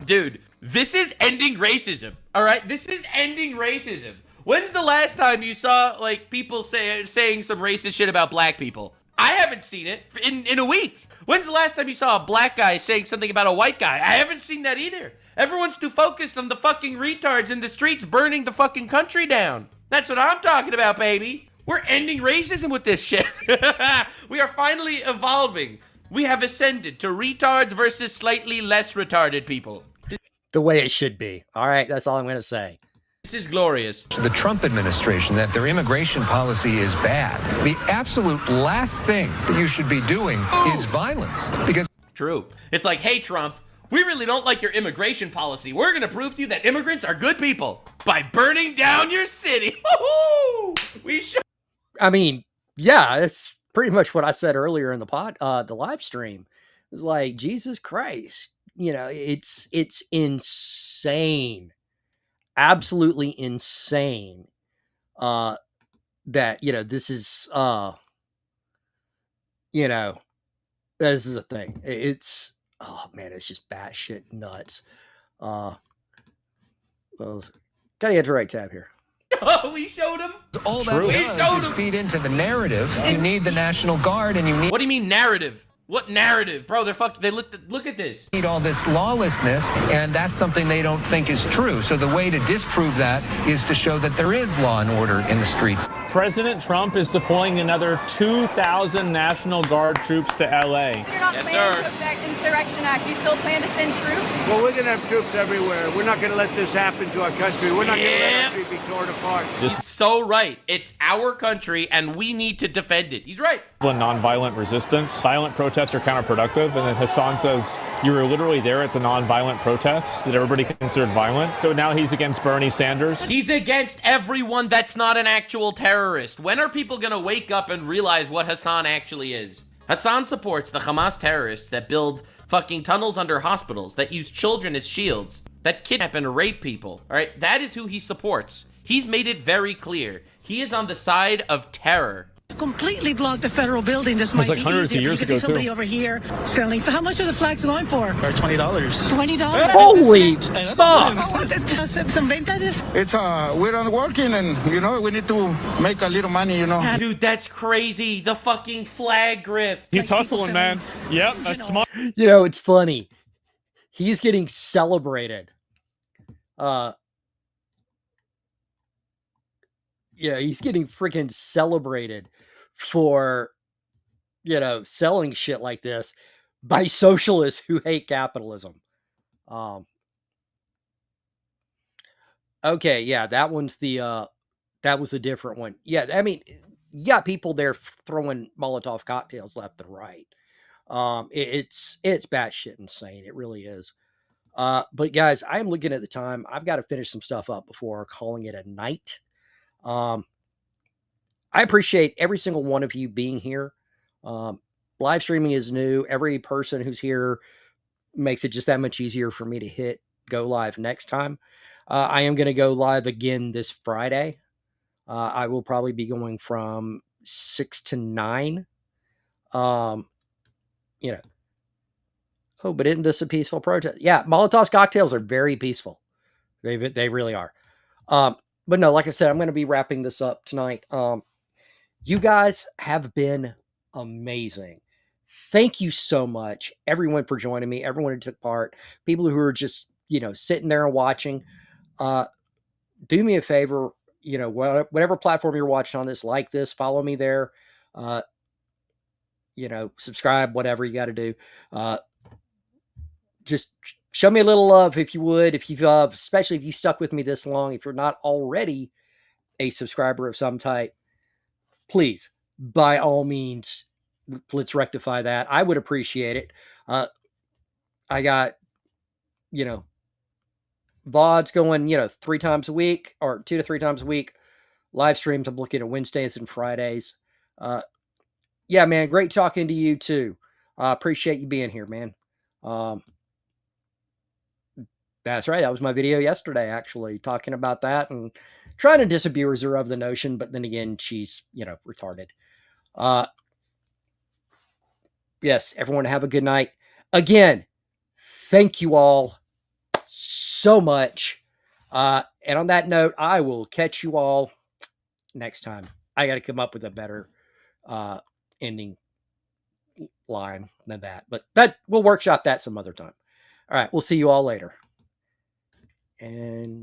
F: Dude, this is ending racism, all right? This is ending racism. When's the last time you saw, like, people saying some racist shit about black people? I haven't seen it in a week. When's the last time you saw a black guy saying something about a white guy? I haven't seen that either. Everyone's too focused on the fucking retards in the streets burning the fucking country down. That's what I'm talking about, baby. We're ending racism with this shit. We are finally evolving. We have ascended to retards versus slightly less retarded people.
A: The way it should be. All right, that's all I'm going to say.
F: This is glorious.
N: The Trump administration that their immigration policy is bad. The absolute last thing that you should be doing is violence. Because
F: true. It's like, hey, Trump, we really don't like your immigration policy. We're going to prove to you that immigrants are good people by burning down your city. We should.
A: I mean, yeah, that's pretty much what I said earlier in the live stream. It's like, Jesus Christ, you know, it's insane, absolutely insane. That, you know, this is, you know, this is a thing. It's, oh man, it's just batshit nuts. Well, gotta get to the right tab here.
F: Oh, we showed him.
N: All that does is feed into the narrative. You need the National Guard, and you need.
F: What do you mean narrative? What narrative, bro? They're fucked. They look at this.
N: Need all this lawlessness, and that's something they don't think is true. So the way to disprove that is to show that there is law and order in the streets.
B: President Trump is deploying another 2,000 National Guard troops to L.A.
O: You're not planning to affect Insurrection Act. You still plan to send troops?
P: Well, we're going to have troops everywhere. We're not going to let this happen to our country. We're not going to let our country be torn apart.
F: He's so right. It's our country, and we need to defend it. He's right.
B: Nonviolent resistance. Violent protests are counterproductive. And then Hassan says, you were literally there at the nonviolent protests that everybody considered violent. So now he's against Bernie Sanders.
F: He's against everyone that's not an actual terrorist. When are people going to wake up and realize what Hassan actually is? Hassan supports the Hamas terrorists that build fucking tunnels under hospitals, that use children as shields, that kidnap and rape people. All right, that is who he supports. He's made it very clear. He is on the side of terror.
Q: Completely blocked the federal building. This might
B: like
Q: be
B: hundreds of years ago,
Q: somebody
B: too.
Q: over here selling. For how much are the flags going for?
M: $20.
Q: $20.
A: Holy fuck!
M: It's we're not working, and you know we need to make a little money. You know,
F: dude, that's crazy. The fucking flag grift.
B: He's hustling, man. Yep, that's smart.
A: You know, it's funny. He's getting celebrated. Yeah, he's getting freaking celebrated for, you know, selling shit like this by socialists who hate capitalism. Okay, yeah, that one's the that was a different one. Yeah, I mean, you got people there throwing Molotov cocktails left and right. It's batshit insane. It really is. But guys, I'm looking at the time. I've got to finish some stuff up before calling it a night. I appreciate every single one of you being here. Live streaming is new. Every person who's here makes it just that much easier for me to hit go live next time. I am going to go live again this Friday. I will probably be going from 6 to 9. You know. Oh, but isn't this a peaceful protest? Yeah, Molotov's cocktails are very peaceful. They really are. But no, like I said, I'm going to be wrapping this up tonight. You guys have been amazing. Thank you so much, everyone, for joining me. Everyone who took part. People who are just, you know, sitting there and watching. Do me a favor, you know, whatever platform you're watching on this, like this, follow me there. You know, subscribe, whatever you got to do. Just show me a little love if you would. If you've, especially if you stuck with me this long, if you're not already a subscriber of some type, please, by all means, let's rectify that. I would appreciate it. I got, you know, VODs going, you know, 3 times a week or 2 to 3 times a week. Live streams, I'm looking at Wednesdays and Fridays. Yeah, man, great talking to you too. Appreciate you being here, man. That's right. That was my video yesterday, actually, talking about that and trying to disabuse her of the notion. But then again, she's, you know, retarded. yes, everyone have a good night. Again, thank you all so much. And on that note, I will catch you all next time. I got to come up with a better ending line than that, but we'll workshop that some other time. All right, we'll see you all later. And